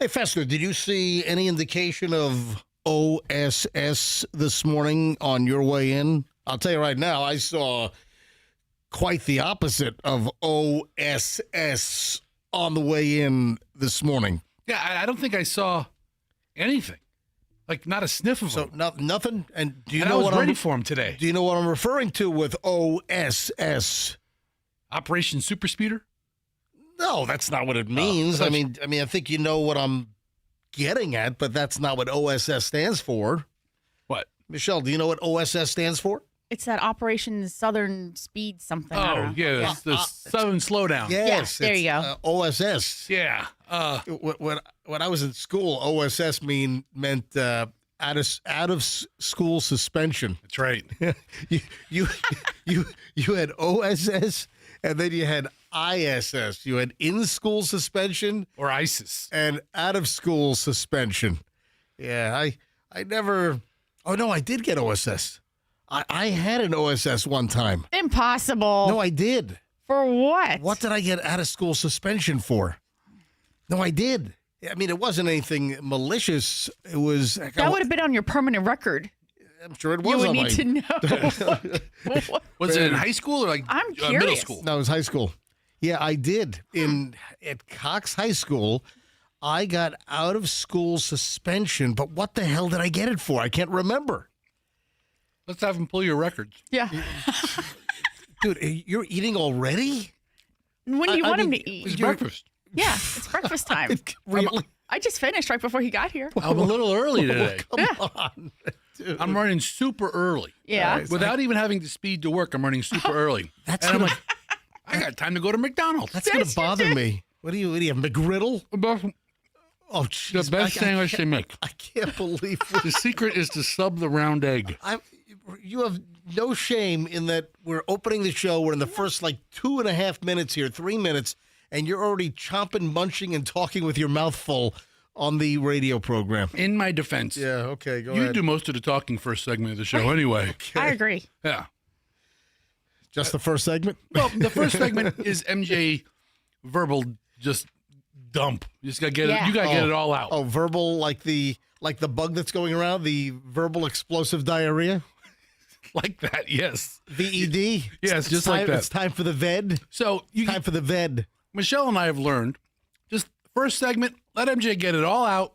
Hey, Fester, did you see any indication of OSS this morning on your way in? I'll tell you right now, I saw quite the opposite of OSS on the way in this morning. Yeah, I don't think I saw anything. Like, not a sniff of them. So nothing? And do you And know I was what ready for him today. Do you know what I'm referring to with OSS? Operation Super Speeder? No, that's not what it means. I mean, I think you know what I'm getting at, but that's not what OSS stands for. What? Michelle, do you know what OSS stands for? It's that Operation Southern Speed something. I don't know. Yeah, the Southern Slowdown. Yes, there you go. OSS. Yeah. When I was in school, OSS meant out of school suspension. That's right. you had OSS, and then you had ISS. You had in school suspension Or ISIS. and out of school suspension. Yeah, I never. Oh no, I did get OSS. I had an OSS one time. Impossible. No, I did. For what? What did I get out of school suspension for? No, I did. I mean, it wasn't anything malicious. It was. That would have been on your permanent record. I'm sure it was. You would on need my, to know. Was it in high school or like I'm middle curious. school? No, it was high school. Yeah, I did. At Cox High School, I got out of school suspension. But what the hell did I get it for? I can't remember. Let's have him pull your records. Yeah. Dude, you're eating already? When do you I want him mean, to eat? It's breakfast. Yeah, it's breakfast time. Really? I just finished right before he got here. I'm a little early today. Come on. Dude. I'm running super early. Yeah. Without even having to speed to work, I'm running super early. That's and I'm gonna, like, I got time to go to McDonald's. that's gonna Yes, you bother did. me. What do you McGriddle? The Oh, jeez. best sandwich they make. I can't believe The secret is to sub the round egg. you have no shame in that we're opening the show. We're in the first like 2.5 minutes here, 3 minutes, and you're already chomping, munching, and talking with your mouth full on the radio program. In my defense, Yeah, okay, go you ahead. do most of the talking first segment of the show anyway. I agree. Yeah. Just the first segment? Well, the first segment is MJ verbal just dump. You just gotta get Yeah. it. You gotta get it all out. Oh, verbal like the bug that's going around, the verbal explosive diarrhea? Like that, yes. VED? Yes, just like that. It's time for the VED. So Time for the VED. Michelle and I have learned just first segment, let MJ get it all out.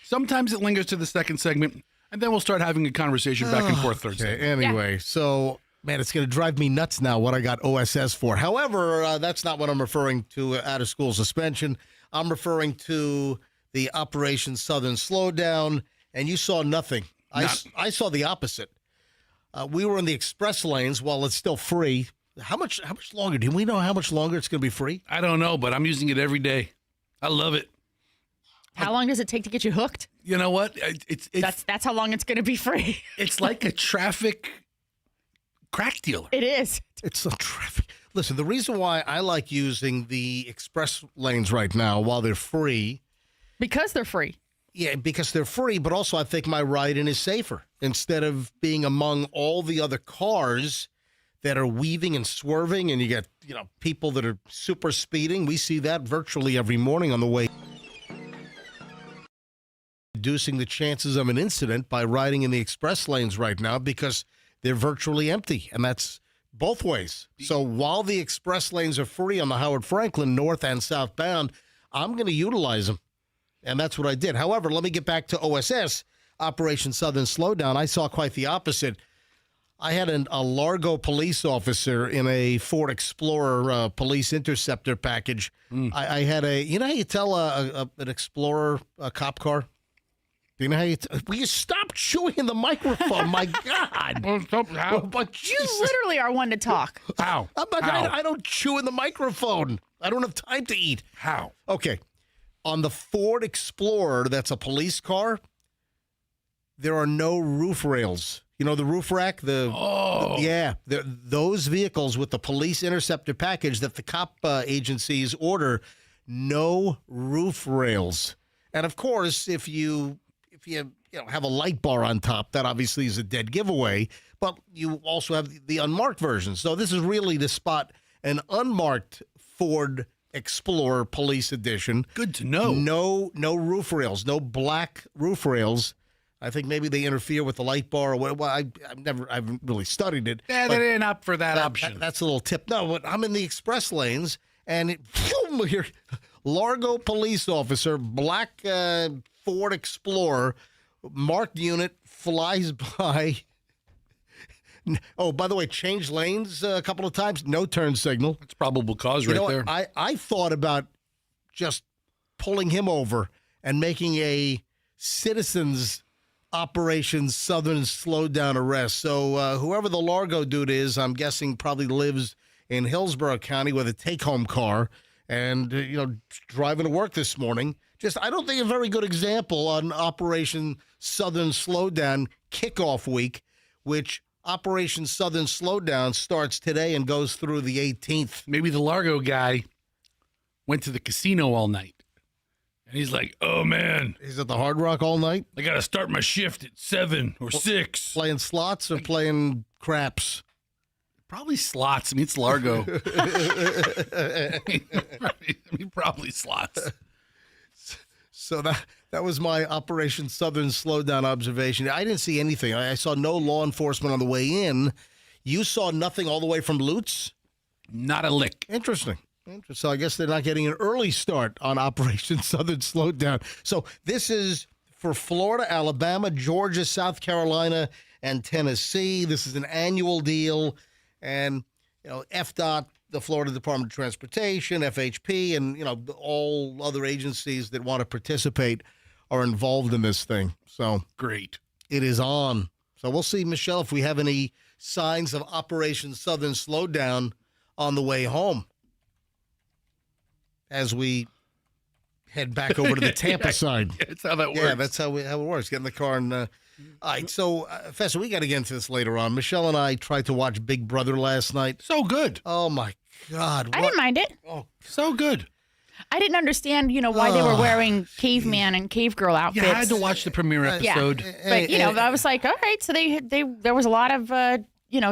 Sometimes it lingers to the second segment, and then we'll start having a conversation back and forth third Okay, segment. anyway, so, man, it's going to drive me nuts now what I got OSS for. However, that's not what I'm referring to out of school suspension. I'm referring to the Operation Southern Slowdown, and you saw nothing. I saw the opposite. We were in the express lanes while it's still free. How much longer? Do we know how much longer it's going to be free? I don't know, but I'm using it every day. I love it. How long does it take to get you hooked? You know what? It's That's how long it's going to be free. it's like a traffic crack dealer. It is. It's so traffic. Listen, the reason why I like using the express lanes right now while they're free, Because they're free. yeah, because they're free, but also I think my ride-in is safer. Instead of being among all the other cars that are weaving and swerving, and you get, people that are super speeding. We see that virtually every morning on the way. Reducing the chances of an incident by riding in the express lanes right now because they're virtually empty, and that's both ways. So while the express lanes are free on the Howard Franklin north and southbound, I'm going to utilize them, and that's what I did. However, let me get back to OSS, Operation Southern Slowdown. I saw quite the opposite. I had a Largo police officer in a Ford Explorer police interceptor package. I had how you tell an Explorer a cop car? Do you know how will you stop chewing in the microphone? My God. How? But You literally are one to talk. How? I don't chew in the microphone. I don't have time to eat. How? Okay. On the Ford Explorer, that's a police car, there are no roof rails. You know, the roof rack? Those vehicles with the police interceptor package that the cop agencies order, no roof rails. And, of course, if you have a light bar on top, that obviously is a dead giveaway. But you also have the unmarked version. So this is really to spot an unmarked Ford Explorer Police Edition. Good to know. No roof rails, no black roof rails. I think maybe they interfere with the light bar or what. Well, I haven't really studied it. Yeah, but they didn't opt for that option. That's a little tip. No, but I'm in the express lanes, and here, Largo police officer, black Ford Explorer, marked unit, flies by. Oh, by the way, changed lanes a couple of times. No turn signal. That's probable cause You right know there. what? I thought about just pulling him over and making a citizens Operation Southern Slowdown arrest. So whoever the Largo dude is, I'm guessing probably lives in Hillsborough County with a take-home car and, driving to work this morning. I don't think a very good example on Operation Southern Slowdown kickoff week, which Operation Southern Slowdown starts today and goes through the 18th. Maybe the Largo guy went to the casino all night. And he's like, oh, man, He's at the Hard Rock all night? I got to start my shift at 7 or 6. Playing slots or playing craps? Probably slots. I mean, it's Largo. Probably slots. So that was my Operation Southern Slowdown observation. I didn't see anything. I saw no law enforcement on the way in. You saw nothing all the way from Lutz? Not a lick. Interesting. So I guess they're not getting an early start on Operation Southern Slowdown. So this is for Florida, Alabama, Georgia, South Carolina, and Tennessee. This is an annual deal. And, FDOT, the Florida Department of Transportation, FHP, and, all other agencies that want to participate are involved in this thing. So Great. it is on. So we'll see, Michelle, if we have any signs of Operation Southern Slowdown on the way home as we head back over to the Tampa side. Yeah, that's how that works. Yeah, that's how it works. Get in the car and. All right, so Fessa, we got to get into this later on. Michelle and I tried to watch Big Brother last night. So good. Oh my God! I didn't mind it. Oh, So good. I didn't understand, why they were wearing caveman and cave girl outfits. Yeah, I had to watch the premiere episode. But I was like, all right. So there was a lot of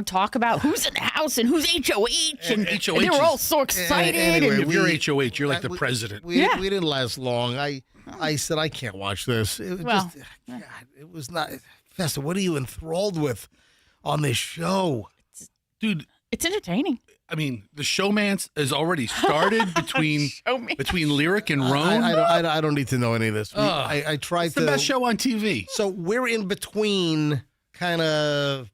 talk about who's in the house and who's HOH, and HOH they were all is- so excited. Anyway, If you're HOH, you're like the president. We Yeah. didn't last long. I said I can't watch this. It was Well, God, it was not. Fessa, what are you enthralled with on this show? Dude, it's entertaining. I mean, the showmance has already started between Lyric and Roan. I don't need to know any of this. I tried It's to. the best show on TV. So we're in between kind of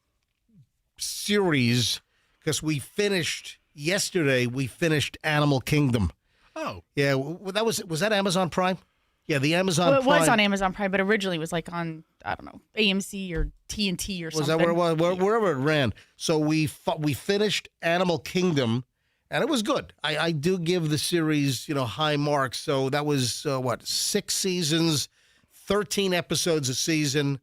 series because we finished yesterday. We finished Animal Kingdom. Oh, Yeah, that was that Amazon Prime? Yeah, the Amazon Well, it Prime. was on Amazon Prime, but originally it was like on, I don't know, AMC or TNT or Was something. that where it was? Wherever it ran. So we finished Animal Kingdom, and it was good. I do give the series, high marks. So that was, 6 seasons, 13 episodes a season.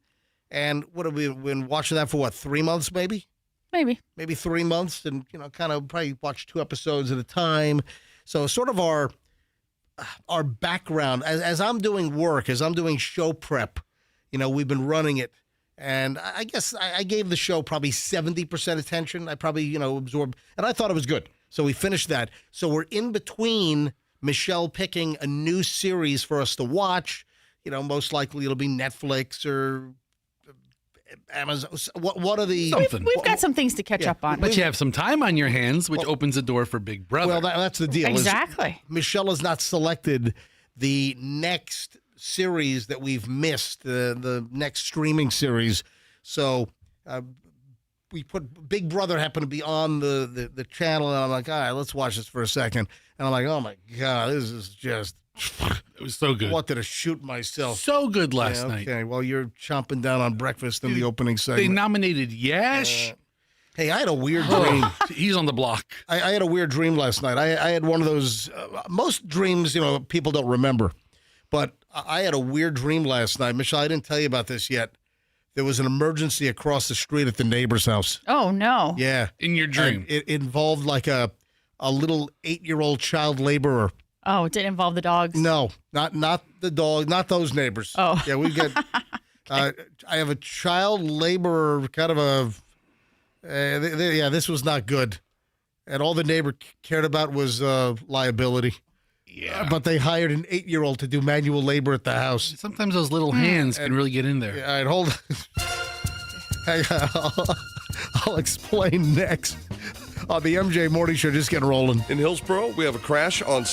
And what have we been watching that for, 3 months maybe? Maybe. Maybe 3 months, and, kind of probably watch 2 episodes at a time. So sort of our background, as I'm doing work, as I'm doing show prep, we've been running it. And I guess I gave the show probably 70% attention. I probably, absorbed, and I thought it was good. So we finished that. So we're in between Michelle picking a new series for us to watch. Most likely it'll be Netflix or Amazon. What are the... Something. We've got some things to catch up on. but you have some time on your hands, which opens the door for Big Brother. Well, that's the deal. is Exactly. Michelle has not selected the next series that we've missed, the next streaming series. So we put Big Brother happened to be on the channel, and I'm like, all right, let's watch this for a second. And I'm like, oh my God, this is just... it was so good. I wanted to shoot myself. So good last Yeah, night. okay, well, you're chomping down on breakfast in the opening They segment. nominated Yash. Hey, I had a weird dream. He's on the block. I had a weird dream last night. I had one of those, most dreams, people don't remember. But I had a weird dream last night. Michelle, I didn't tell you about this yet. There was an emergency across the street at the neighbor's house. Oh, no. Yeah. In your dream. And it involved like a little 8-year-old child laborer. Oh, it didn't involve the dogs. No, not the dog, not those neighbors. Oh. Yeah, we got, I have a child laborer, kind of this was not good. And all the neighbor cared about was liability. Yeah. But they hired an 8-year-old to do manual labor at the house. Sometimes those little hands can really get in there. All right, hold on. Hang on. I'll explain next on the MJ Morning Show. Just get rolling. In Hillsborough, we have a crash on...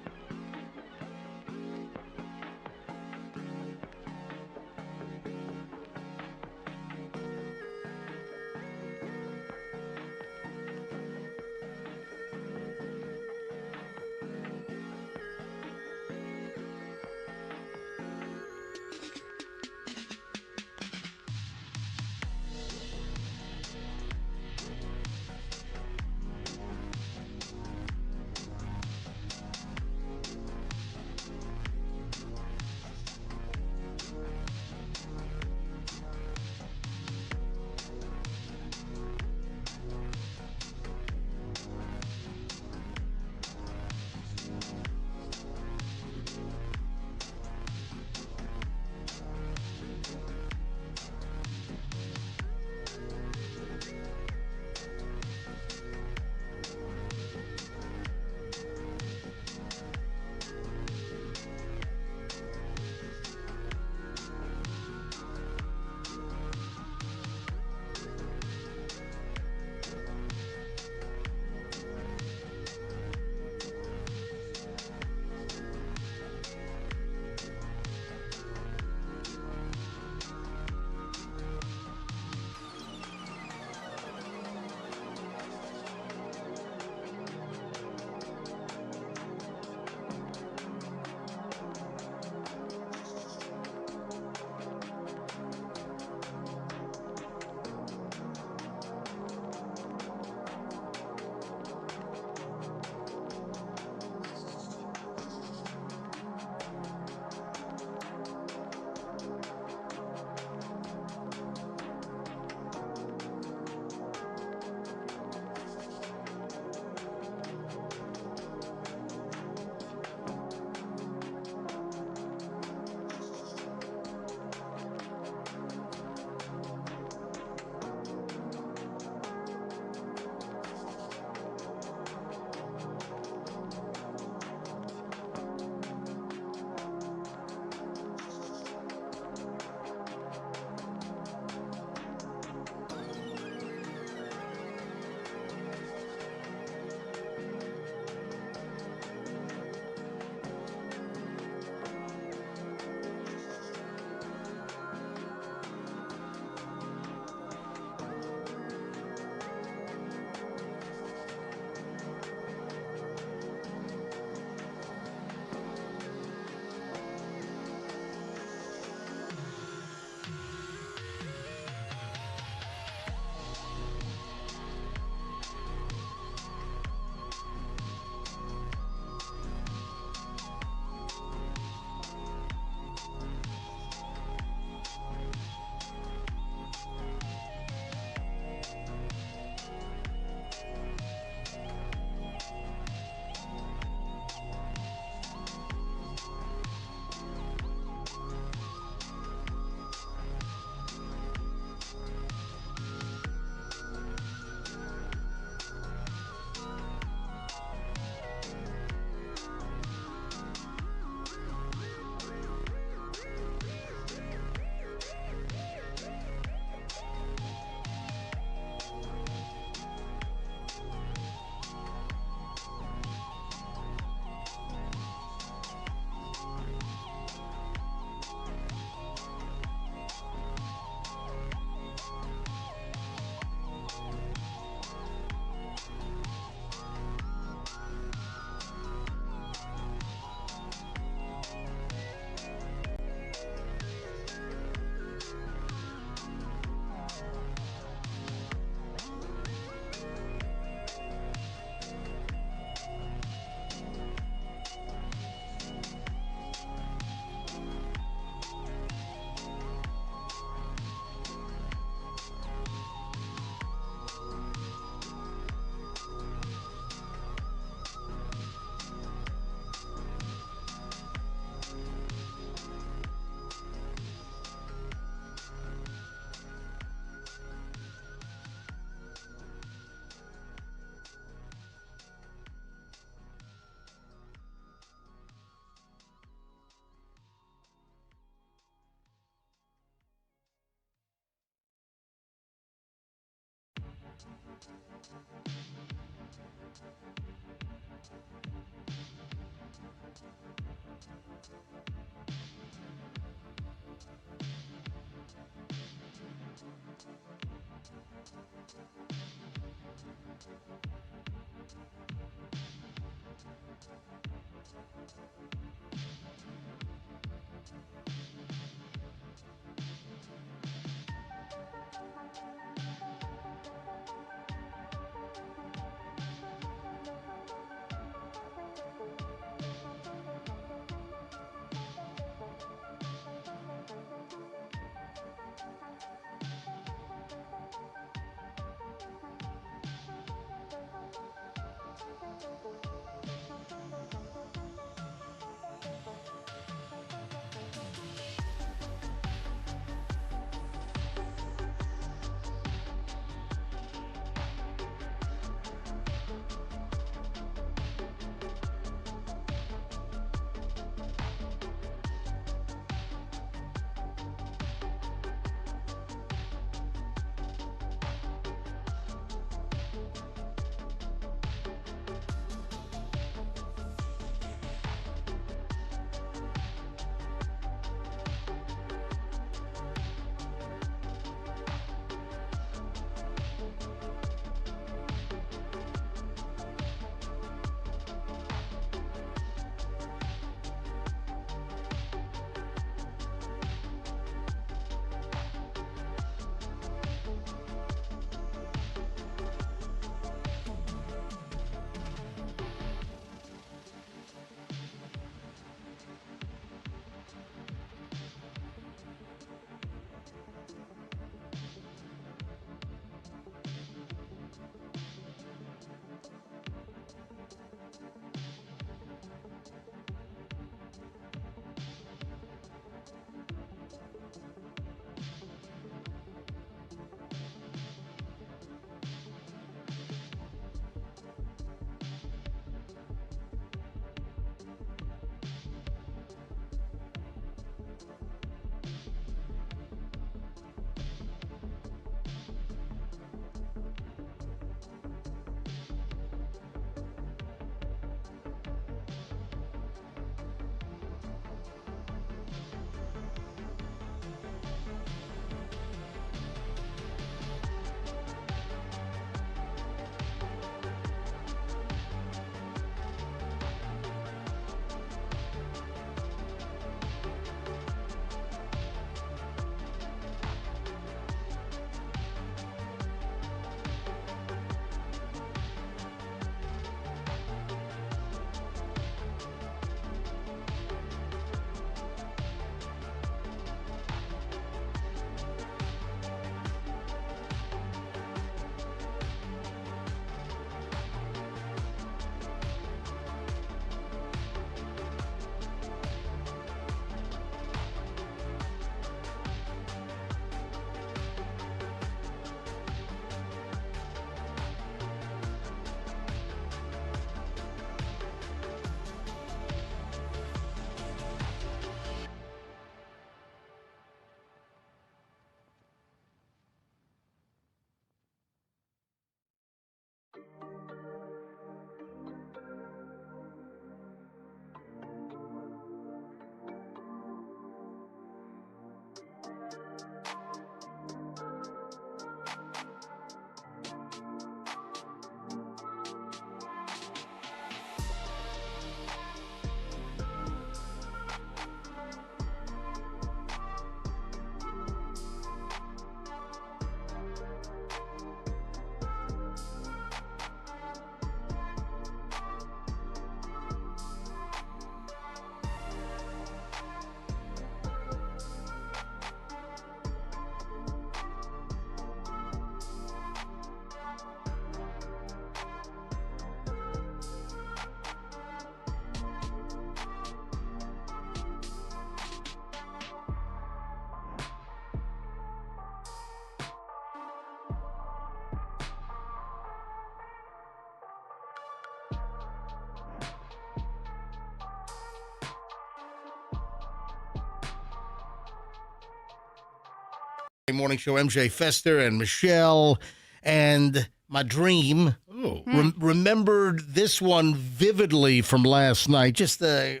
Morning show, MJ Fester and Michelle. And my dream. Oh. Remembered this one vividly from last night. Just a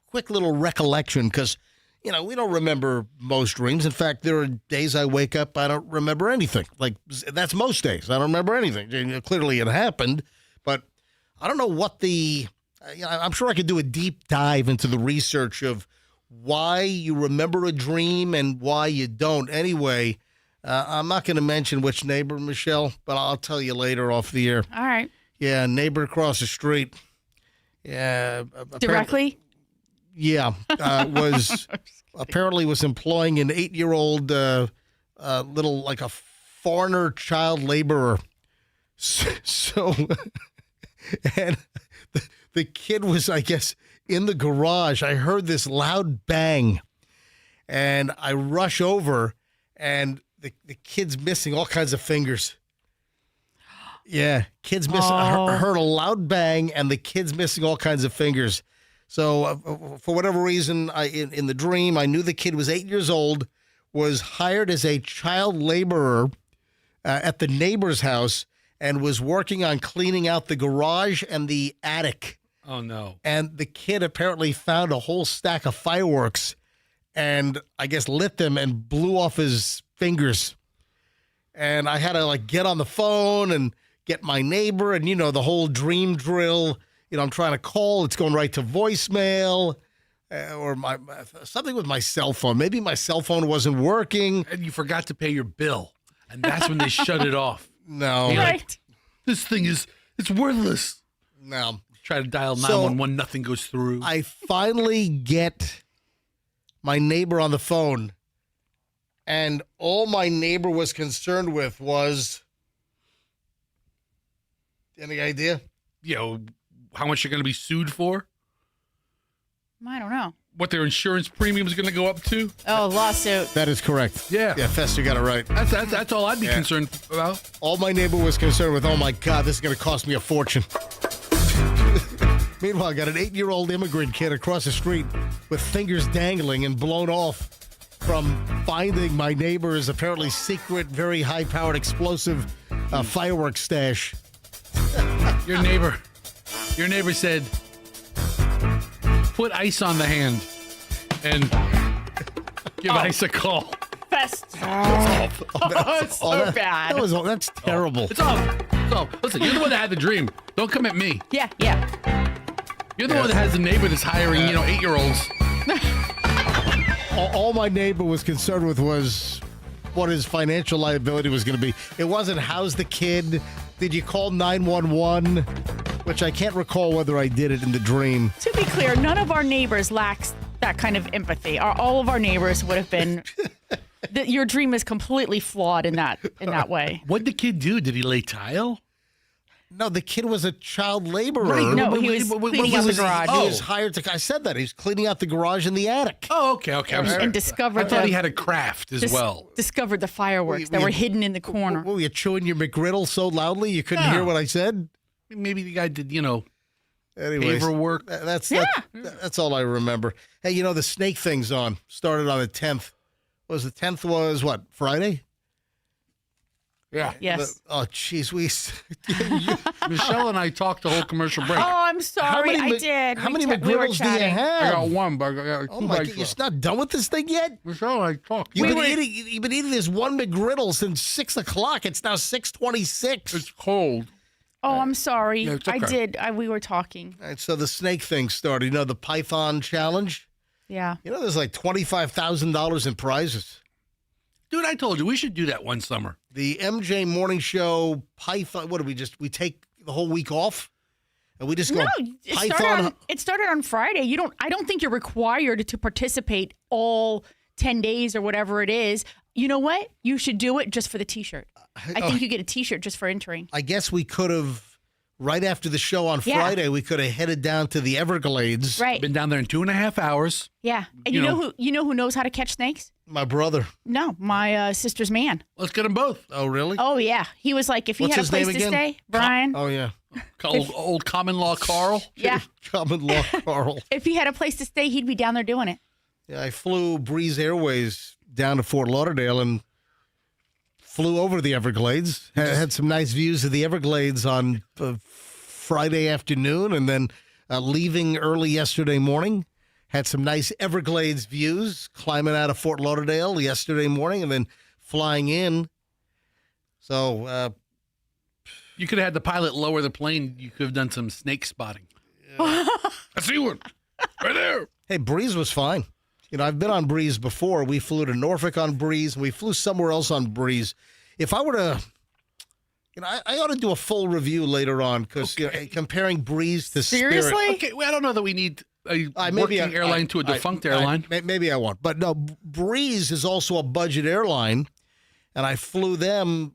quick little recollection because, we don't remember most dreams. In fact, there are days I wake up, I don't remember anything. Like, that's most days. I don't remember anything. Clearly it happened, but I don't know what I'm sure I could do a deep dive into the research of why you remember a dream and why you don't. Anyway, I'm not going to mention which neighbor, Michelle, but I'll tell you later off the air. All right. Yeah, neighbor across the street. Yeah. Directly? Yeah. Apparently was employing an 8-year-old little, like a foreigner child laborer. So and the kid was, I guess, in the garage. I heard this loud bang, and I rush over, and the kid's missing all kinds of fingers. Yeah, kid's missing. I heard a loud bang, and the kid's missing all kinds of fingers. So for whatever reason, in the dream, I knew the kid was 8 years old, was hired as a child laborer at the neighbor's house, and was working on cleaning out the garage and the attic. Oh, no. And the kid apparently found a whole stack of fireworks and I guess lit them and blew off his fingers. And I had to get on the phone and get my neighbor and, the whole dream drill. I'm trying to call. It's going right to voicemail or something with my cell phone. Maybe my cell phone wasn't working. And you forgot to pay your bill. And that's when they shut it off. No. Right. This thing it's worthless. No. Try to dial 911, nothing goes through. I finally get my neighbor on the phone, and all my neighbor was concerned with was, any idea? How much you're going to be sued for? I don't know. What their insurance premium is going to go up to? Oh, lawsuit. That is correct. Yeah. Yeah, Fester got it right. That's all I'd be concerned about. All my neighbor was concerned with, oh my God, this is going to cost me a fortune. Meanwhile, I got an 8-year-old immigrant kid across the street with fingers dangling and blown off from finding my neighbor's apparently secret, very high-powered explosive fireworks stash. Your neighbor said, put ice on the hand and give ice a call. Fest. It's so bad. That's terrible. It's off. Listen, you're the one that had the dream. Don't come at me. Yeah. You're the one that has the neighbor that's hiring, 8-year-olds. All my neighbor was concerned with was what his financial liability was going to be. It wasn't, how's the kid? Did you call 911? Which I can't recall whether I did it in the dream. To be clear, none of our neighbors lacks that kind of empathy. All of our neighbors would have been. Your dream is completely flawed in that way. What'd the kid do? Did he lay tile? No, the kid was a child laborer. Right, No, he was cleaning out the garage. He was hired to. I said that. He was cleaning out the garage and the attic. Oh, okay. I'm sorry. And discovered I thought he had a craft as well. Discovered the fireworks that were hidden in the corner. Were you chewing your McGriddle so loudly you couldn't hear what I said? Maybe the guy did, Anyways, paver work. That's all I remember. Hey, the snake thing's on. Started on the 10th. The 10th was what? Friday? Yeah. Yes. Oh, jeez. Michelle and I talked the whole commercial break. Oh, I'm sorry. I did. How many we were McGriddles do you chatting. have? I got one, but I got Oh two my bites God, you're left. not done with this thing yet? Michelle and I talked. You've been eating this one McGriddle since 6 o'clock. It's now 6:26. It's cold. Oh, I'm sorry. Yeah, it's okay. I did. We were talking. All right, so the snake thing started. The Python challenge? Yeah. There's like $25,000 in prizes. Dude, I told you we should do that one summer. The MJ Morning Show Python. What do we take the whole week off? And we just go No, Python. it started on Friday. I don't think you're required to participate all 10 days or whatever it is. You know what? You should do it just for the T-shirt. I think you get a T-shirt just for entering. I guess we could have, right after the show on Friday, we could have headed down to the Everglades. Right. Been down there in 2.5 hours. Yeah. And you know who knows how to catch snakes? My brother. No, my sister's man. Let's get them both. Oh, really? Oh yeah. He was like, if he What's had a his place name to again? stay, Brian. Oh, yeah. Old common law Carl. Yeah. Common law Carl. If he had a place to stay, he'd be down there doing it. Yeah, I flew Breeze Airways down to Fort Lauderdale, and flew over the Everglades. Had some nice views of the Everglades on Friday afternoon, and then leaving early yesterday morning. Had some nice Everglades views, climbing out of Fort Lauderdale yesterday morning, and then flying in. So you could have had the pilot lower the plane. You could have done some snake spotting. I see one right there. Hey, Breeze was fine. You know, I've been on Breeze before. We flew to Norfolk on Breeze, and we flew somewhere else on Breeze. If I were to, I ought to do a full review later on because comparing Breeze to Seriously? Spirit. Okay, well, I don't know that we need a maybe working airline to a defunct airline. Maybe I won't. But no, Breeze is also a budget airline, and I flew them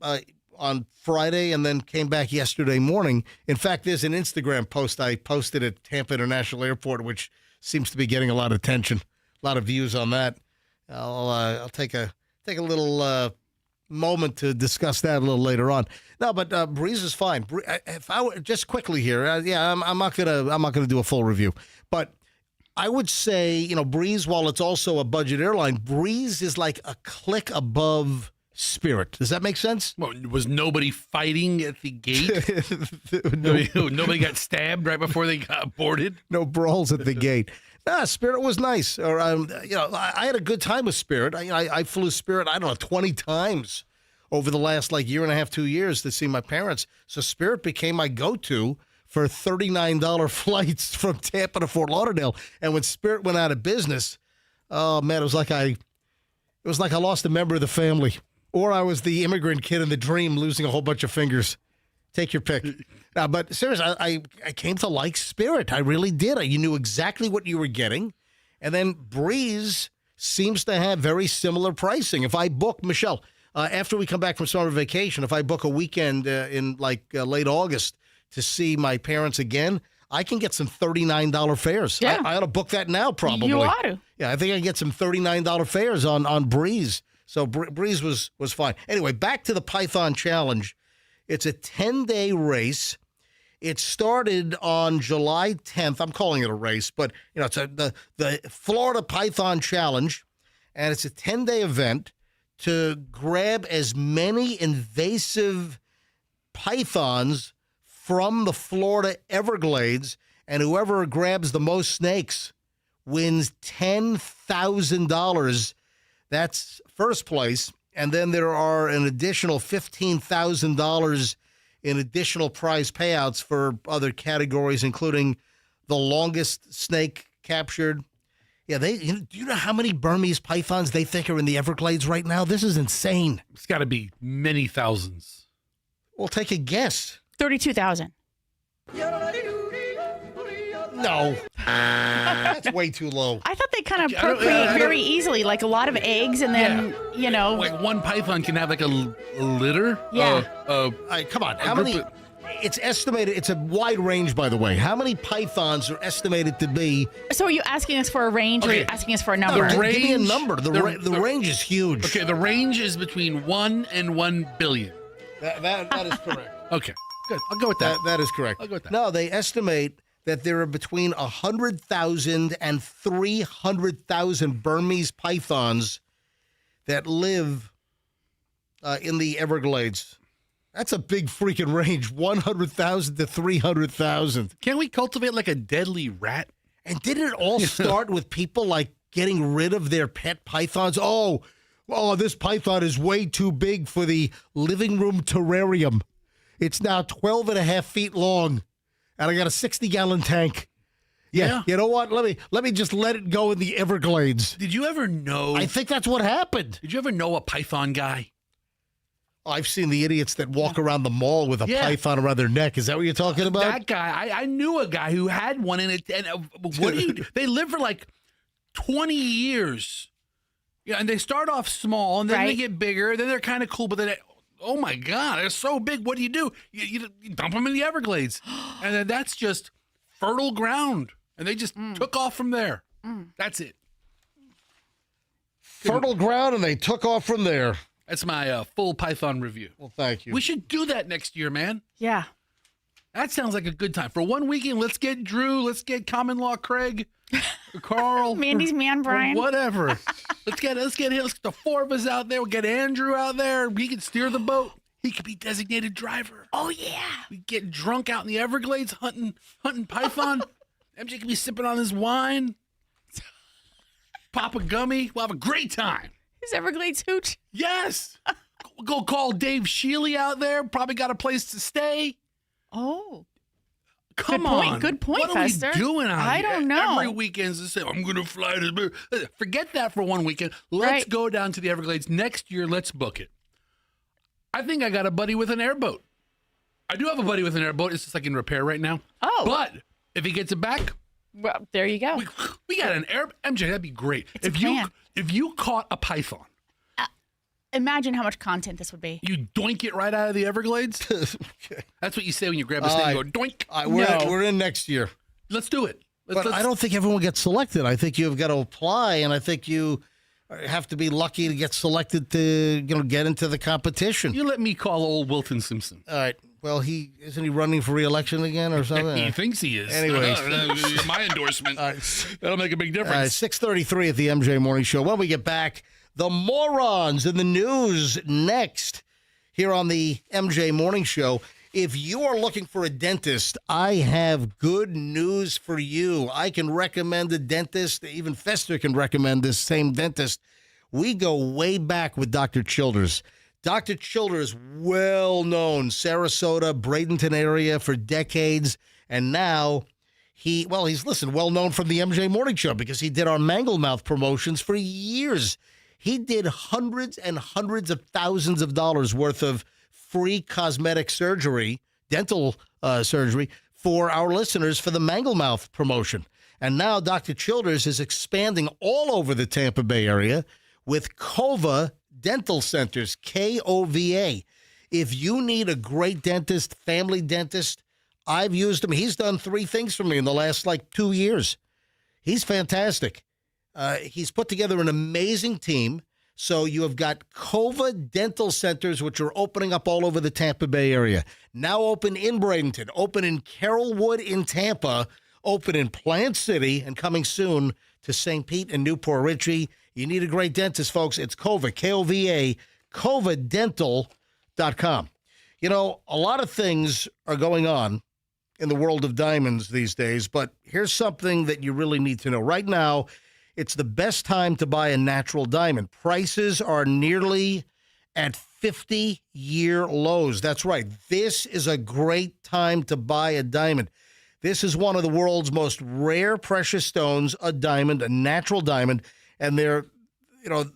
on Friday and then came back yesterday morning. In fact, there's an Instagram post I posted at Tampa International Airport, which seems to be getting a lot of attention, a lot of views on that. I'll take a little moment to discuss that a little later on. No, but Breeze is fine. If I were just quickly here, I'm not gonna do a full review, but I would say Breeze, while it's also a budget airline, Breeze is like a click above Spirit. Does that make sense? Well, was nobody fighting at the gate? Nobody got stabbed right before they got boarded? No brawls at the gate. Spirit was nice. Or I had a good time with Spirit. I flew Spirit, I don't know, 20 times over the last year and a half, 2 years to see my parents. So Spirit became my go-to for $39 flights from Tampa to Fort Lauderdale. And when Spirit went out of business, oh man, it was like I lost a member of the family. Or I was the immigrant kid in the dream losing a whole bunch of fingers. Take your pick. But seriously, I came to like Spirit. I really did. You knew exactly what you were getting. And then Breeze seems to have very similar pricing. If I book, Michelle, after we come back from summer vacation, if I book a weekend in late August to see my parents again, I can get some $39 fares. Yeah. I ought to book that now, probably. You ought to. Yeah, I think I can get some $39 fares on Breeze. So Breeze was fine. Anyway, back to the Python Challenge. It's a 10-day race. It started on July 10th. I'm calling it a race, but it's the Florida Python Challenge, and it's a 10-day event to grab as many invasive pythons from the Florida Everglades, and whoever grabs the most snakes wins $10,000. That's first place. And then there are an additional $15,000 in additional prize payouts for other categories, including the longest snake captured. Yeah, do you know how many Burmese pythons they think are in the Everglades right now? This is insane. It's got to be many thousands. Well, take a guess. 32,000. No. That's way too low. I thought they kind of procreate very easily, like a lot of eggs, and then, Like one python can have like a litter? Yeah. Come on. How many? It's estimated. It's a wide range, by the way. How many pythons are estimated to be? So are you asking us for a range, or are you asking us for a number? No, give me a number. The range is huge. Okay, the range is between 1 and 1 billion. That is correct. Okay, good. I'll go with that. That is correct. I'll go with that. No, they estimate that there are between 100,000 and 300,000 Burmese pythons that live in the Everglades. That's a big freaking range, 100,000 to 300,000. Can't we cultivate like a deadly rat? And didn't it all start with people getting rid of their pet pythons? Oh, this python is way too big for the living room terrarium. It's now 12 and a half feet long. And I got a 60-gallon tank. Yeah. You know what? Let me just let it go in the Everglades. Did you ever know? I think that's what happened. Did you ever know a python guy? I've seen the idiots that walk around the mall with a python around their neck. Is that what you're talking about? That guy. I knew a guy who had one in it. And what do you? They live for 20 years. Yeah, and they start off small, and then they get bigger. Then they're kind of cool, but then. Oh my God, they're so big. What do? You dump them in the Everglades. And then that's just fertile ground. And they just took off from there. That's it. Fertile ground, and they took off from there. That's my full python review. Well, thank you. We should do that next year, man. Yeah. That sounds like a good time. For one weekend, let's get Drew. Let's get Common Law Craig. or Carl, Mandy's man, or Brian. whatever. Let's get him. Let's get the four of us out there. We'll get Andrew out there. He can steer the boat. He could be designated driver. Oh, yeah. We get drunk out in the Everglades hunting python. MJ can be sipping on his wine. Pop a gummy. We'll have a great time. His Everglades hooch. Yes. Go call Dave Shealy out there. Probably got a place to stay. Oh. Come Good point. on. Good point, What are Fester. we doing out I here? don't know. Every weekend's the same. I'm going to fly to... Forget that for one weekend. Let's Right. go down to the Everglades. Next year, let's book it. I think I got a buddy with an airboat. I do have a buddy with an airboat. It's just like in repair right now. Oh. But if he gets it back, Well, there you go. we got an air... MJ, that'd be great. It's a plan. If you caught a python, Imagine how much content this would be. you doink it right out of the Everglades. That's what you say when you grab a snake and go doink. We're in next year. Let's do it. But I don't think everyone gets selected. I think you've got to apply, and I think you have to be lucky to get selected to get into the competition. You let me call old Wilton Simpson. All right. Well, isn't he running for re-election again or something? He thinks he is. Anyways. My endorsement. That'll make a big All right, difference. 6:33 at the MJ Morning Show. When we get back, the morons in the news next here on the MJ Morning Show. If you are looking for a dentist, I have good news for you. I can recommend a dentist. Even Fester can recommend this same dentist. We go way back with Dr. Childers. Dr. Childers, well-known, Sarasota, Bradenton area for decades. And now he's well-known from the MJ Morning Show because he did our Mangle Mouth promotions for years. He did hundreds and hundreds of thousands of dollars worth of free cosmetic surgery, dental surgery, for our listeners for the Mangle Mouth promotion. And now Dr. Childers is expanding all over the Tampa Bay area with Kova Dental Centers, Kova. If you need a great dentist, family dentist, I've used him. He's done 3 things for me in the last 2 years. He's fantastic. He's put together an amazing team. So you have got Kova Dental Centers, which are opening up all over the Tampa Bay area. Now open in Bradenton, open in Carrollwood in Tampa, open in Plant City, and coming soon to St. Pete and Newport Richey. You need a great dentist, folks. It's Kova, Kova, kovadental.com. You know, a lot of things are going on in the world of diamonds these days, but here's something that you really need to know. Right now, it's the best time to buy a natural diamond. Prices are nearly at 50-year lows. That's right. This is a great time to buy a diamond. This is one of the world's most rare precious stones, a diamond, a natural diamond, and they're, the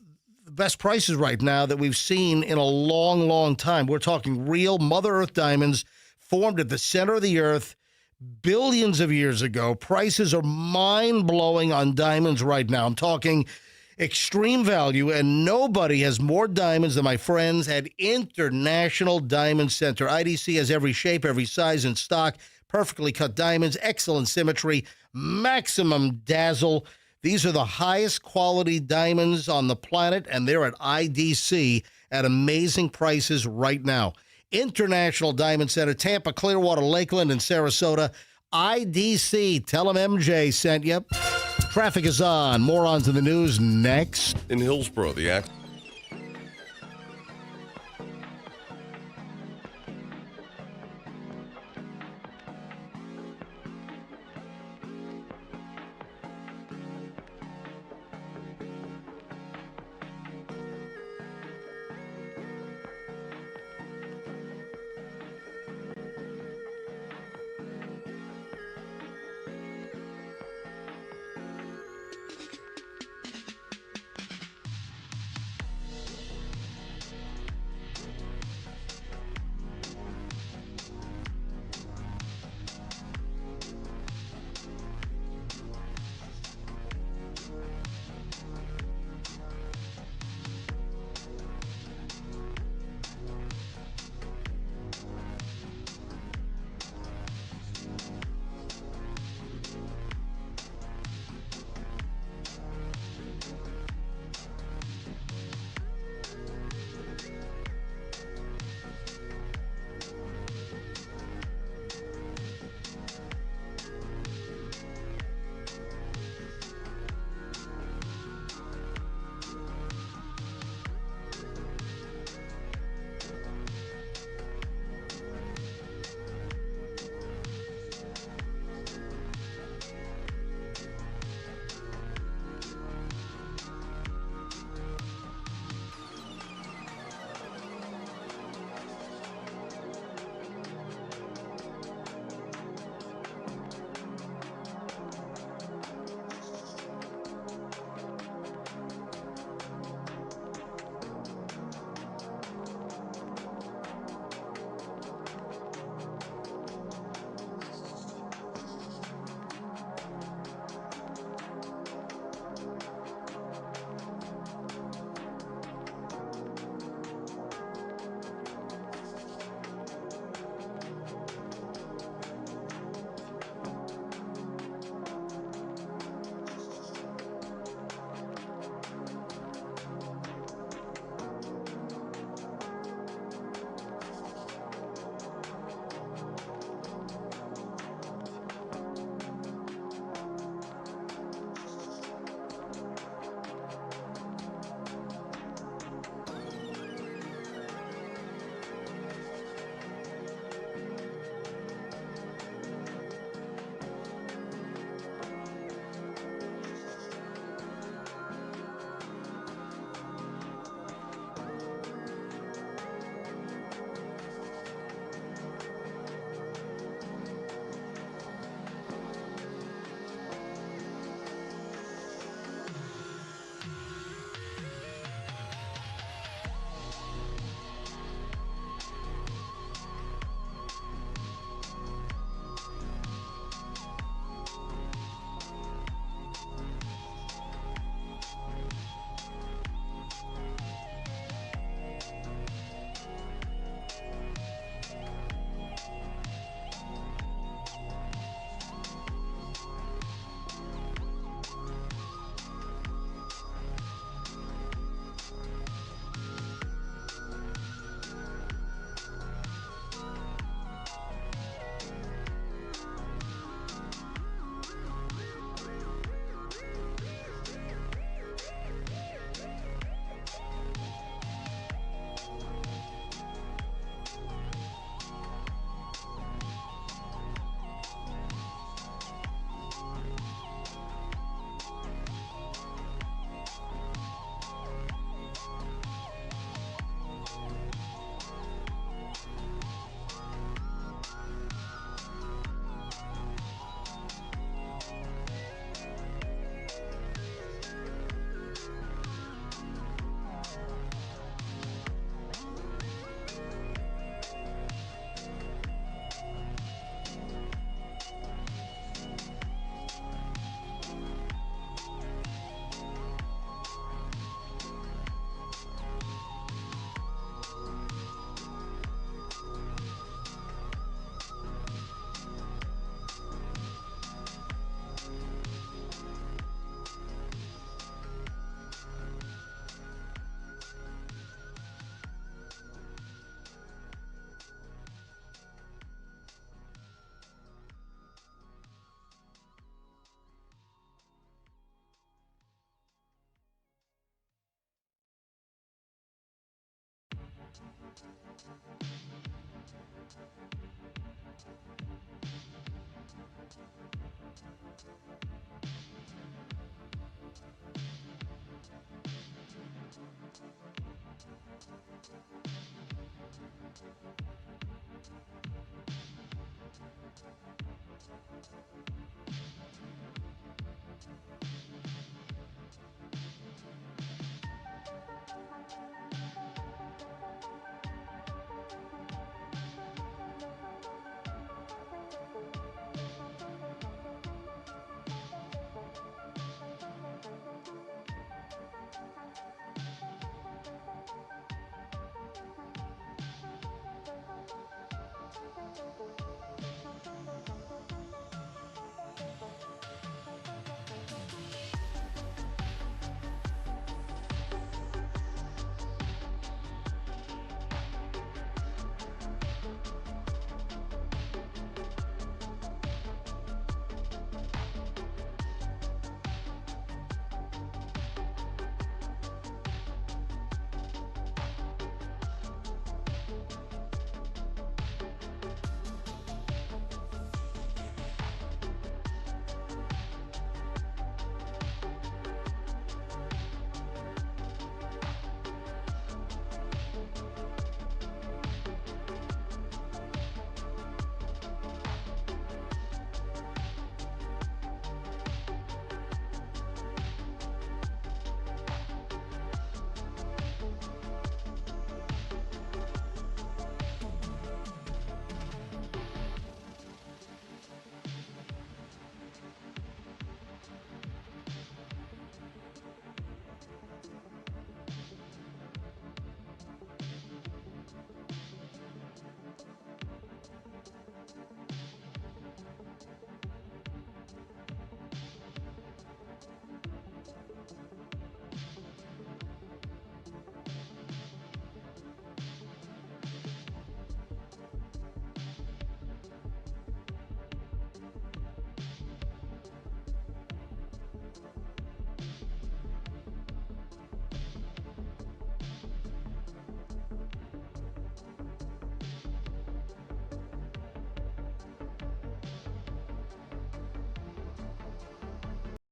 best prices right now that we've seen in a long, long time. We're talking real Mother Earth diamonds formed at the center of the earth billions of years ago. Prices are mind-blowing on diamonds right now. I'm talking extreme value, and nobody has more diamonds than my friends at International Diamond Center. IDC has every shape, every size in stock, perfectly cut diamonds, excellent symmetry, maximum dazzle. These are the highest quality diamonds on the planet, and they're at IDC at amazing prices right now. International Diamond Center, Tampa, Clearwater, Lakeland, and Sarasota. IDC. Tell them MJ sent you. Traffic is on. More on to the news next. In Hillsborough, the act.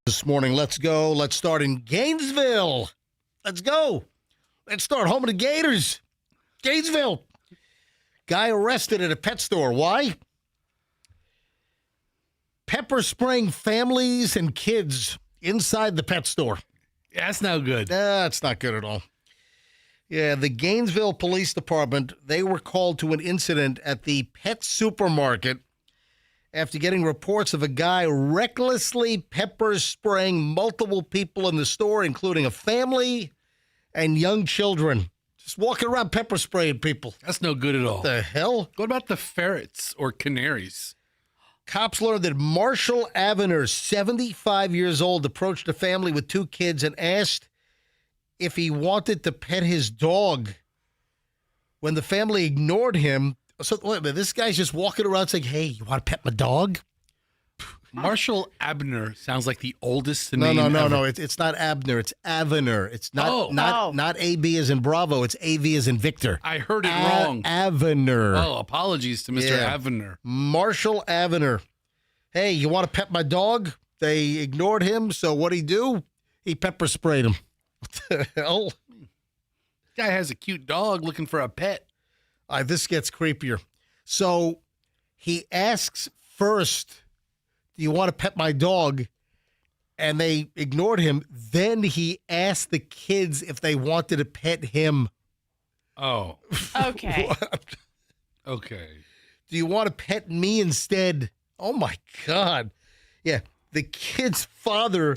This morning, let's go. Let's start in Gainesville. Let's go. Let's start home of the Gators. Gainesville. Guy arrested at a pet store. Why? Pepper spraying families and kids inside the pet store. That's no good. That's not good at all. Yeah, the Gainesville Police Department, they were called to an incident at the pet supermarket after getting reports of a guy recklessly pepper spraying multiple people in the store, including a family and young children. Just walking around pepper spraying people. That's no good at all. What the hell? What about the ferrets or canaries? Cops learned that Marshall Avener, 75 years old, approached a family with two kids and asked if he wanted to pet his dog. When the family ignored him, so wait a minute, this guy's just walking around saying, "Hey, you want to pet my dog?" Marshall Abner sounds like the oldest No, name no. ever. It's not Abner. It's Avener. It's not Oh. not AB as in Bravo. It's AV as in Victor. I heard it wrong. Avener. Oh, apologies to Mr. Yeah. Avener. Marshall Avener. Hey, you want to pet my dog? They ignored him, so what'd he do? He pepper sprayed him. What the hell? Guy has a cute dog looking for a pet. This gets creepier. So he asks first, "Do you want to pet my dog?" And they ignored him. Then he asked the kids if they wanted to pet him. Oh, Okay. okay. Do you want to pet me instead? Oh, my God. Yeah, the kid's father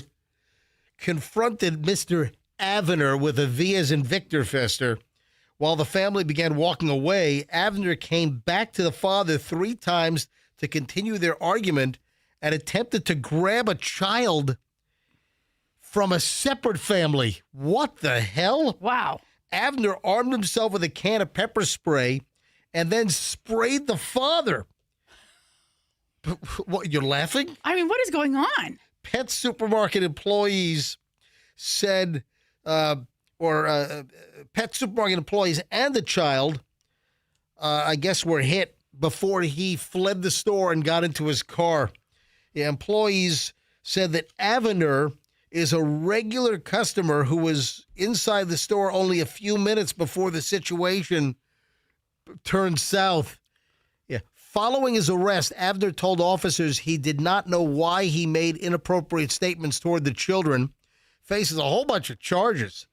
confronted Mr. Avener with a V as in Victor Fester. While the family began walking away, Avener came back to the father 3 times to continue their argument and attempted to grab a child from a separate family. What the hell? Wow. Avener armed himself with a can of pepper spray and then sprayed the father. What, you're laughing? I mean, what is going on? Pet supermarket employees said, pet supermarket employees and the child, I guess, were hit before he fled the store and got into his car. The employees said that Avenir is a regular customer who was inside the store only a few minutes before the situation turned south. Yeah. Following his arrest, Avenir told officers he did not know why he made inappropriate statements toward the children. Faces a whole bunch of charges.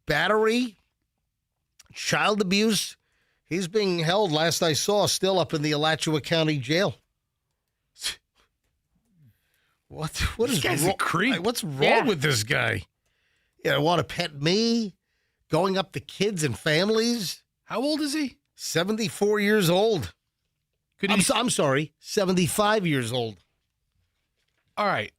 Battery, child abuse. He's being held, last I saw, still up in the Alachua County Jail. What This is guy's wrong? a creep. What's wrong with this guy? Yeah, want to pet me? Going up to kids and families? How old is he? 74 years old. Could he? I'm sorry, 75 years old. All right.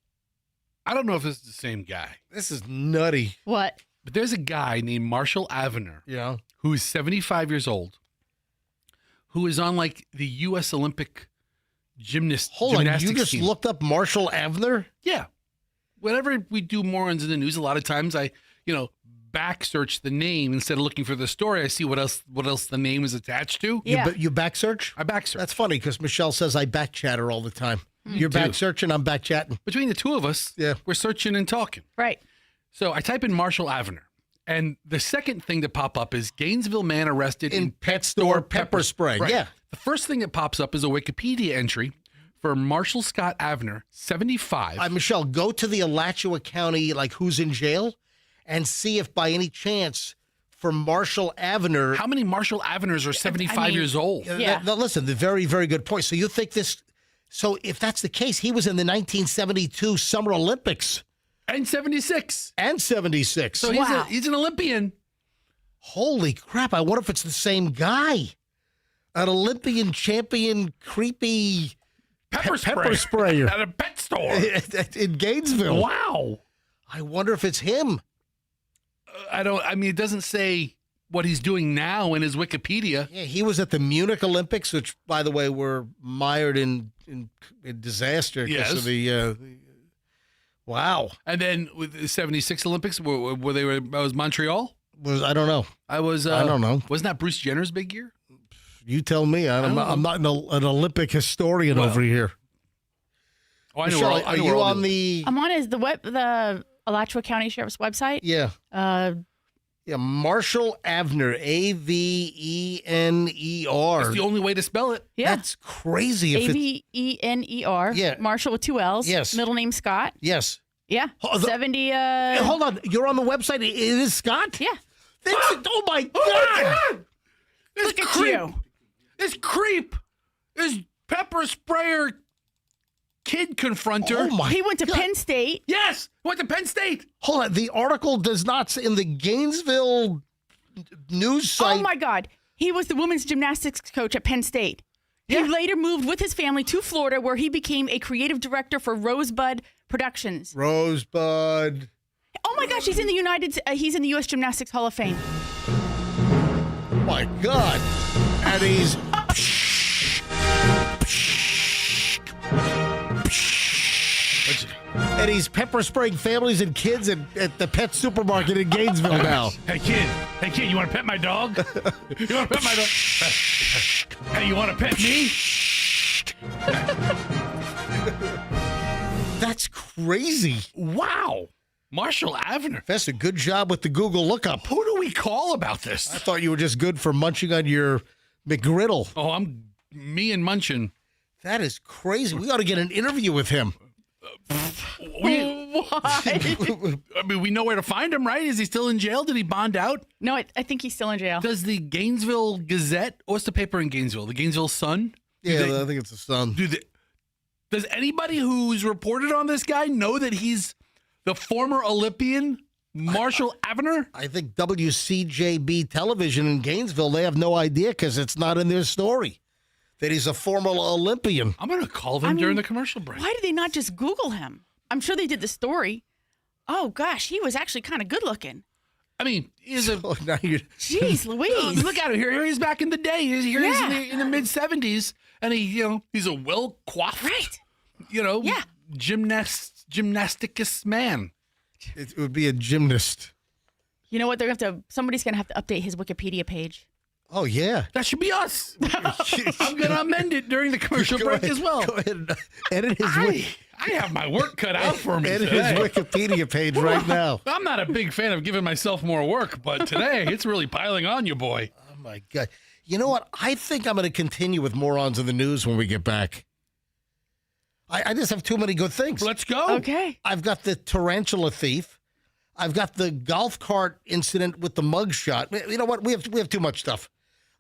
I don't know if this is the same guy, This is nutty. What? but there's a guy named Marshall Avenir Yeah. who is 75 years old, who is on like the U.S. Olympic gymnastics You just team. looked up Marshall Avenir? Yeah. Whenever we do morons in the news, a lot of times I, back search the name instead of looking for the story. I see what else the name is attached to. Yeah. You back search? I back search. That's funny because Michelle says I back chatter all the time. You're too. back searching, I'm back chatting. Between the two of us, Yeah. we're searching and talking. Right. So I type in Marshall Avenir, and the second thing that pop up is Gainesville man arrested In pet store pepper spray. Right. Yeah. The first thing that pops up is a Wikipedia entry for Marshall Scott Avenir, 75. Michelle, go to the Alachua County, like who's in jail, and see if by any chance for Marshall Avenir. How many Marshall Avenirs are 75 years old? Yeah. Listen, the very, very good point. So you think this. So if that's the case, he was in the 1972 Summer Olympics And 76. and 76. So Wow. he's an Olympian. Holy crap. I wonder if it's the same guy. An Olympian champion, creepy Pepper pepper sprayer at a pet store. in Gainesville. Wow. I wonder if it's him. It doesn't say what he's doing now in his Wikipedia. Yeah, he was at the Munich Olympics, which, by the way, were mired in disaster because Yes. of the. Wow. And then with the 76 Olympics, were they I was Montreal? I don't know. I was. I don't know. Wasn't that Bruce Jenner's big year? You tell me. I'm not an Olympic historian Well, over here. Oh, I know. Michelle, I are know you all on the? I'm on the Alachua County Sheriff's website. Yeah. Yeah. Marshall Avenir, Avener. It's the only way to spell it. That's crazy. If it's Avener. Yeah. Marshall with 2 L's. Yes. Middle name Scott. yes. Yeah. Oh, 70. Hey, hold on. You're on the website. It is Scott. Yeah. Oh my God. Oh my God! This Look at creep, you. This creep, this pepper sprayer kid confronter. Oh my. He went to God. Penn State. Yes, went to Penn State. Hold on. The article does not say in the Gainesville news site. Oh my God. He was the women's gymnastics coach at Penn State. Yeah. He later moved with his family to Florida, where he became a creative director for Rosebud Productions. Rosebud. Oh my gosh, he's in the U.S. Gymnastics Hall of Fame. Oh my God. And he's. And he's pepper spraying families and kids at the pet supermarket in Gainesville now. Hey kid, you want to pet my dog? You want to pet my dog? Hey, you want to pet me? That's crazy. Wow, Marshall Avenir. That's a good job with the Google lookup. Who do we call about this? I thought you were just good for munching on your McGriddle. Oh, I'm me and Munchin. That is crazy. We ought to get an interview with him. What? I mean, we know where to find him, right? Is he still in jail? Did he bond out? No, I think he's still in jail. Does the Gainesville Gazette? What's the paper in Gainesville? The Gainesville Sun? Yeah, I think it's the son. Does anybody who's reported on this guy know that he's the former Olympian Marshall Avenir? I think WCJB television in Gainesville, they have no idea because it's not in their story that he's a former Olympian. I'm going to call them during the commercial break. Why did they not just Google him? I'm sure they did the story. Oh gosh, he was actually kind of good looking. I mean, he's a. Oh, now you're, Jeez, Louise. Look at him here. Here he's back in the day. He's in the mid 70s, and he's a well coiffed, Right. yeah, gymnasticus man. it would be a gymnast. You know what? Somebody's gonna have to update his Wikipedia page. Oh, yeah. That should be us. I'm going to amend it during the commercial break as well. Go ahead and edit his I have my work cut out for me And his today. Wikipedia page right now. I'm not a big fan of giving myself more work, but today it's really piling on you, boy. Oh, my God. You know what? I think I'm going to continue with morons in the news when we get back. I just have too many good things. Let's go. Okay. I've got the tarantula thief. I've got the golf cart incident with the mugshot. You know what? We have too much stuff.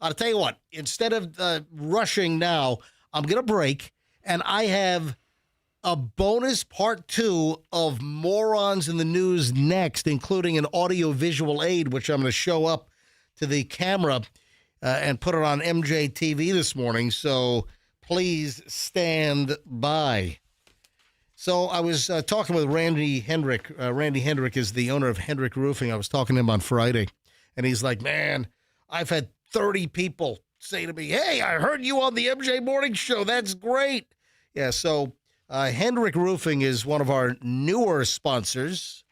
I'll tell you what. Instead of rushing now, I'm going to break, and I have a bonus part 2 of morons in the news next, including an audio-visual aid, which I'm going to show up to the camera and put it on MJ TV this morning. So please stand by. So I was talking with Randy Hendrick. Randy Hendrick is the owner of Hendrick Roofing. I was talking to him on Friday, and he's like, man, I've had 30 people say to me, hey, I heard you on the MJ Morning Show. That's great. Yeah, so Hendrick Roofing is one of our newer sponsors.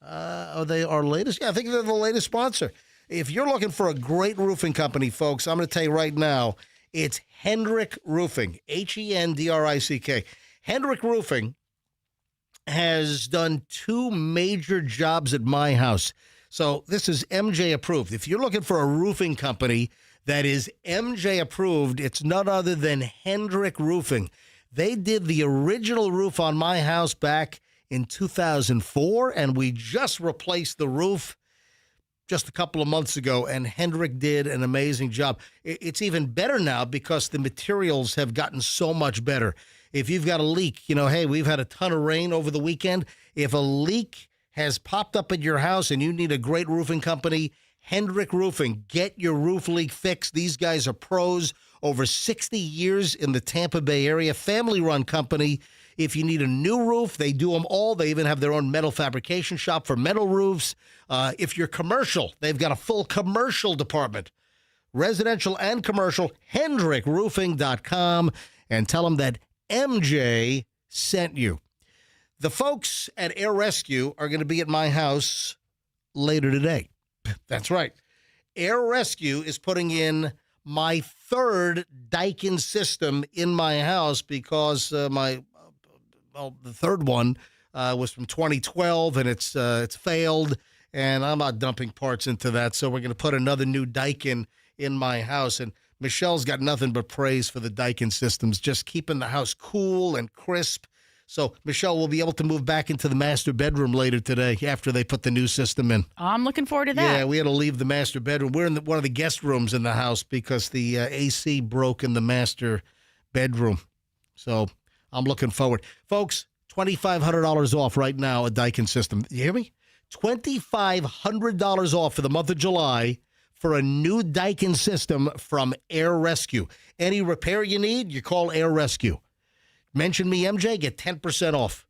Are they our latest? Yeah, I think they're the latest sponsor. If you're looking for a great roofing company, folks, I'm going to tell you right now, it's Hendrick Roofing, Hendrick. Hendrick Roofing has done 2 major jobs at my house. So this is MJ approved. If you're looking for a roofing company that is MJ approved, it's none other than Hendrick Roofing. They did the original roof on my house back in 2004, and we just replaced the roof just a couple of months ago, and Hendrick did an amazing job. It's even better now because the materials have gotten so much better. If you've got a leak, hey, we've had a ton of rain over the weekend. If a leak has popped up at your house and you need a great roofing company, Hendrick Roofing, get your roof leak fixed. These guys are pros, over 60 years in the Tampa Bay area, family-run company. If you need a new roof, they do them all. They even have their own metal fabrication shop for metal roofs. If you're commercial, they've got a full commercial department. Residential and commercial, HendrickRoofing.com, and tell them that MJ sent you. The folks at Air Rescue are going to be at my house later today. That's right. Air Rescue is putting in my 3rd Daikin system in my house because the 3rd one was from 2012 and it's failed, and I'm not dumping parts into that. So we're going to put another new Daikin in my house. And Michelle's got nothing but praise for the Daikin systems, just keeping the house cool and crisp. So Michelle will be able to move back into the master bedroom later today after they put the new system in. I'm looking forward to that. Yeah, we had to leave the master bedroom. We're in one of the guest rooms in the house because the AC broke in the master bedroom. So I'm looking forward. Folks, $2,500 off right now at Daikin System. You hear me? $2,500 off for the month of July for a new Daikin system from Air Rescue. Any repair you need, you call Air Rescue. Mention me, MJ, get 10% off.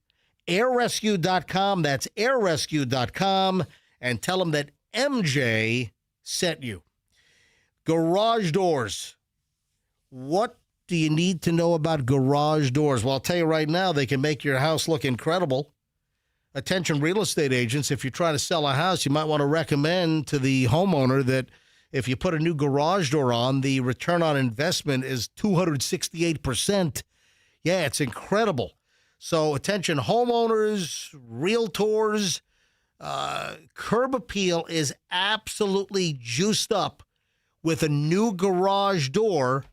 AirRescue.com, that's AirRescue.com, and tell them that MJ sent you. Garage doors. What do you need to know about garage doors? Well, I'll tell you right now, they can make your house look incredible. Attention real estate agents, if you're trying to sell a house, you might want to recommend to the homeowner that if you put a new garage door on, the return on investment is 268%. Yeah, it's incredible. So attention homeowners, realtors, Curb Appeal is absolutely juiced up with a new garage door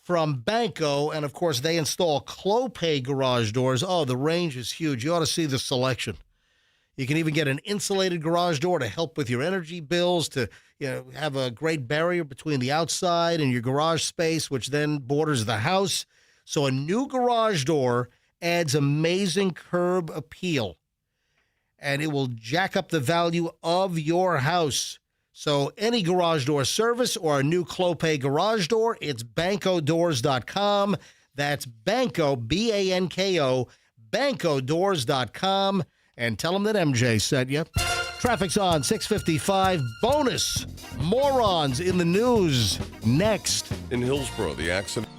from Banco. And, of course, they install Clopay garage doors. Oh, the range is huge. You ought to see the selection. You can even get an insulated garage door to help with your energy bills, to have a great barrier between the outside and your garage space, which then borders the house. So a new garage door adds amazing curb appeal, and it will jack up the value of your house. So any garage door service or a new Clopay garage door, it's bancodoors.com. That's Banco, B-A-N-K-O, bancodoors.com, and tell them that MJ sent you. Traffic's on 655. Bonus morons in the news next. In Hillsborough, the accident.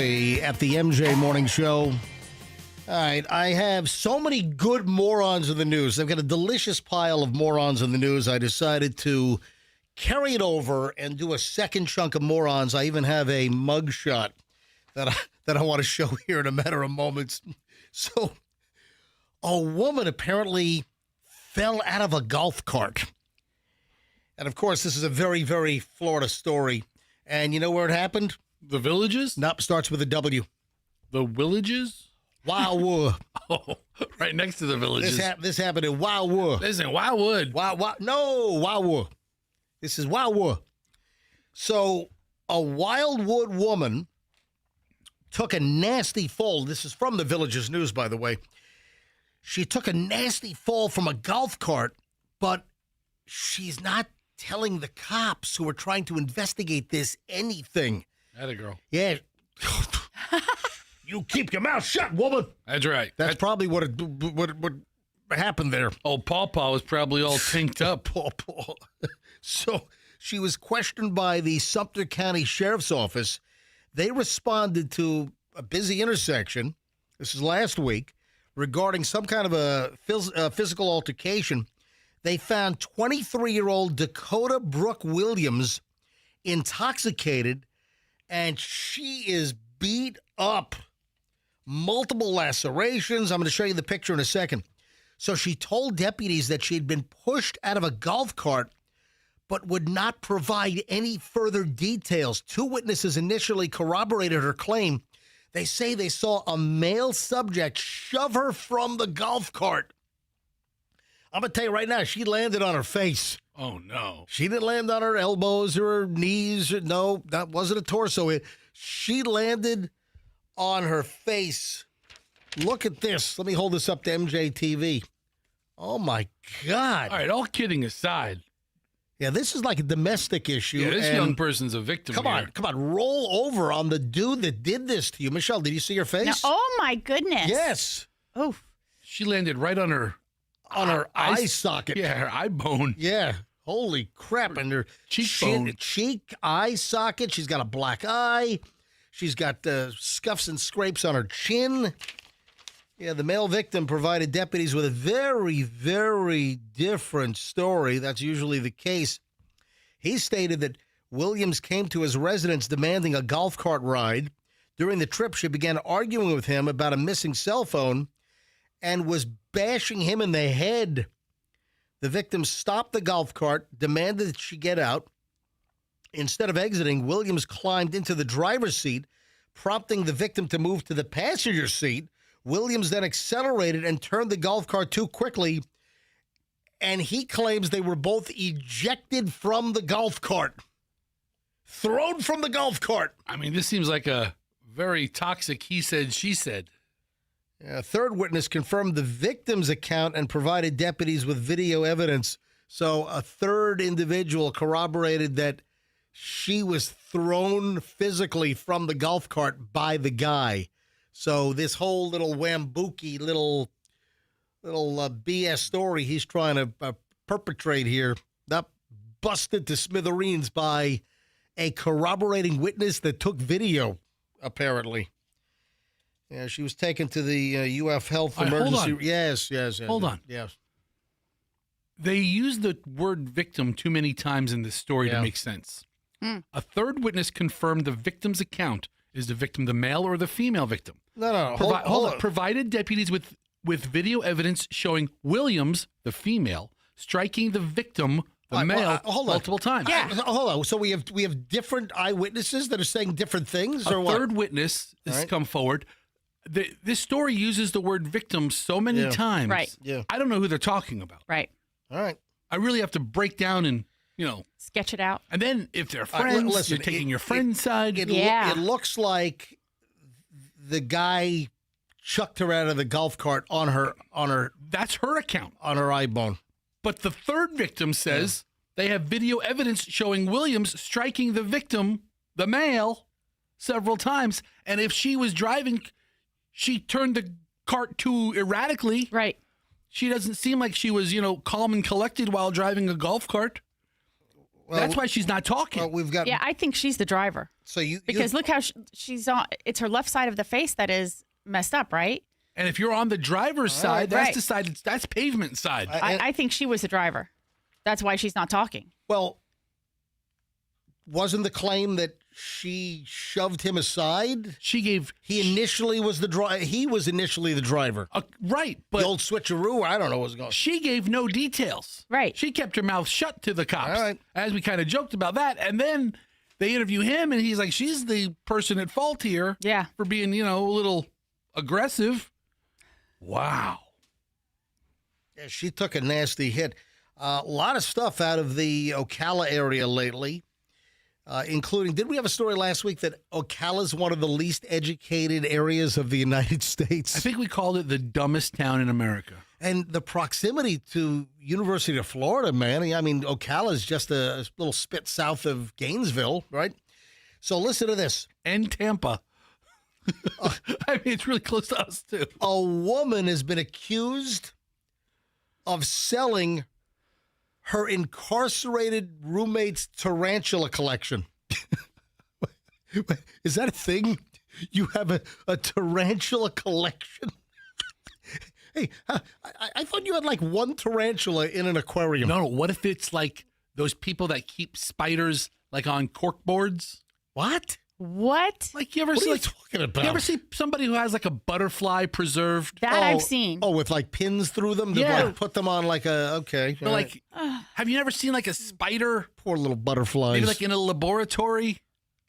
Kelly at the MJ Morning Show. All right, I have so many good morons in the news. I've got a delicious pile of morons in the news. I decided to carry it over and do a second chunk of morons. I even have a mugshot that I want to show here in a matter of moments. So, a woman apparently fell out of a golf cart. And, of course, this is a very, very Florida story. And you know where it happened? The Villages? Nope, starts with a W. The Villages? Wildwood. Oh, right next to the Villages. This happened in Wildwood. This is in Wildwood. No, Wildwood. This is Wildwood. So, a Wildwood woman took a nasty fall. This is from the Villages News, by the way. She took a nasty fall from a golf cart, but she's not telling the cops who are trying to investigate this anything. Atta girl. Yeah. You keep your mouth shut, woman. That's right. That's probably what happened there. Oh, Paw was probably all tinked up. Paw. So she was questioned by the Sumter County Sheriff's Office. They responded to a busy intersection, this is last week, regarding some kind of a physical altercation. They found 23-year-old Dakota Brooke Williams intoxicated, and she is beat up. Multiple lacerations. I'm going to show you the picture in a second. So she told deputies that she had been pushed out of a golf cart, but would not provide any further details. Two witnesses initially corroborated her claim. They say they saw a male subject shove her from the golf cart. I'm going to tell you right now, she landed on her face. Oh, no. She didn't land on her elbows or her knees. No, that wasn't a torso. She landed on her face. Look at this. Let me hold this up to MJTV. Oh, my God. All right, all kidding aside. Yeah, this is like a domestic issue. Yeah, this young person's a victim Come here. on. Roll over on the dude that did this to you. Michelle, did you see her face? Now, oh, my goodness. Yes. Oh. She landed right on her eye socket. Yeah, her eye bone. Yeah. Holy crap. And her cheekbone. Cheek, eye socket. She's got a black eye. She's got scuffs and scrapes on her chin. Yeah, the male victim provided deputies with a very, very different story. That's usually the case. He stated that Williams came to his residence demanding a golf cart ride. During the trip, she began arguing with him about a missing cell phone and was bashing him in the head. The victim stopped the golf cart, demanded that she get out. Instead of exiting, Williams climbed into the driver's seat, prompting the victim to move to the passenger seat. Williams then accelerated and turned the golf cart too quickly, and he claims they were both ejected from the golf cart. Thrown from the golf cart. I mean, this seems like a very toxic he said, she said. A third witness confirmed the victim's account and provided deputies with video evidence. So a third individual corroborated that she was thrown physically from the golf cart by the guy. So this whole little wambooky, little BS story he's trying to perpetrate here, not busted to smithereens by a corroborating witness that took video, apparently. Yeah, she was taken to the UF Health Emergency. Hold on. Yes. Hold on. Yes. They use the word victim too many times in this story to make sense. A third witness confirmed the victim's account. Is the victim the male or the female victim? No. Hold on. Provided deputies with video evidence showing Williams, the female, striking the victim, the male, multiple times. Yeah. Hold on. So we have different eyewitnesses that are saying different things, or what? A third witness has come forward. This story uses the word victim so many times. Right. Yeah. I don't know who they're talking about. Right. All right. I really have to break down and, sketch it out. And then if they're friends, listen, you're taking your friend's side. It looks like the guy chucked her out of the golf cart on her. That's her account. On her eye bone. But the third victim says they have video evidence showing Williams striking the victim, the male, several times. And if she was driving, she turned the cart too erratically. Right. She doesn't seem like she was, calm and collected while driving a golf cart. That's why she's not talking. We've got. Yeah, I think she's the driver. So Because look how she's on. It's her left side of the face that is messed up, right? And if you're on the driver's side, that's Right. the side. That's pavement side. I think she was the driver. That's why she's not talking. Well, wasn't the claim that she shoved him aside? She gave He initially was the driver. He was initially the driver. right, The but old switcheroo. I don't know what's going on. she gave no details. Right. She kept her mouth shut to the cops. All right. As we kind of joked about that, and then they interview him, and he's like, "She's the person at fault here, Yeah. for being, a little aggressive." Wow. Yeah, she took a nasty hit. A lot of stuff out of the Ocala area lately, including, did we have a story last week that Ocala is one of the least educated areas of the United States? I think we called it the dumbest town in America. And the proximity to University of Florida, man. I mean, Ocala is just a little spit south of Gainesville, right? So listen to this. And Tampa. I mean, it's really close to us, too. A woman has been accused of selling her incarcerated roommate's tarantula collection. Is that a thing? You have a tarantula collection? Hey, I thought you had like one tarantula in an aquarium. No, what if it's like those people that keep spiders like on cork boards? What? What? Like you ever What see are you like talking about? you ever see somebody who has like a butterfly preserved? That I've seen. Oh, with like pins through them to Yeah. like put them on like a, okay. But all right. like, have you never seen like a spider, Poor little butterflies. maybe like in a laboratory?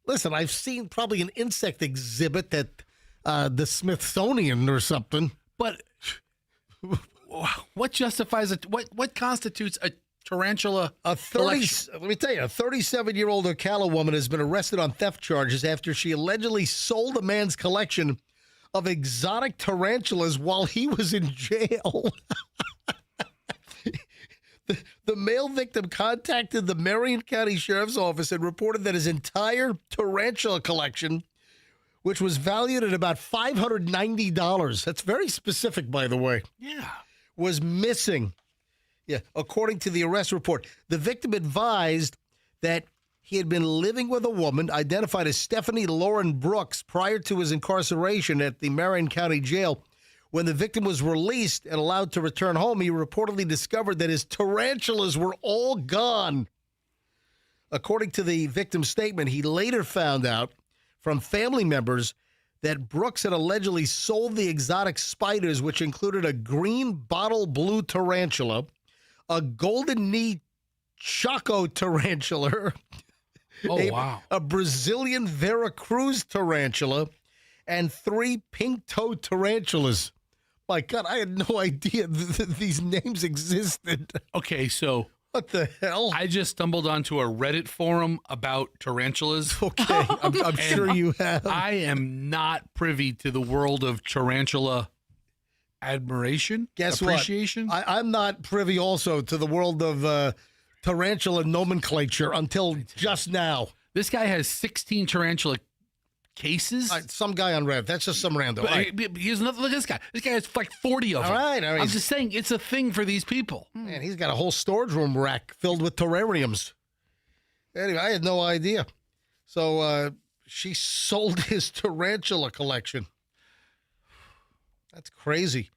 Listen, I've seen probably an insect exhibit at the Smithsonian or something. But what justifies it? What constitutes a tarantula collection? Let me tell you, a 37-year-old Ocala woman has been arrested on theft charges after she allegedly sold a man's collection of exotic tarantulas while he was in jail. The male victim contacted the Marion County Sheriff's Office and reported that his entire tarantula collection, which was valued at about $590, that's very specific, by the way, Yeah. was missing. Yeah, according to the arrest report, the victim advised that he had been living with a woman identified as Stephanie Lauren Brooks prior to his incarceration at the Marion County Jail. When the victim was released and allowed to return home, he reportedly discovered that his tarantulas were all gone. According to the victim's statement, he later found out from family members that Brooks had allegedly sold the exotic spiders, which included a green bottle blue tarantula, a golden knee choco tarantula, Oh, wow. a Brazilian Veracruz tarantula, and 3 pink-toed tarantulas. My God, I had no idea these names existed. Okay, so What the hell? I just stumbled onto a Reddit forum about tarantulas. Okay, I'm sure you have. I am not privy to the world of tarantula admiration, Guess appreciation. what? I'm not privy also to the world of tarantula nomenclature until just now. This guy has 16 tarantula cases. Some guy on Reddit. That's just some random. But All right. here's another. Look at this guy. This guy has like 40 of them. All right. I'm just saying it's a thing for these people. Man, he's got a whole storage room rack filled with terrariums. Anyway, I had no idea. So she sold his tarantula collection. That's crazy.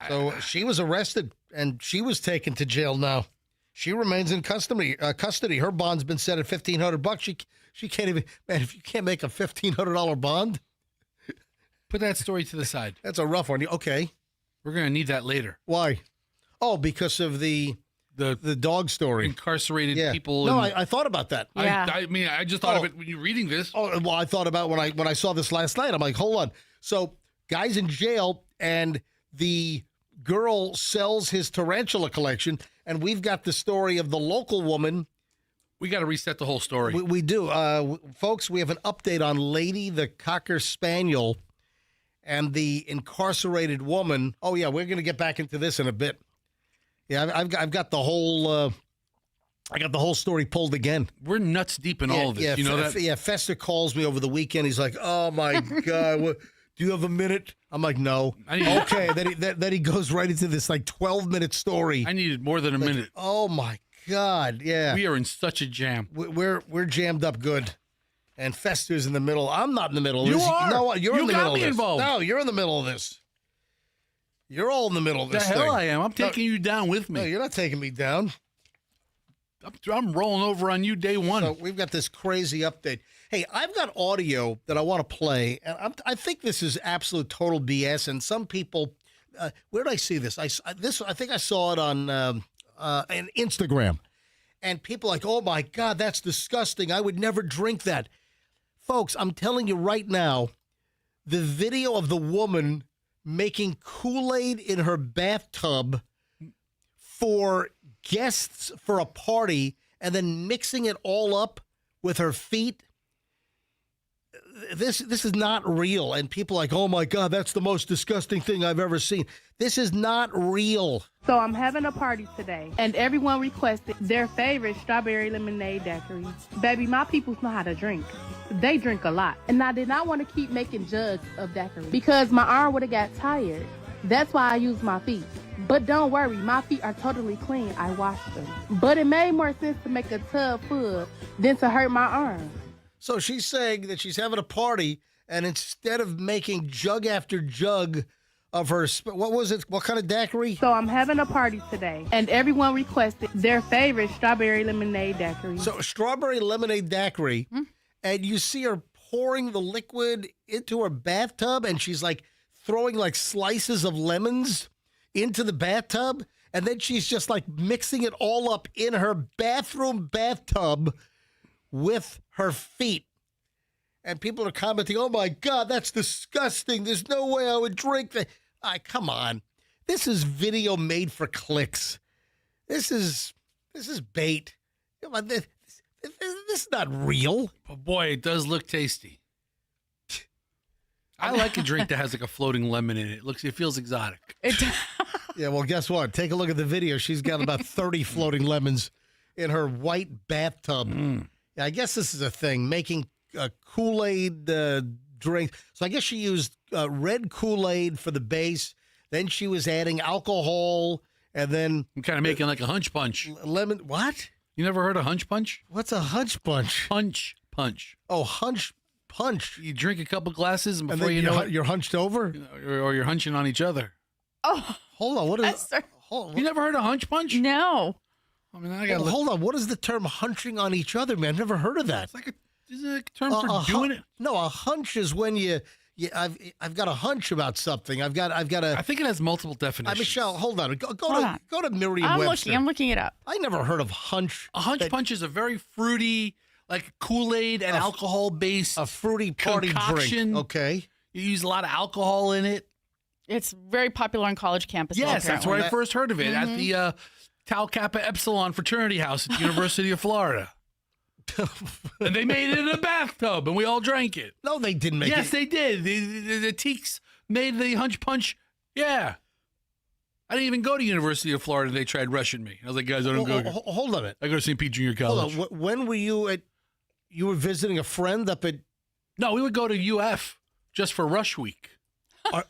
So she was arrested and she was taken to jail now. She remains in custody. Her bond's been set at $1,500. She can't even. Man, if you can't make a $1,500 bond, Put that story to the side. that's a rough one. Okay, We're going to need that later. why? Oh, because of the dog story. Incarcerated Yeah. people. No, and- I thought about that. Yeah. I mean, I just thought of Oh. it when you're reading this. Oh, well, I thought about when I saw this last night. I'm like, hold on. So, guy's in jail, and the girl sells his tarantula collection, and we've got the story of the local woman. We got to reset the whole story. We do, folks. We have an update on Lady the Cocker Spaniel and the incarcerated woman. Oh yeah, we're going to get back into this in a bit. Yeah, I've got the whole. I got the whole story pulled again. We're nuts deep in all of this. Yeah, you know that? Yeah, Fester calls me over the weekend. He's like, "Oh my God, do you have a minute?" I'm like, "No." I need- Okay, then he goes right into this like 12-minute story. I needed more than a minute. Oh my God, yeah. We are in such a jam. We're jammed up good. And Fester's in the middle. I'm not in the middle of You this. are. No, you're in the middle got me of this. involved. No, you're in the middle of this. You're all in the middle of The this hell thing. I am. I'm taking you down with No, me. you're not taking me down. I'm rolling over on you day one. So we've got this crazy update. Hey, I've got audio that I want to play, and I think this is absolute total BS. And some people, where did I see this? I think I saw it on Instagram, and people are like, oh my God, that's disgusting. I would never drink that, folks. I'm telling you right now, the video of the woman making Kool-Aid in her bathtub for guests for a party and then mixing it all up with her feet. This is not real. And people are like, oh my God, that's the most disgusting thing I've ever seen. This is not real. So I'm having a party today, and everyone requested their favorite strawberry lemonade daiquiri. Baby, my peoples know how to drink. They drink a lot. And I did not want to keep making jugs of daiquiri because my arm would have got tired. That's why I use my feet. But don't worry, my feet are totally clean. I washed them. But it made more sense to make a tub full than to hurt my arm. So she's saying that she's having a party, and instead of making jug after jug of her, what was it? What kind of daiquiri? So I'm having a party today, and everyone requested their favorite strawberry lemonade daiquiri. So strawberry lemonade daiquiri, and you see her pouring the liquid into her bathtub, and she's like throwing like slices of lemons into the bathtub, and then she's just like mixing it all up in her bathroom bathtub with her feet. And people are commenting, oh my God, that's disgusting. There's no way I would drink that. Come on. This is video made for clicks. This is bait. Come on, this is not real. But boy, it does look tasty. I like a drink that has like a floating lemon in it. It feels exotic. Yeah, well, guess what? Take a look at the video. She's got about 30 floating lemons in her white bathtub. Yeah, I guess this is a thing, making a Kool-Aid drink. So I guess she used red Kool-Aid for the base. Then she was adding alcohol, and then I'm kind of making like a hunch punch. lemon. What? You never heard of hunch punch? What's a hunch punch? Hunch punch. Oh, hunch punch. You drink a couple glasses, and And before then you know it, you're hunched over? or you're hunching on each other. Oh, Hold on. What is Esther. You never heard of hunch punch? No. I mean, I got to hold on. What is the term hunching on each other, man? I've never heard of that. Is it a term for doing it? No, a hunch is when I've got a hunch about something. I've got a. I think it has multiple definitions. Michelle, hold on. Hold on. Go to Merriam-Webster. I'm looking it up. I never heard of hunch. A hunch punch is a very fruity, like Kool-Aid and alcohol-based A fruity party concoction. drink. Okay. You use a lot of alcohol in it. It's very popular on college campuses. Yes, that's where apparently. I first heard of it, at the Tau Kappa Epsilon fraternity house at the University of Florida. And they made it in a bathtub, and we all drank it. No, they didn't make Yes, it. they did. The Teeks made the hunch punch. Yeah. I didn't even go to University of Florida. They tried rushing me. I was like, guys, I don't go. Hold on a minute. I go to St. Pete Junior College. Hold on. When were you at? You were visiting a friend up at. No, we would go to UF just for rush week.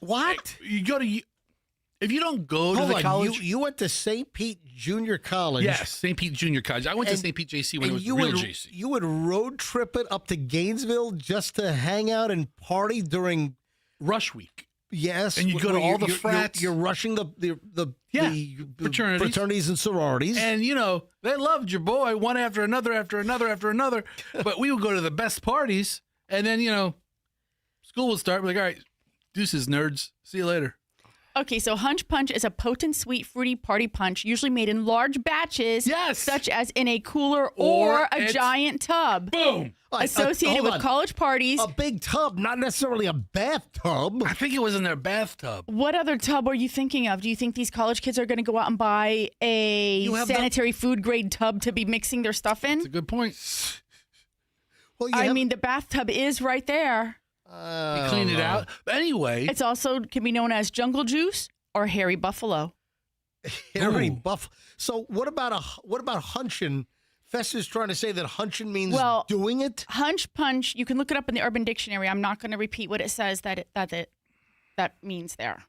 What? You go to. If you don't go to Hold the on. college. You went to St. Pete Junior College. Yes, St. Pete Junior College. I went to And- St. Pete JC when it And was you real would JC. you would road trip it up to Gainesville just to hang out and party during. Rush week. Yes, And you go to where all the you're- frats. You're rushing the fraternities and sororities. And, they loved your boy one after another, after another, after another. But we would go to the best parties. And then, school would start. We're like, all right, deuces, nerds. See you later. Okay, so hunch punch is a potent, sweet, fruity party punch, usually made in large batches, Yes. such as in a cooler Or or a it's- giant tub, Boom. associated hold with on. college parties. A big tub, not necessarily a bathtub. I think it was in their bathtub. What other tub are you thinking of? Do you think these college kids are going to go out and buy a You have the- sanitary food grade tub to be mixing their stuff in? That's a good point. Well, I mean, the bathtub is right there. You clean it out. But anyway, It's also can be known as jungle juice or hairy buffalo. Hairy Ooh. buff. So what about hunching? Fester's trying to say that hunching means Well, doing it. Hunch punch, you can look it up in the Urban Dictionary. I'm not going to repeat what it says that means there.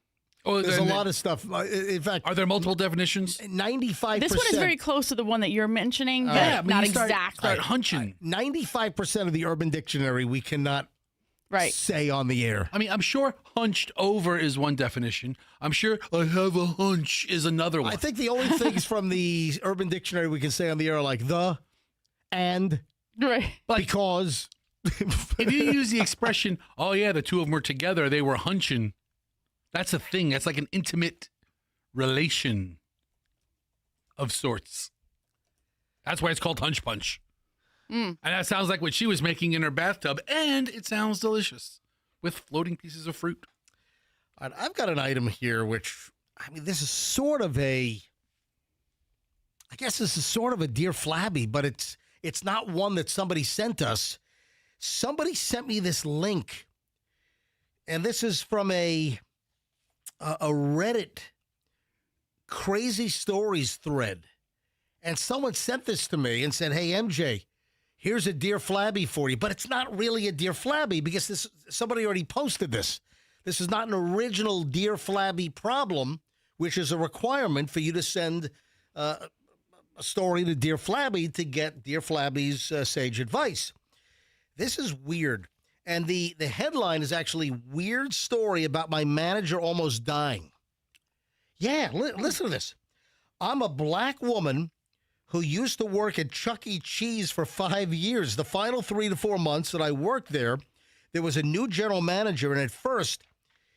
Oh, There's a lot of stuff. In fact, Are there multiple definitions? 95%. This one is very close to the one that you're mentioning, but Yeah, but not you start exactly. hunching. 95% of the Urban Dictionary we cannot Right. say on the air. I mean, I'm sure hunched over is one definition. I'm sure I have a hunch is another one. I think the only things from the Urban Dictionary we can say on the air are like the, and, Right. because. if you use the expression, oh, yeah, the two of them were together, they were hunching, that's a thing. That's like an intimate relation of sorts. That's why it's called hunch punch. And that sounds like what she was making in her bathtub, and it sounds delicious with floating pieces of fruit. All right, I've got an item here, which, I mean, this is sort of a, I guess this is sort of a Dear Flabby, but it's not one that somebody sent us. Somebody sent me this link, and this is from a Reddit crazy stories thread. And someone sent this to me and said, hey, MJ, here's a Dear Flabby for you. But it's not really a Dear Flabby because somebody already posted this. This is not an original Dear Flabby problem, which is a requirement for you to send a story to Dear Flabby to get Dear Flabby's sage advice. This is weird. And the headline is actually Weird Story About My Manager Almost Dying. Yeah, listen to this. I'm a black woman who used to work at Chuck E. Cheese for 5 years. The final 3 to 4 months that I worked there was a new general manager, and at first,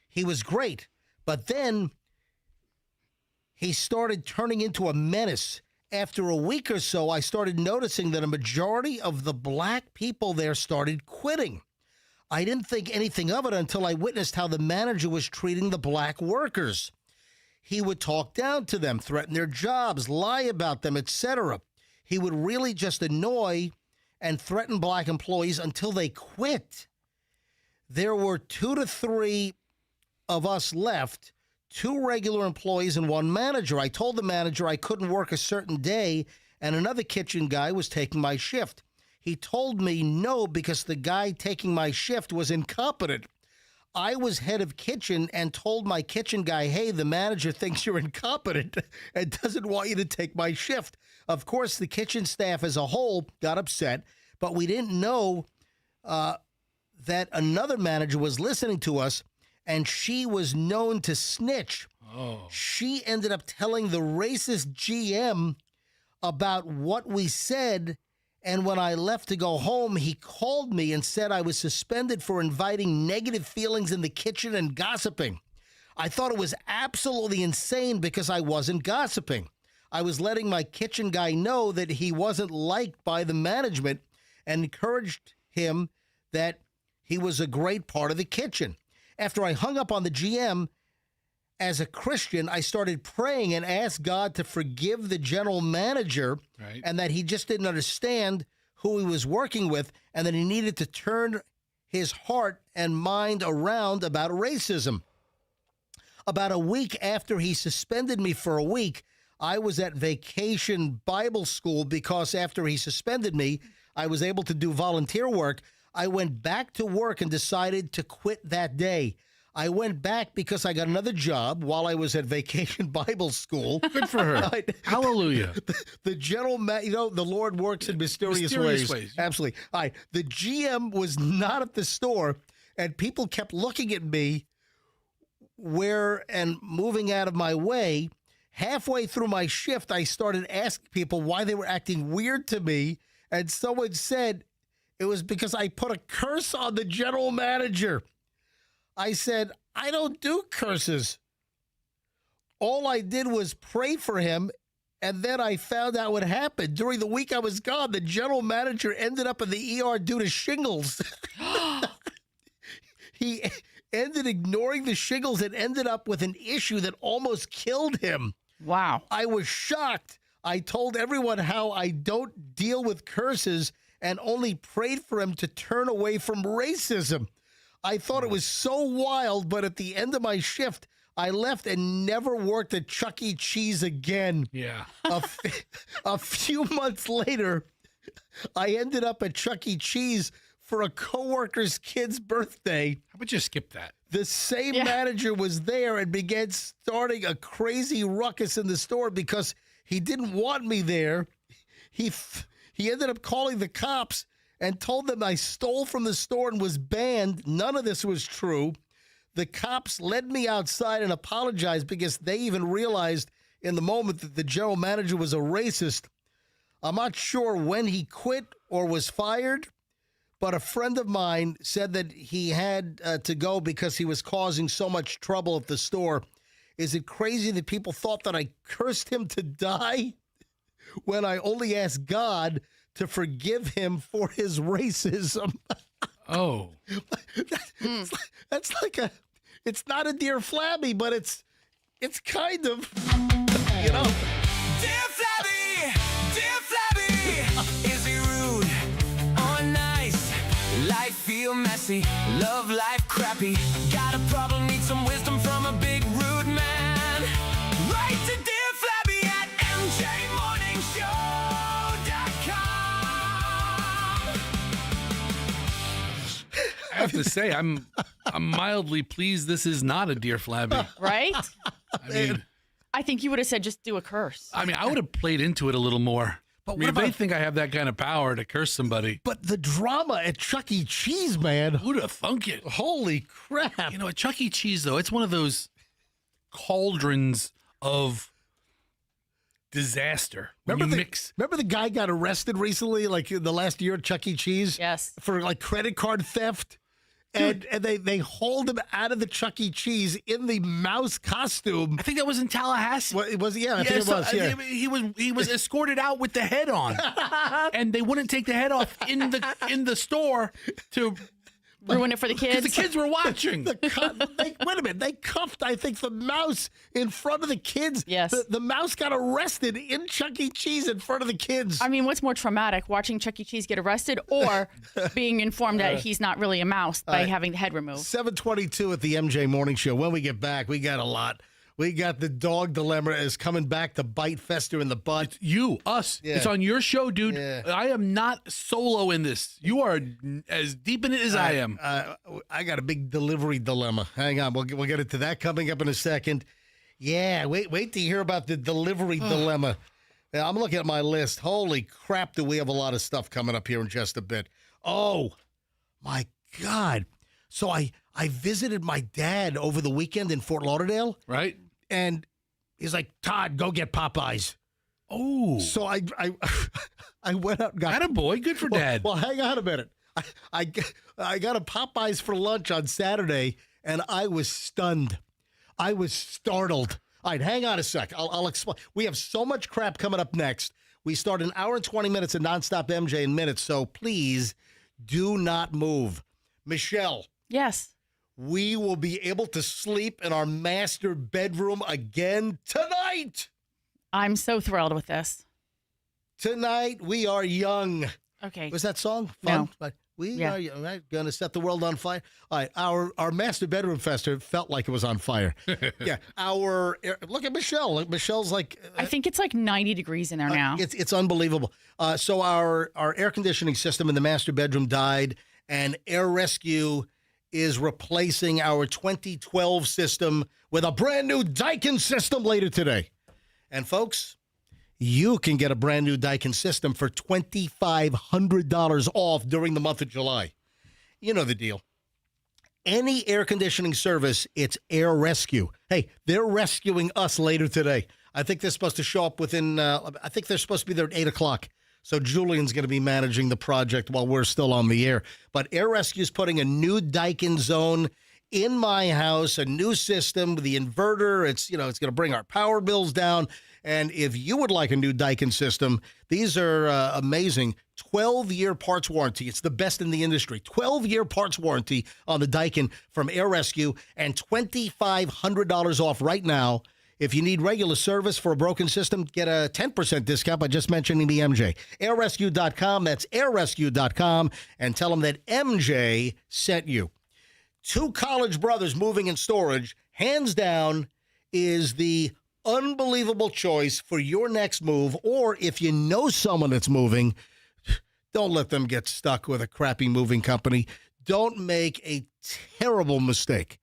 he was great. But then he started turning into a menace. After a week or so, I started noticing that a majority of the black people there started quitting. I didn't think anything of it until I witnessed how the manager was treating the black workers. He would talk down to them, threaten their jobs, lie about them, etc. He would really just annoy and threaten black employees until they quit. There were 2 to 3 of us left, 2 regular employees and 1 manager. I told the manager I couldn't work a certain day, and another kitchen guy was taking my shift. He told me no because the guy taking my shift was incompetent. I was head of kitchen and told my kitchen guy, hey, the manager thinks you're incompetent and doesn't want you to take my shift. Of course, the kitchen staff as a whole got upset, but we didn't know that another manager was listening to us, and she was known to snitch. Oh. She ended up telling the racist GM about what we said. And when I left to go home, he called me and said I was suspended for inviting negative feelings in the kitchen and gossiping. I thought it was absolutely insane because I wasn't gossiping. I was letting my kitchen guy know that he wasn't liked by the management and encouraged him that he was a great part of the kitchen. After I hung up on the GM, as a Christian, I started praying and asked God to forgive the general manager, Right. and that he just didn't understand who he was working with, and that he needed to turn his heart and mind around about racism. About a week after he suspended me for a week, I was at vacation Bible school because after he suspended me, I was able to do volunteer work. I went back to work and decided to quit that day. I went back because I got another job while I was at vacation Bible school. Good for her. Hallelujah. The general, the Lord works in mysterious ways. Absolutely. All right. The GM was not at the store, and people kept looking at me and moving out of my way. Halfway through my shift, I started asking people why they were acting weird to me, and someone said it was because I put a curse on the general manager. I said, I don't do curses. All I did was pray for him, and then I found out what happened. During the week I was gone, the general manager ended up in the ER due to shingles. He ended ignoring the shingles and ended up with an issue that almost killed him. Wow. I was shocked. I told everyone how I don't deal with curses and only prayed for him to turn away from racism. I thought it was so wild, but at the end of my shift, I left and never worked at Chuck E. Cheese again. Yeah. A few months later, I ended up at Chuck E. Cheese for a coworker's kid's birthday. How about you skip that? The same manager was there and began starting a crazy ruckus in the store because he didn't want me there. He ended up calling the cops and told them I stole from the store and was banned. None of this was true. The cops led me outside and apologized because they even realized in the moment that the general manager was a racist. I'm not sure when he quit or was fired, but a friend of mine said that he had to go because he was causing so much trouble at the store. Is it crazy that people thought that I cursed him to die when I only asked God to forgive him for his racism? Oh. That's like it's not a Dear Flabby, but it's kind of, you know. Dear Flabby, is he rude or nice? Life feel messy, love life crappy. Got a problem, need some wisdom from a big rude man. Write to Dear Flabby at mjmorningshow.com. I have to say, I'm mildly pleased this is not a Dear Flabby. Right? I mean, I think you would have said just do a curse. I would have played into it a little more. But I mean, what if they about- think I have that kind of power to curse somebody, But the drama at Chuck E. Cheese, man. who'd have thunk it? Holy crap. You know, at Chuck E. Cheese, though, it's one of those cauldrons of disaster. When you mix. Remember the guy got arrested recently, like in the last year at Chuck E. Cheese? Yes. For like credit card theft. And they hauled him out of the Chuck E. Cheese in the mouse costume. I think that was in Tallahassee. Well, it was, yeah, I think it was, yeah. He was escorted out with the head on, and they wouldn't take the head off in the store to Ruin it for the because kids. the kids were watching. Wait a minute. They cuffed, I think, the mouse in front of the kids. Yes. The mouse got arrested in Chuck E. Cheese in front of the kids. I mean, what's more traumatic, watching Chuck E. Cheese get arrested or being informed that he's not really a mouse by having the head removed? 7:22 at the MJ Morning Show. When we get back, we got a lot. We got the dog dilemma is coming back to bite Fester in the butt. Us. Yeah. It's on your show, dude. Yeah. I am not solo in this. You are as deep in it as I am. I got a big delivery dilemma. Hang on, we'll get into that coming up in a second. Yeah, wait to hear about the delivery dilemma. Yeah, I'm looking at my list. Holy crap, do we have a lot of stuff coming up here in just a bit. Oh, my God. So I visited my dad over the weekend in Fort Lauderdale. Right? And he's like, Todd, go get Popeyes. Oh. So I went out and got Attaboy. Good for Dad. Well, hang on a minute. I got a Popeyes for lunch on Saturday, and I was stunned. I was startled. All right, hang on a sec. I'll explain. We have so much crap coming up next. We start an hour and 20 minutes of nonstop MJ in minutes, so please do not move. Michelle. Yes. We will be able to sleep in our master bedroom again tonight. I'm so thrilled with this. Tonight, we are young. Okay. Was that song fun? No. Like, we Yeah. are young, right? Gonna set the world on fire. All right, our master bedroom fester felt like it was on fire. Yeah, look at Michelle. Like, Michelle's like I think it's like 90 degrees in there now. it's unbelievable. So our air conditioning system in the master bedroom died, and Air Rescue is replacing our 2012 system with a brand new Daikin system later today. And folks, you can get a brand new Daikin system for $2,500 off during the month of July. You know the deal. Any air conditioning service, it's Air Rescue. Hey, they're rescuing us later today. I think they're supposed to show up within, I think they're supposed to be there at 8 o'clock. So Julian's going to be managing the project while we're still on the air. But Air Rescue is putting a new Daikin zone in my house, a new system with the inverter. It's going to bring our power bills down. And if you would like a new Daikin system, these are amazing. 12-year parts warranty. It's the best in the industry. 12-year parts warranty on the Daikin from Air Rescue and $2,500 off right now. If you need regular service for a broken system, get a 10% discount by just mentioning the MJ. AirRescue.com. That's AirRescue.com. And tell them that MJ sent you. Two college brothers moving in storage, hands down, is the unbelievable choice for your next move. Or if you know someone that's moving, Don't let them get stuck with a crappy moving company. Don't make a terrible mistake.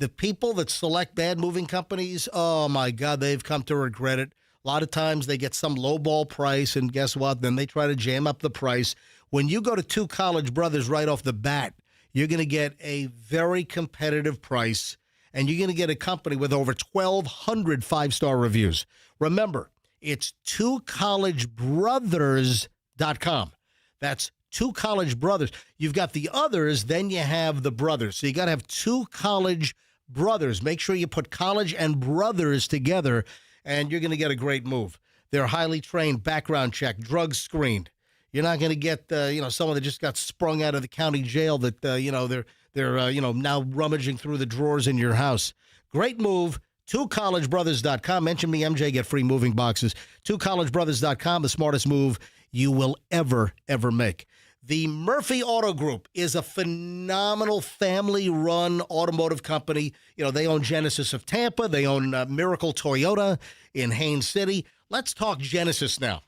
The people that select bad moving companies, oh, my God, they've come to regret it. A lot of times they get some lowball price, and guess what? Then they try to jam up the price. When you go to Two College Brothers right off the bat, you're going to get a very competitive price, and you're going to get a company with over 1,200 five-star reviews. Remember, it's twocollegebrothers.com. That's Two College Brothers. You've got the others, then you have the brothers. So you got to have Two College Brothers. Make sure you put college and brothers together, and you're going to get a great move. They're highly trained, background check, drug screened. You're not going to get, someone that just got sprung out of the county jail that, they're now rummaging through the drawers in your house. Great move. TwoCollegeBrothers.com. Mention me, MJ, get free moving boxes. TwoCollegeBrothers.com, the smartest move you will ever make. The Murphy Auto Group is a phenomenal family-run automotive company. They own Genesis of Tampa. They own Miracle Toyota in Haines City. Let's talk Genesis now.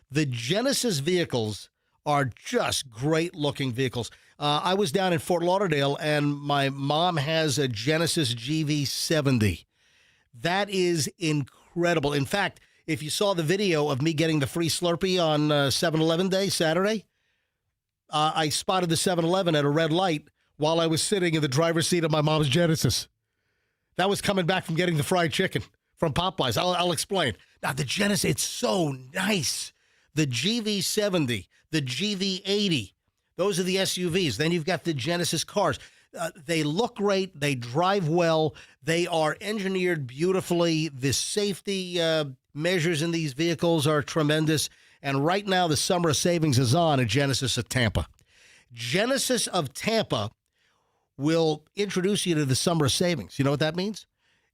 The Genesis vehicles are just great-looking vehicles. I was down in Fort Lauderdale, and my mom has a Genesis GV70. That is incredible. In fact, if you saw the video of me getting the free Slurpee on 7-Eleven Day, Saturday, I spotted the 7-Eleven at a red light while I was sitting in the driver's seat of my mom's Genesis. That was coming back from getting the fried chicken from Popeyes. I'll explain. Now, the Genesis, it's so nice. The GV70, the GV80, those are the SUVs. Then you've got the Genesis cars. They look great. They drive well. They are engineered beautifully. The safety measures in these vehicles are tremendous. And right now, the summer of savings is on at Genesis of Tampa. Genesis of Tampa will introduce you to the summer of savings. You know what that means?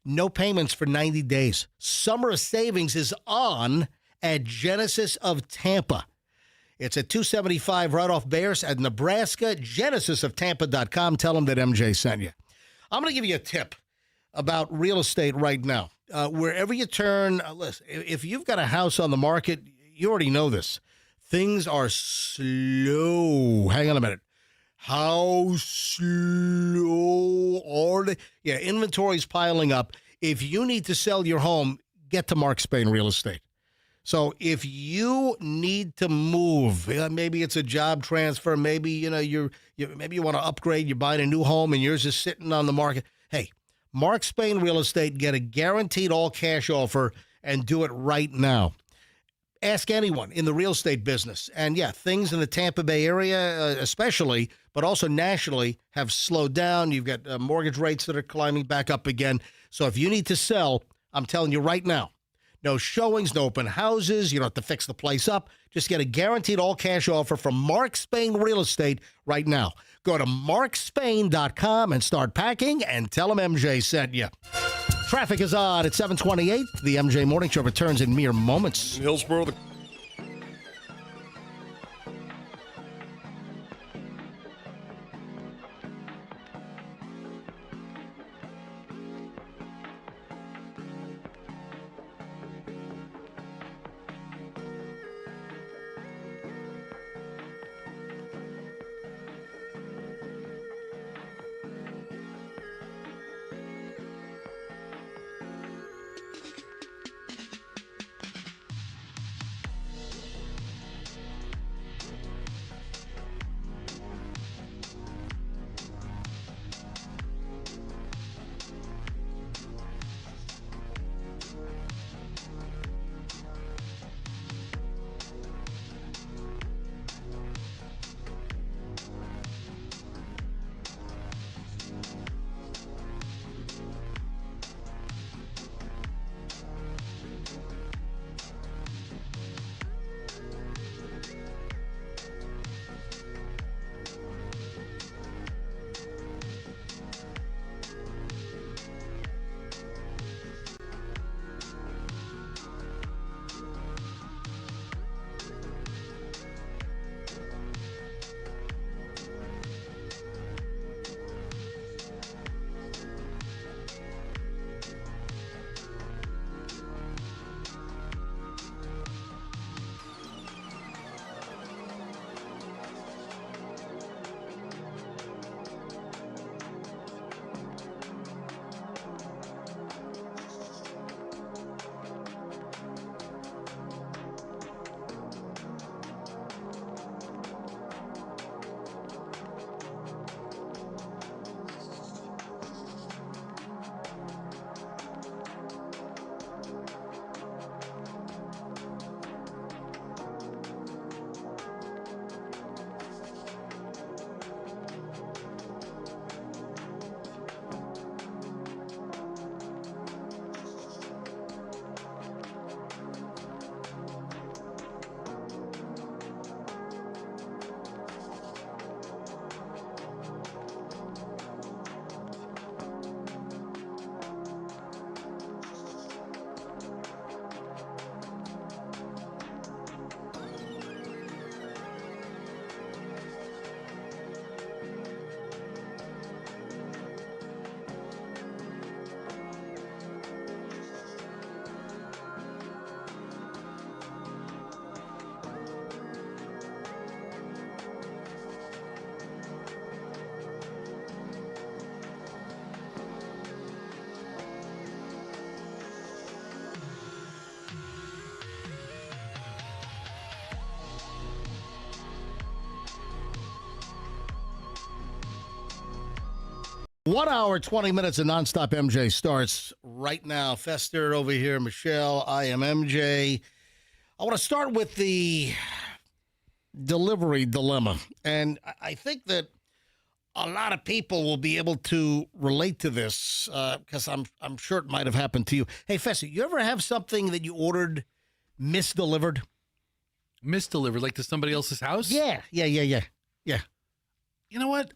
No payments for 90 days. Summer of savings is on at Genesis of Tampa. It's at 275 right off Bears at Nebraska. GenesisofTampa.com. Tell them that MJ sent you. I'm going to give you a tip about real estate right now. Wherever you turn, listen, if you've got a house on the market, you already know this. Things are slow. Hang on a minute. How slow are they? Yeah, inventory's piling up. If you need to sell your home, get to Mark Spain Real Estate. So if you need to move, maybe it's a job transfer, maybe maybe you want to upgrade, you're buying a new home and yours is sitting on the market. Hey, Mark Spain Real Estate, get a guaranteed all-cash offer and do it right now. Ask anyone in the real estate business. And yeah, things in the Tampa Bay area especially, but also nationally, have slowed down. You've got mortgage rates that are climbing back up again. So if you need to sell, I'm telling you right now, no showings, no open houses. You don't have to fix the place up. Just get a guaranteed all-cash offer from Mark Spain Real Estate right now. Go to markspain.com and start packing and tell them MJ sent you. Traffic is on at 7:28. The MJ Morning Show returns in mere moments. In Hillsborough, the 1 hour, 20 minutes of nonstop MJ starts right now. Fester over here, Michelle, I am MJ. I want to start with the delivery dilemma. And I think that a lot of people will be able to relate to this because I'm sure it might have happened to you. Hey, Fester, you ever have something that you ordered misdelivered? Misdelivered, like to somebody else's house? Yeah. You know what?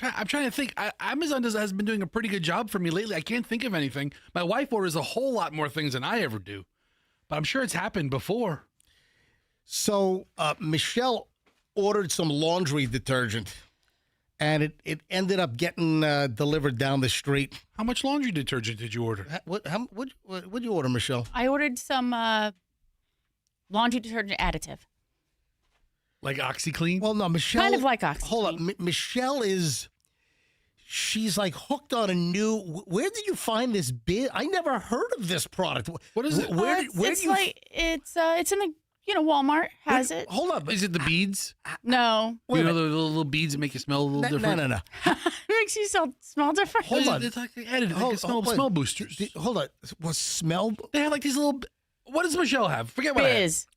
I'm trying to think. Amazon has been doing a pretty good job for me lately. I can't think of anything. My wife orders a whole lot more things than I ever do, but I'm sure it's happened before. So Michelle ordered some laundry detergent, and it ended up getting delivered down the street. How much laundry detergent did you order? What'd you order, Michelle? I ordered some laundry detergent additive. Like OxyClean? Well, no, Michelle. Kind of like OxyClean. Hold on. Michelle she's like hooked on a new. Where did you find this biz? I never heard of this product. What is it? Where it's did you? it's in the Walmart has it. Hold on. Is it the beads? No, Wait You a know the little beads that make you smell a little different? No. it makes you smell different. Hold on. It's like additive. Hold- Smell boosters. Hold on. Was smell They have like these little. What does Michelle have? Forget what I have. Biz.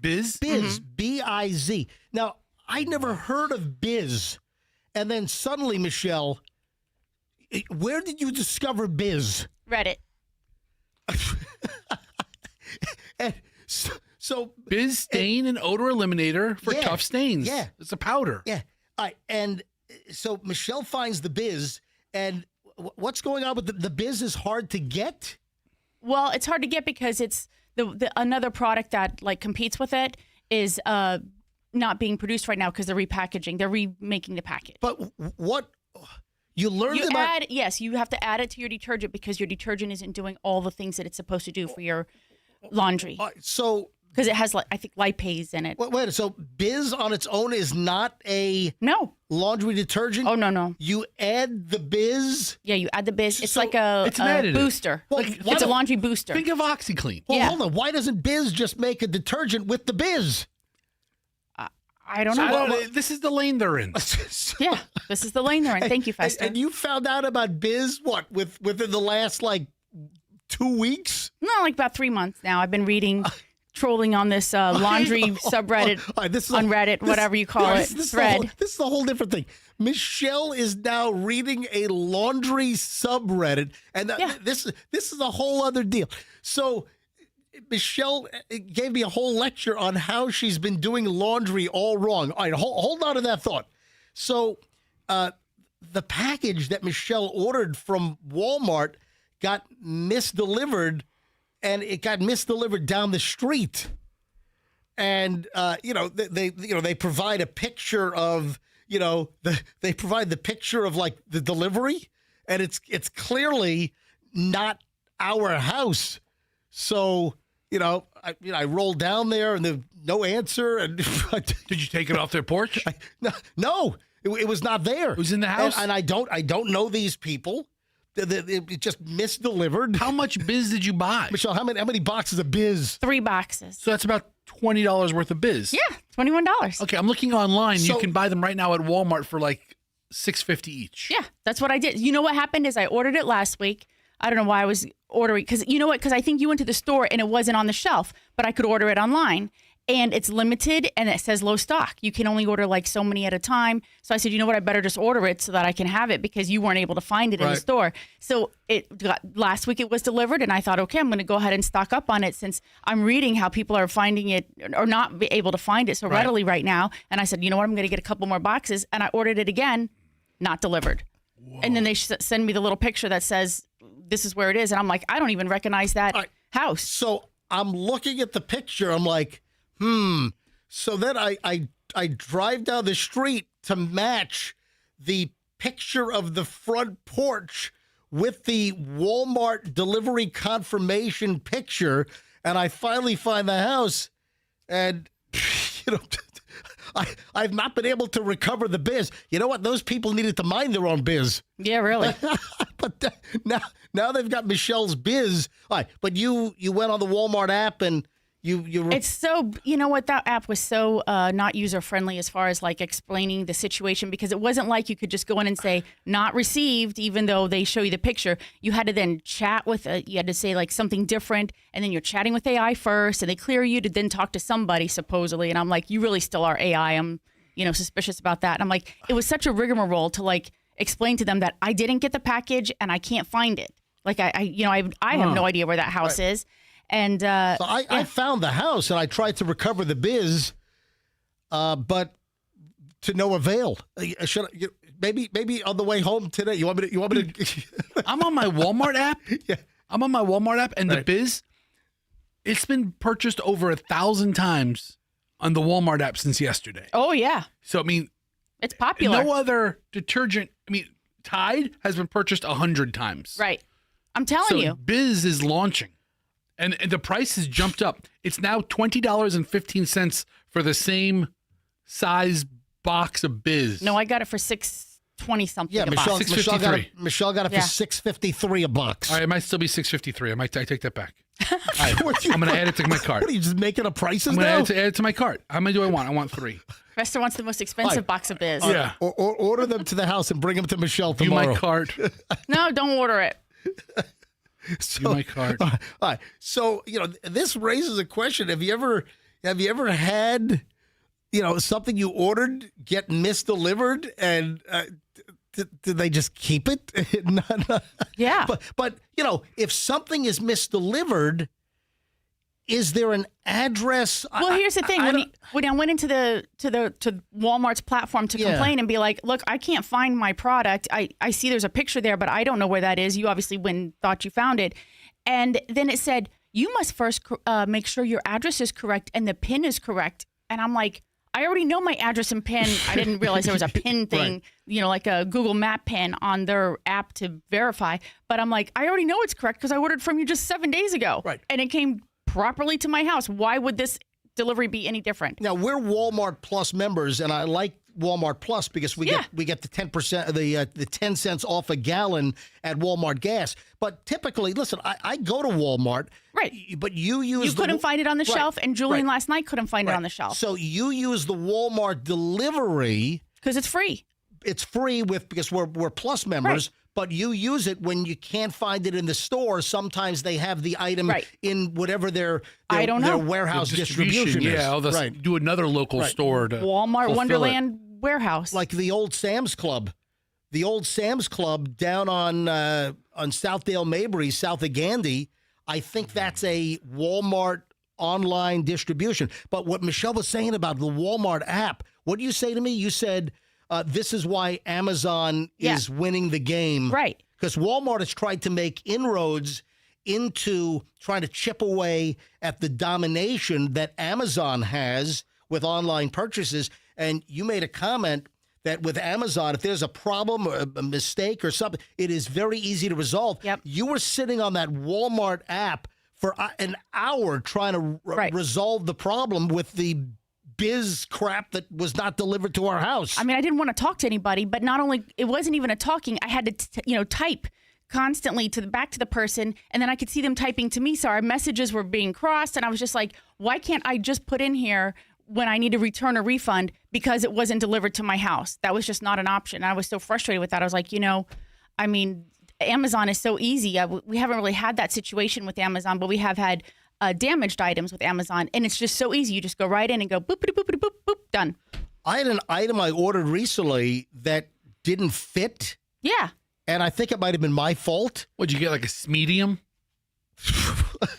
Biz? Biz, B-I-Z. Now, I never heard of Biz. And then suddenly, Michelle, where did you discover Biz? Reddit. And so Biz stain and odor eliminator for Yeah, tough stains. yeah. It's a powder. yeah. And so Michelle finds the Biz, and what's going on with the Biz is hard to get? Well, it's hard to get because it's the another product that like competes with it is not being produced right now because they're repackaging. They're remaking the package. But what you learned You about? you have to add it to your detergent because your detergent isn't doing all the things that it's supposed to do for your laundry. So Because it has, I think, lipase in it. wait. So Biz on its own is not a No. laundry detergent. Oh, no. You add the Biz. Yeah, you add the Biz. It's So like it's an additive. booster. Well, why It's a don't- laundry booster. Think of OxyClean. Well, Yeah. hold on. Why doesn't Biz just make a detergent with the Biz? I don't know. This is the lane they're in. Yeah, this is the lane they're in. Thank you, Fester. And you found out about Biz within the last like 2 weeks? No, like about 3 months now. I've been reading, trolling on this laundry subreddit, All right, this is on Reddit, whatever you call it, thread. This is a whole different thing. Michelle is now reading a laundry subreddit, and Yeah. this is a whole other deal. So Michelle gave me a whole lecture on how she's been doing laundry all wrong. All right, hold on to that thought. So the package that Michelle ordered from Walmart got misdelivered, and it got misdelivered down the street. And they provide a picture of they provide the picture of like the delivery, and it's clearly not our house. So I rolled down there and there's no answer. And Did you take it off their porch? no, it was not there. It was in the house? and I don't know these people. It just misdelivered. How much Biz did you buy? Michelle, how many boxes of Biz? 3 boxes. So that's about $20 worth of Biz. Yeah, $21. Okay, I'm looking online. So- You can buy them right now at Walmart for like $6.50 each. Yeah, that's what I did. You know what happened is I ordered it last week. I don't know why I was ordering, because you know what? Because I think you went to the store and it wasn't on the shelf, but I could order it online. And it's limited and it says low stock. You can only order like so many at a time. So I said, you know what? I better just order it so that I can have it because you weren't able to find it in the Right. store. So last week it was delivered and I thought, okay, I'm going to go ahead and stock up on it since I'm reading how people are finding it or not be able to find it so Right. readily right now. And I said, you know what? I'm going to get a couple more boxes. And I ordered it again, not delivered. And then they send me the little picture that says, this is where it is. And I'm like, I don't even recognize that house. So I'm looking at the picture. I'm like, So then I drive down the street to match the picture of the front porch with the Walmart delivery confirmation picture, and I finally find the house, and I've not been able to recover the biz. You know what? Those people needed to mind their own biz. Yeah, really. But now they've got Michelle's biz. All right, but you went on the Walmart app and It's so, you know what, that app was so not user friendly as far as like explaining the situation, because it wasn't like you could just go in and say not received, even though they show you the picture. You had to then chat with, you had to say like something different, and then you're chatting with AI first, and they clear you to then talk to somebody supposedly. And I'm like, you really still are AI. I'm, suspicious about that. And I'm like, it was such a rigmarole to like explain to them that I didn't get the package and I can't find it. Like I have no idea where that house is. And so I found the house and I tried to recover the biz, but to no avail. Maybe on the way home today. You want me to? I'm on my Walmart app. Yeah. I'm on my Walmart app, and Right. the biz, it's been purchased over 1,000 times on the Walmart app since yesterday. oh yeah, So I mean, it's popular. no other detergent. I mean, Tide has been purchased 100 times. Right. I'm telling So you. Biz is launching, and the price has jumped up. It's now $20.15 for the same size box of Biz. No, I got it for $6.20 something. Yeah, a box. Michelle got it for Yeah. $6.53 a box. All right, it might still be $6.53. I take that back. What you- I'm going to add it to my cart. What are you just making up prices I'm now? going to add it to my cart. How many do I want? I want 3. Restaurant wants the most expensive Right. box of Biz. Yeah. Or order them to the house and bring them to Michelle View tomorrow. my cart. No, don't order it. View my cart. All right. So, this raises a question. Have you ever had, something you ordered get misdelivered, and did they just keep it? No. Yeah. But if something is misdelivered, is there an address? Well, here's the thing. When I went into to Walmart's platform to Yeah. complain and be like, look, I can't find my product. I see there's a picture there, but I don't know where that is. You obviously thought you found it. And then it said, you must first make sure your address is correct and the PIN is correct. And I'm like, I already know my address and PIN. I didn't realize there was a PIN thing, like a Google Map PIN on their app to verify. But I'm like, I already know it's correct because I ordered from you just 7 days ago. Right. And it came properly to my house. Why would this delivery be any different? Now, we're Walmart Plus members, and I like Walmart Plus because we get the 10% the 10 cents off a gallon at Walmart gas. But typically, listen, I go to Walmart, Right. But you use You couldn't find it on the Right, shelf, and Julian right. last night couldn't find it on the shelf So you use the Walmart delivery. because it's free. It's free because we're Plus members. Right. But you use it when you can't find it in the store. Sometimes they have the item Right. in whatever their I don't know. warehouse distribution is. Yeah, I'll just Right. do another local store to Walmart fulfill Wonderland warehouse. Like the old Sam's Club. The old Sam's Club down on Southdale Mabry, south of Gandy. I think that's a Walmart online distribution. But what Michelle was saying about the Walmart app, what did you say to me? You said this is why Amazon is winning the game. Right. Because Walmart has tried to make inroads into trying to chip away at the domination that Amazon has with online purchases. And you made a comment that with Amazon, if there's a problem or a mistake or something, it is very easy to resolve. Yep. You were sitting on that Walmart app for an hour trying to resolve the problem with the Biz crap that was not delivered to our house. I mean, I didn't want to talk to anybody, but not only, it wasn't even a talking. I had to, type constantly back to the person, and then I could see them typing to me. So our messages were being crossed, and I was just like, why can't I just put in here when I need to return a refund because it wasn't delivered to my house? That was just not an option. I was so frustrated with that. I was like, I mean, Amazon is so easy. We haven't really had that situation with Amazon, but we have had damaged items with Amazon, and it's just so easy. You just go right in and go boop, boop, boop, boop, boop, boop, done. I had an item I ordered recently that didn't fit, Yeah. and I think it might have been my fault. What'd you get, like a medium?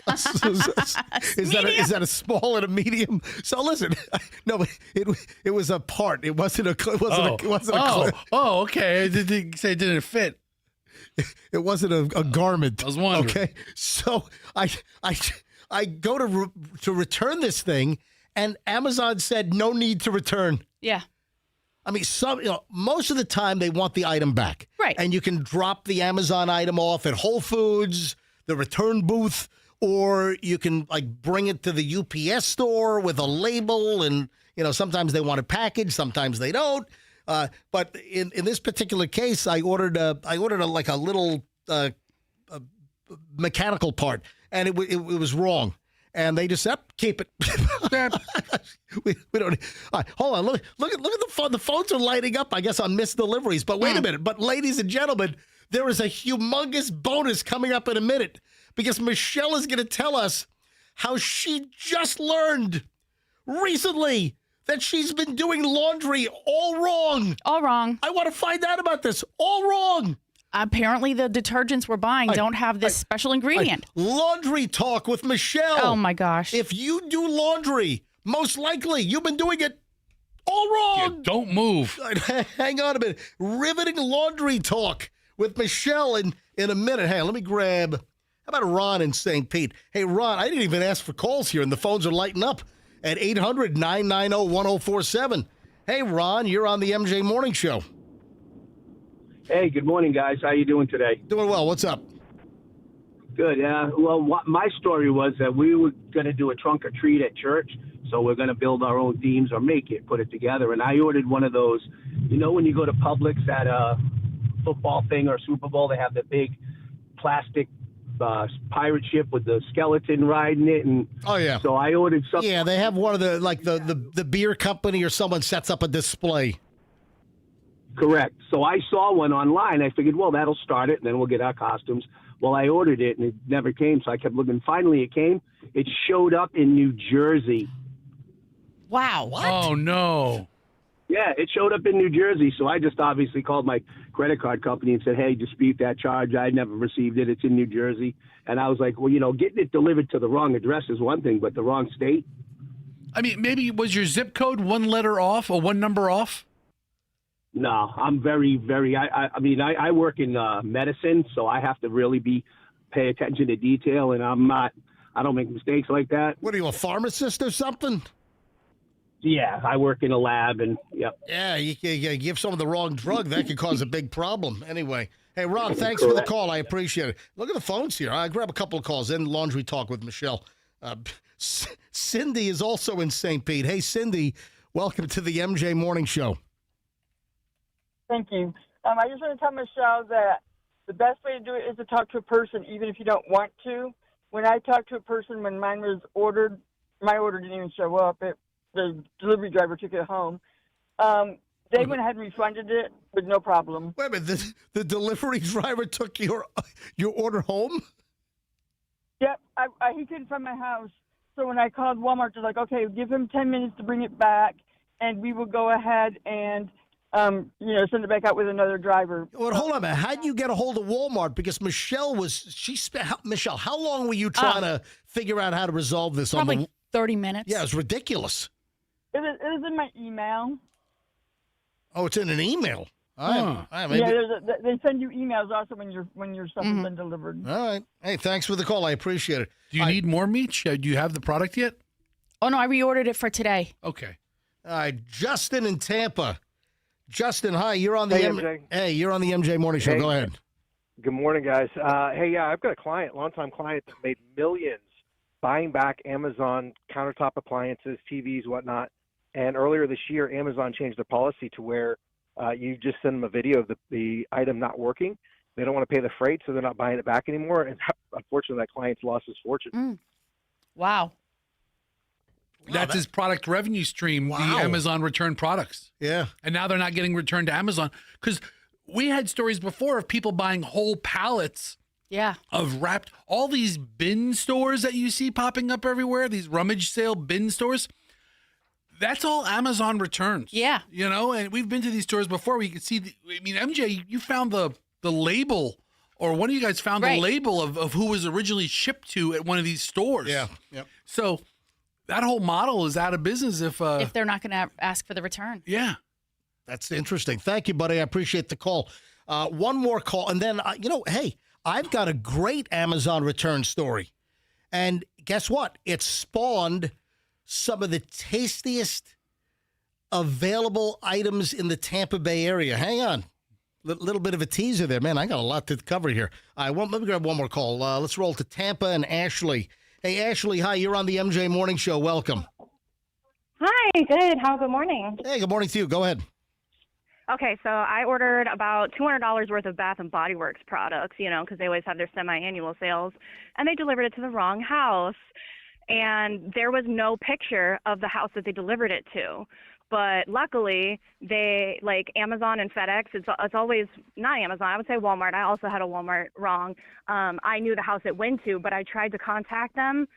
Is that a small and a medium? So listen, no, it was a part. It wasn't a clip. Oh, okay. I didn't say it didn't fit. It wasn't a garment. I was wondering. Okay, so I go to return this thing, and Amazon said no need to return. Yeah. I mean, most of the time they want the item back, Right. And you can drop the Amazon item off at Whole Foods, the return booth, or you can bring it to the UPS store with a label, and sometimes they want it packaged, sometimes they don't. But in this particular case, I ordered a little mechanical part, and it was wrong. And they just said, keep it. we don't. All right, hold on. Look at the phone. The phones are lighting up, I guess, on missed deliveries. But wait a minute. But ladies and gentlemen, there is a humongous bonus coming up in a minute because Michelle is going to tell us how she just learned recently that she's been doing laundry all wrong. All wrong. I want to find out about this. All wrong. Apparently, the detergents we're buying don't have this special ingredient. Laundry talk with Michelle. Oh, my gosh. If you do laundry, most likely you've been doing it all wrong. Yeah, don't move. Hang on a minute. Riveting laundry talk with Michelle in a minute. Hey, let me grab, how about Ron in St. Pete? Hey, Ron, I didn't even ask for calls here, and the phones are lighting up at 800-990-1047. Hey, Ron, you're on the MJ Morning Show. Hey, good morning, guys. How you doing today? Doing well. What's up? Good. My story was that we were going to do a trunk or treat at church, so we're going to build our own themes or make it, put it together. And I ordered one of those. You know, when you go to Publix at a football thing or Super Bowl, they have the big plastic pirate ship with the skeleton riding it. And oh yeah. So I ordered something. Yeah, they have one of the beer company or someone sets up a display. Correct. So I saw one online. I figured, well, that'll start it, and then we'll get our costumes. Well, I ordered it, and it never came, so I kept looking. Finally, it came. It showed up in New Jersey. Wow. What? Oh, no. Yeah, it showed up in New Jersey, so I just obviously called my credit card company and said, hey, dispute that charge. I never received it. It's in New Jersey. And I was like, well, you know, getting it delivered to the wrong address is one thing, but the wrong state? I mean, maybe was your zip code one letter off or one number off? No, I'm very, very. I work in medicine, so I have to really pay attention to detail, and I don't make mistakes like that. What are you, a pharmacist or something? Yeah, I work in a lab, and yep. Yeah, you give someone the wrong drug, that could cause a big problem. Anyway, hey, Ron, thanks for the call. I appreciate it. Look at the phones here. I grab a couple of calls in Laundry Talk with Michelle. Cindy is also in St. Pete. Hey, Cindy, welcome to the MJ Morning Show. Thank you. I just want to tell Michelle that the best way to do it is to talk to a person, even if you don't want to. When I talked to a person when mine was ordered, my order didn't even show up. The delivery driver took it home. They went ahead and refunded it with no problem. Wait a minute, the delivery driver took your order home? Yep, he couldn't find my house. So when I called Walmart, they're like, okay, give him 10 minutes to bring it back, and we will go ahead and send it back out with another driver. Well, hold on a minute. How did you get a hold of Walmart? Because Michelle, how long were you trying to figure out how to resolve this? Probably 30 minutes. Yeah, it's ridiculous. It was in my email. Oh, it's in an email. Yeah, they send you emails also when your stuff has been delivered. All right. Hey, thanks for the call. I appreciate it. Do you need more meat? Do you have the product yet? Oh, no, I reordered it for today. Okay. All right, Justin in Tampa. Justin, hi. You're on the MJ. You're on the MJ Morning Show. Hey. Go ahead. Good morning, guys. I've got a longtime client that made millions buying back Amazon countertop appliances, TVs, whatnot. And earlier this year, Amazon changed their policy to where you just send them a video of the item not working. They don't want to pay the freight, so they're not buying it back anymore. And unfortunately, that client's lost his fortune. Wow. That's his product revenue stream, Wow. the Amazon return products. Yeah. And now they're not getting returned to Amazon. Because we had stories before of people buying whole pallets of wrapped, all these bin stores that you see popping up everywhere, these rummage sale bin stores. That's all Amazon returns. Yeah. You know, and we've been to these stores before where you can see, MJ, you found the label, or one of you guys found the label of who was originally shipped to at one of these stores. Yeah. Yep. So that whole model is out of business if they're not going to ask for the return. Yeah. That's interesting. Thank you, buddy. I appreciate the call. One more call, and then, hey, I've got a great Amazon return story. And guess what? It spawned some of the tastiest available items in the Tampa Bay area. Hang on. Little bit of a teaser there. Man, I got a lot to cover here. Let me grab one more call. Let's roll to Tampa and Ashley. Hey, Ashley, hi. You're on the MJ Morning Show. Welcome. Hi, good. Good morning. Hey, good morning to you. Go ahead. Okay, so I ordered about $200 worth of Bath & Body Works products, because they always have their semi-annual sales, and they delivered it to the wrong house. and there was no picture of the house that they delivered it to. But luckily, they, like Amazon and FedEx, it's always not Amazon. I would say Walmart. I also had a Walmart wrong. I knew the house it went to, but I tried to contact them,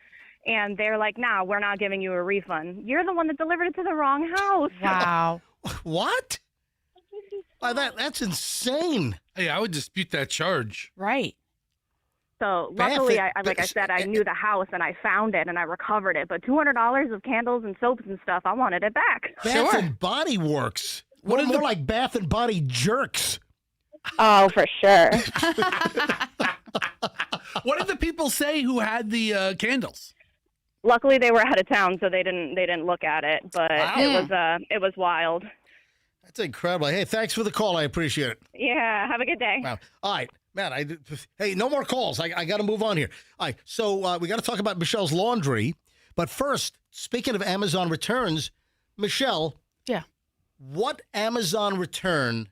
and they're like, "Nah, we're not giving you a refund. You're the one that delivered it to the wrong house." Wow. What? That's insane. Hey, I would dispute that charge. Right. So luckily, like I said, I knew the house and I found it and I recovered it. But $200 of candles and soaps and stuff, I wanted it back. Bath and Body Works. What more like Bath and Body Jerks? Oh, for sure. What did the people say who had the candles? Luckily, they were out of town, so they didn't look at it. But it was wild. That's incredible. Hey, thanks for the call. I appreciate it. Yeah, have a good day. Wow. All right. Man, hey, no more calls. I got to move on here. All right, so we got to talk about Michelle's laundry. But first, speaking of Amazon returns, Michelle. Yeah. What Amazon return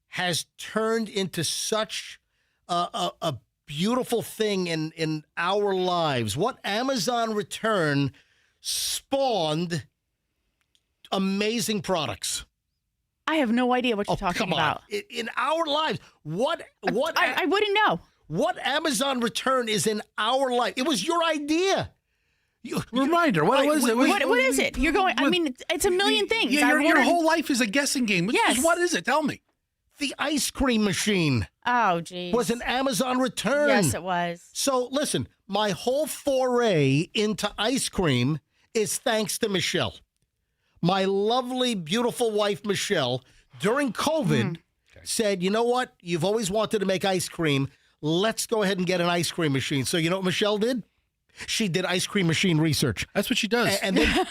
has turned into such a beautiful thing in our lives? What Amazon return spawned amazing products? I have no idea what you're talking about. In our lives, what I wouldn't know. What Amazon return is in our life? It was your idea. Reminder, what is it? What is it? You're going, I mean, it's a million things. Yeah, your whole life is a guessing game. Yes. What is it? Tell me. The ice cream machine. Oh, geez. Was an Amazon return. Yes, it was. So listen, my whole foray into ice cream is thanks to Michelle. My lovely, beautiful wife, Michelle, during COVID, said, you know what? You've always wanted to make ice cream. Let's go ahead and get an ice cream machine. So you know what Michelle did? She did ice cream machine research. That's what she does. And then,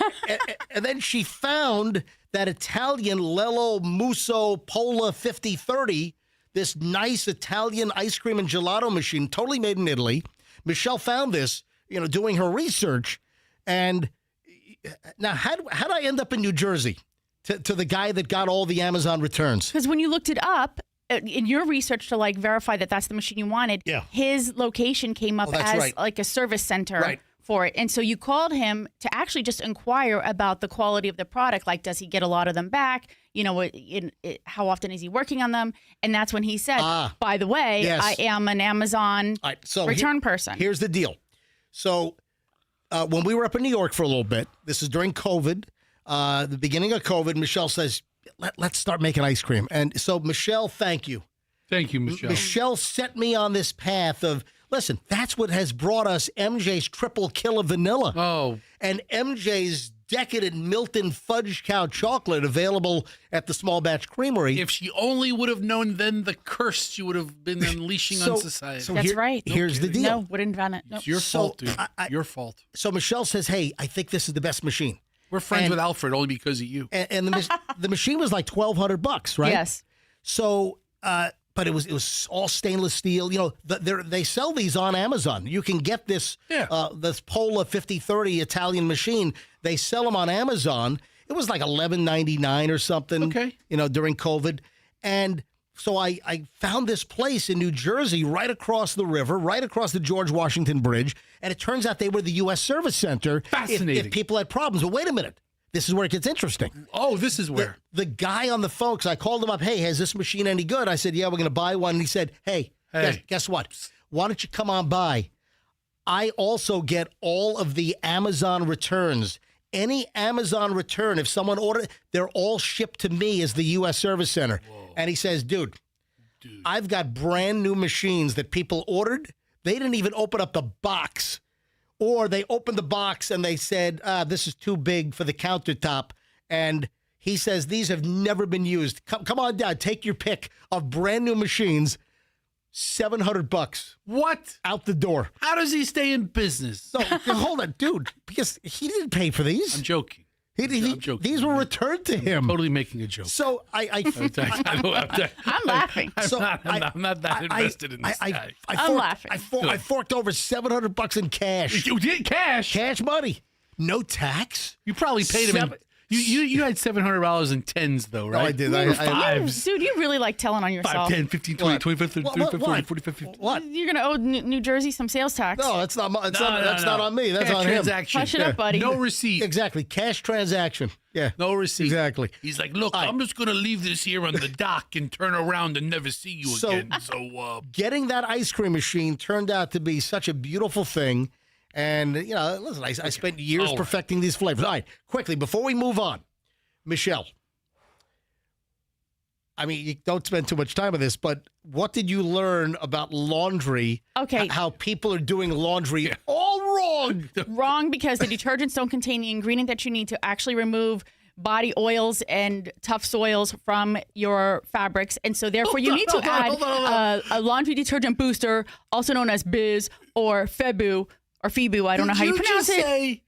and then she found that Italian Lello Musso Pola 5030, this nice Italian ice cream and gelato machine, totally made in Italy. Michelle found this, doing her research. And now, how'd I end up in New Jersey to the guy that got all the Amazon returns? Because when you looked it up in your research to verify that that's the machine you wanted, his location came up as like a service center for it. And so you called him to actually just inquire about the quality of the product. Like, does he get a lot of them back? How often is he working on them? And that's when he said, by the way, I am an Amazon return person. Here's the deal. So when we were up in New York for a little bit, this is during COVID, the beginning of COVID, Michelle says, let's start making ice cream. And so, Michelle, thank you. Thank you, Michelle. Michelle set me on this path of, listen, that's what has brought us MJ's triple kill of vanilla. Oh. And MJ's decadent Milton Fudge Cow chocolate available at the Small Batch Creamery. If she only would have known then the curse she would have been unleashing on society. So that's right. Here's the deal. No, wouldn't invent it. It's your fault, dude. Your fault. So Michelle says, hey, I think this is the best machine. We're friends with Alfred only because of you. And the machine was like $1,200, right? Yes. So, but it was all stainless steel. They sell these on Amazon. You can get this this Pola 5030 Italian machine. They sell them on Amazon. It was like $11.99 or something. Okay. During COVID, and so I found this place in New Jersey, right across the river, right across the George Washington Bridge, and it turns out they were the U.S. Service Center. Fascinating. If people had problems. But wait a minute. This is where it gets interesting. Oh, this is where. The guy on the phone, because I called him up, hey, has this machine any good? I said, yeah, we're going to buy one. And he said, hey. Guess what? Why don't you come on by? I also get all of the Amazon returns. Any Amazon return, if someone ordered, they're all shipped to me as the U.S. Service Center. Whoa. And he says, dude, I've got brand new machines that people ordered. They didn't even open up the box. Or they opened the box and they said, this is too big for the countertop. And he says, these have never been used. Come on down. Take your pick of brand new machines. $700. What? Out the door. How does he stay in business? No, hold on, dude. Because he didn't pay for these. I'm joking. I'm joking. These were returned to him. I'm totally making a joke. I'm So laughing. I'm not that invested in this guy. I'm laughing. I forked over $700 in cash. You did cash? Cash money. No tax. You probably paid him You had $700 in tens, though, right? No, I did. Or fives. Dude, you really like telling on yourself. 5, 10, 15, 20, 25, 30, 35, 40, 45, 50. What? You're going to owe New Jersey some sales tax. No, that's not. That's No. not on me. That's Cash on him. transaction. Hush it up, buddy. No receipt. Exactly. Cash transaction. Yeah. No receipt. Exactly. He's like, look, I'm just going to leave this here on the dock and turn around and never see you again. So, getting that ice cream machine turned out to be such a beautiful thing. And, you know, listen, I spent years perfecting these flavors. All right, quickly, before we move on, Michelle, I mean, you don't spend too much time on this, but what did you learn about laundry? Okay. How people are doing laundry all wrong. Wrong, because the detergents don't contain the ingredient that you need to actually remove body oils and tough soils from your fabrics. And so therefore you need to add a laundry detergent booster, also known as Biz or Febu or Febu. I don't know how you pronounce it. Say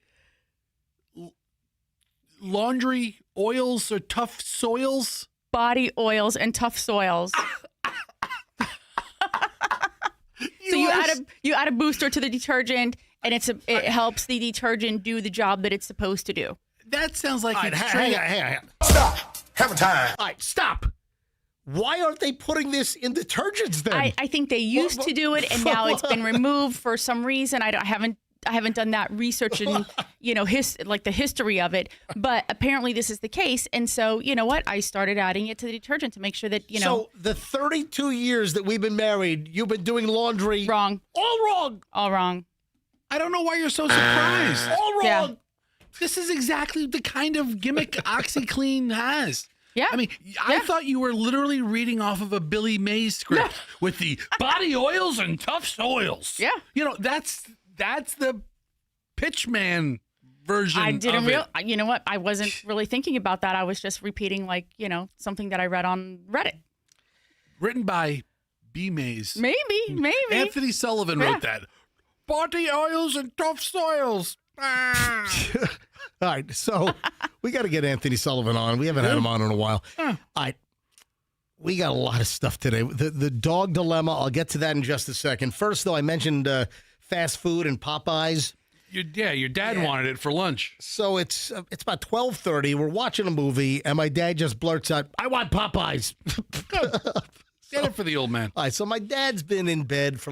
laundry oils or tough soils? Body oils and tough soils. So you add a booster to the detergent, and it helps the detergent do the job that it's supposed to do. That sounds like Hang on. Stop. Have a time. All right, stop. Why aren't they putting this in detergents then? I think they used to do it, and now it's been removed for some reason. I haven't done that research and the history of it, but apparently this is the case. And so, you know what? I started adding it to the detergent to make sure that, So the 32 years that we've been married, you've been doing laundry wrong. All wrong. All wrong. I don't know why you're so surprised. All wrong. Yeah. This is exactly the kind of gimmick OxyClean has. Yeah. I mean, I thought you were literally reading off of a Billy Mays script with the body oils and tough soils. Yeah. You know, that's the Pitchman version. I didn't of it. you know what? I wasn't really thinking about that. I was just repeating something that I read on Reddit. Written by B. Mays. Maybe. Anthony Sullivan wrote that. Body oils and tough soils. All right, so we got to get Anthony Sullivan on. We haven't had him on in a while. All right, we got a lot of stuff today. The dog dilemma, I'll get to that in just a second. First, though, I mentioned fast food and Popeyes. Your dad wanted it for lunch. So it's about 12:30. We're watching a movie, and my dad just blurts out, "I want Popeyes." Get it for the old man. All right, so my dad's been in bed for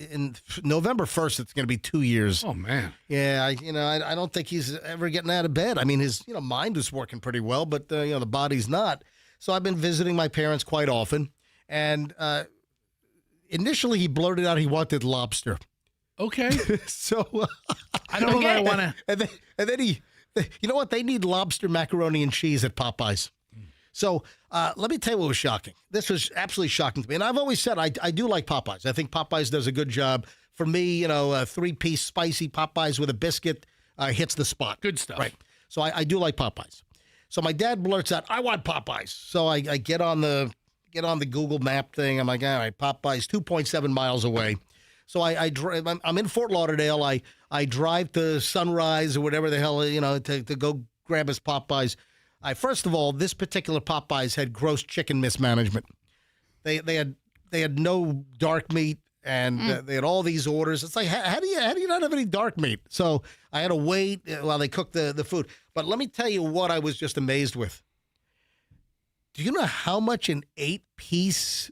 in November 1st, it's going to be 2 years. Oh, man. Yeah, I don't think he's ever getting out of bed. I mean, his mind is working pretty well, but the body's not. So I've been visiting my parents quite often, and initially he blurted out he wanted lobster. Okay. So I don't know that I want to. And then he, you know what? They need lobster macaroni and cheese at Popeyes. So let me tell you what was shocking. This was absolutely shocking to me. And I've always said I do like Popeyes. I think Popeyes does a good job. For me, a 3-piece spicy Popeyes with a biscuit hits the spot. Good stuff. Right. So I do like Popeyes. So my dad blurts out, "I want Popeyes." So I get on the Google map thing. I'm like, all right, Popeyes, 2.7 miles away. So I drive. I'm in Fort Lauderdale. I drive to Sunrise or whatever the hell, to go grab his Popeyes. First of all, this particular Popeyes had gross chicken mismanagement. They had no dark meat, and they had all these orders. It's like, how do you not have any dark meat? So I had to wait while they cooked the food. But let me tell you what I was just amazed with. Do you know how much an 8-piece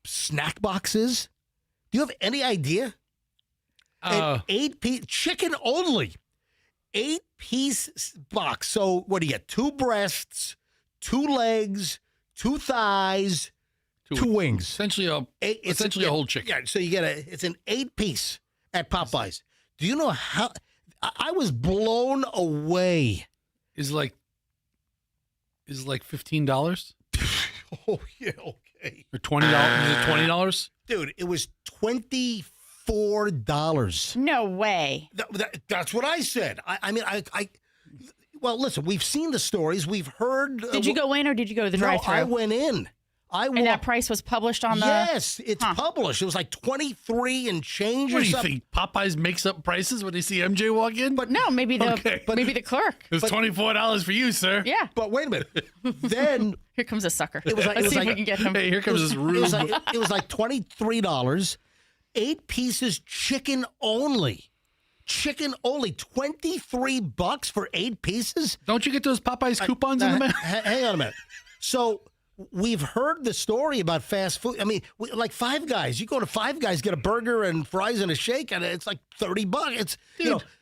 snack box is? Do you have any idea? An 8-piece chicken only. 8-piece box. So what do you get? 2 breasts, 2 legs, 2 thighs, 2 wings. Essentially a whole chicken. Yeah, so you get it's an 8-piece at Popeyes. Do you know how? I was blown away. Is like $15? Oh yeah, okay. Or $20? Is it $20? Dude, it was $24. No way. That's what I said. I mean, well, listen, we've seen the stories. We've heard. Did you go in or did you go to the drive-thru? No, I went in. And that price was published on the... Yes, it's published. It was like 23 and change What or do you something. think? Popeyes makes up prices when they see MJ walk in? But No, maybe the clerk. It's $24 for you, sir. Yeah. But wait a minute. Then Here comes a sucker. It was like- Let's it was see if like- we can get him. Hey, here comes this it rube. was like $23, 8 pieces chicken only. chicken only, $23 for 8 pieces. Don't you get those Popeyes coupons in the mail? Hang on a minute. So we've heard the story about fast food. I mean, like Five Guys. You go to Five Guys, get a burger and fries and a shake, and it's like $30. It's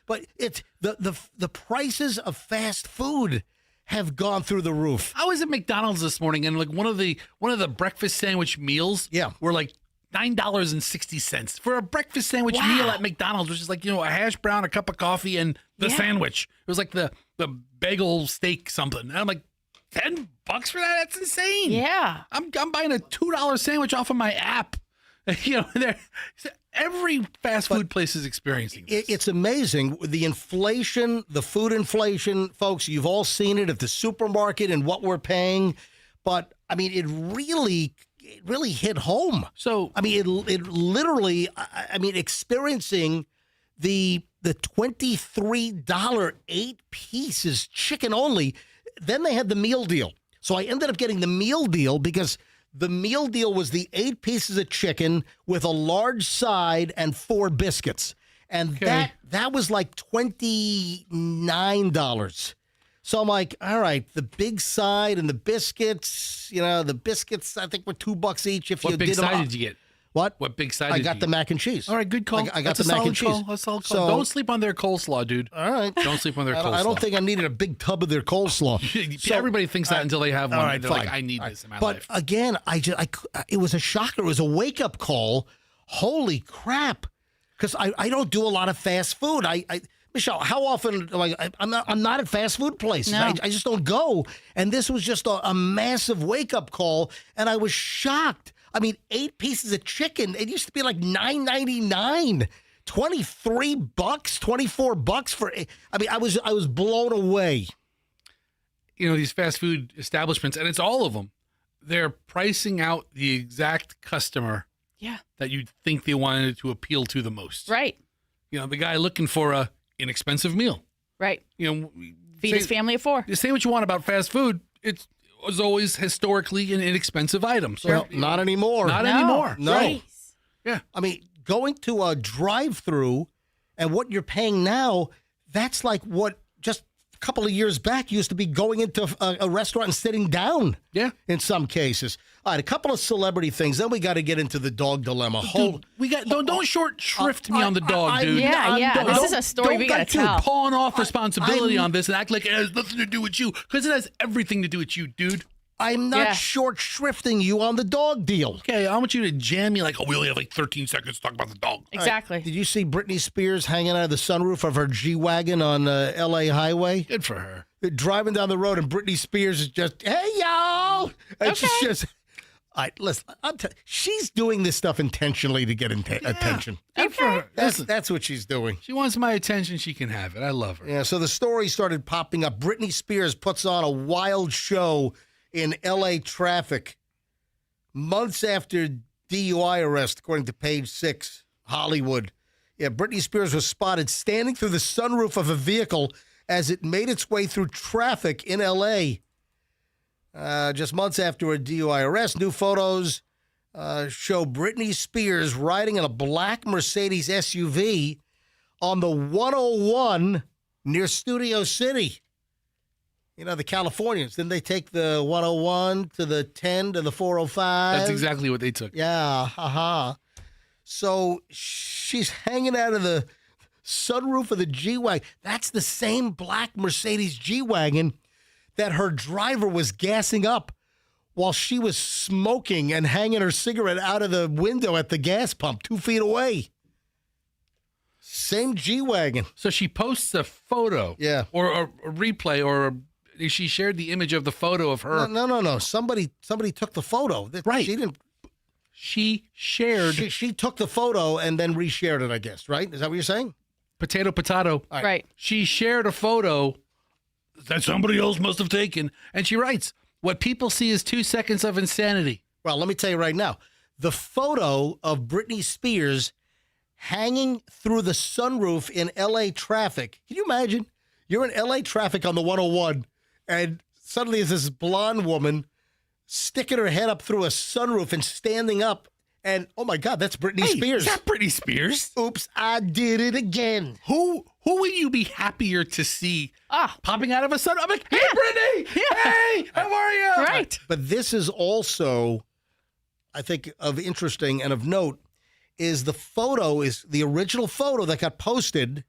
but it's the prices of fast food have gone through the roof. I was at McDonald's this morning, and like one of the breakfast sandwich meals, were like $9.60 for a breakfast sandwich meal at McDonald's, which is like a hash brown, a cup of coffee, and the sandwich. It was like the bagel steak something. And I'm like, $10 for that? That's insane. Yeah, I'm buying a $2 sandwich off of my app. Every fast food place is experiencing this. It's amazing. The inflation, the food inflation, folks, you've all seen it at the supermarket and what we're paying. But, I mean, it really hit home. So, I mean, it literally, I mean, experiencing the $23 8 pieces chicken only. Then they had the meal deal. So I ended up getting the meal deal because the meal deal was the 8 pieces of chicken with a large side and 4 biscuits. And that was like $29. So I'm like, all right, the big side and the biscuits, the biscuits I think were $2 each. If what you big did side them, did you get? What? What big side? I got the mac and cheese. All right, good call. I got That's the mac and cheese. That's a solid call. So, don't sleep on their coleslaw, dude. All right. Don't sleep on their coleslaw. I don't think I needed a big tub of their coleslaw. So, everybody thinks that until they have one. All right, They're fine. like, I need this in my life. But again, it was a shocker. It was a wake-up call. Holy crap. Because I don't do a lot of fast food. Michelle, how often I'm not at fast food places. No. I just don't go. And this was just a massive wake-up call, and I was shocked. I mean, 8 pieces of chicken. It used to be like $9.99. $23, $24 for. I mean, I was blown away. These fast food establishments, and it's all of them. They're pricing out the exact customer that you think they wanted to appeal to the most. Right. The guy looking for a inexpensive meal. Right. Feed his family of 4. You say what you want about fast food. It was always historically an inexpensive item. So Well, not anymore. Not anymore. No. Right. Yeah. I mean, going to a drive-through and what you're paying now, that's like what just a couple of years back used to be going into a restaurant and sitting down. Yeah. In some cases. All right, a couple of celebrity things. Then we got to get into the dog dilemma. Dude, don't short shrift me on the dog, dude. This is a story we got to tell. Pawn off responsibility on this and act like it has nothing to do with you, because it has everything to do with you, dude. I'm not short shrifting you on the dog deal. Okay, I want you to jam me like, we only have like 13 seconds to talk about the dog. Exactly. Right. Did you see Britney Spears hanging out of the sunroof of her G-Wagon on the L.A. highway? Good for her. They're driving down the road and Britney Spears is just, hey, y'all. And she's just, all right, listen, she's doing this stuff intentionally to get attention. Good for her. That's what she's doing. She wants my attention. She can have it. I love her. Yeah, so the story started popping up. Britney Spears puts on a wild show in L.A. traffic months after DUI arrest, according to Page 6, Hollywood. Yeah, Britney Spears was spotted standing through the sunroof of a vehicle as it made its way through traffic in L.A. Just months after a DUI arrest, new photos show Britney Spears riding in a black Mercedes SUV on the 101 near Studio City. The Californians, didn't they take the 101 to the 10 to the 405? That's exactly what they took. Yeah, So she's hanging out of the sunroof of the G-Wagon. That's the same black Mercedes G-Wagon that her driver was gassing up while she was smoking and hanging her cigarette out of the window at the gas pump 2 feet away. Same G-Wagon. So she posts a photo. Yeah. Or a replay, or she shared the image of the photo of her. No. Somebody took the photo. Right. She didn't. She shared. She took the photo and then reshared it, I guess, right? Is that what you're saying? Potato. Right. She shared a photo that somebody else must have taken. And she writes, what people see is 2 seconds of insanity. Well, let me tell you right now. The photo of Britney Spears hanging through the sunroof in L.A. traffic. Can you imagine? You're in L.A. traffic on the 101, and suddenly there's this blonde woman sticking her head up through a sunroof and standing up And, oh, my God, that's Britney Spears. Is that Britney Spears? Oops, I did it again. Who would you be happier to see popping out of a sun? I'm like, hey, Britney! Yeah. Hey, how are you? Right. But this is also, I think, of interesting and of note, is the original photo that got posted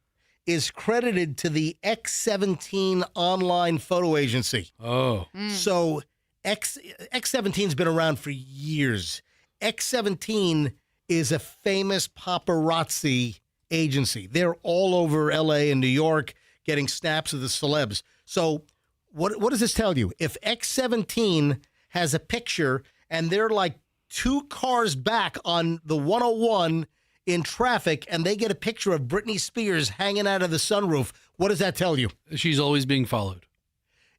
is credited to the X17 online photo agency. Oh. So X17's been around for years. X17 is a famous paparazzi agency. They're all over LA and New York getting snaps of the celebs. So what does this tell you? If X17 has a picture and they're like 2 cars back on the 101 in traffic and they get a picture of Britney Spears hanging out of the sunroof, what does that tell you? She's always being followed.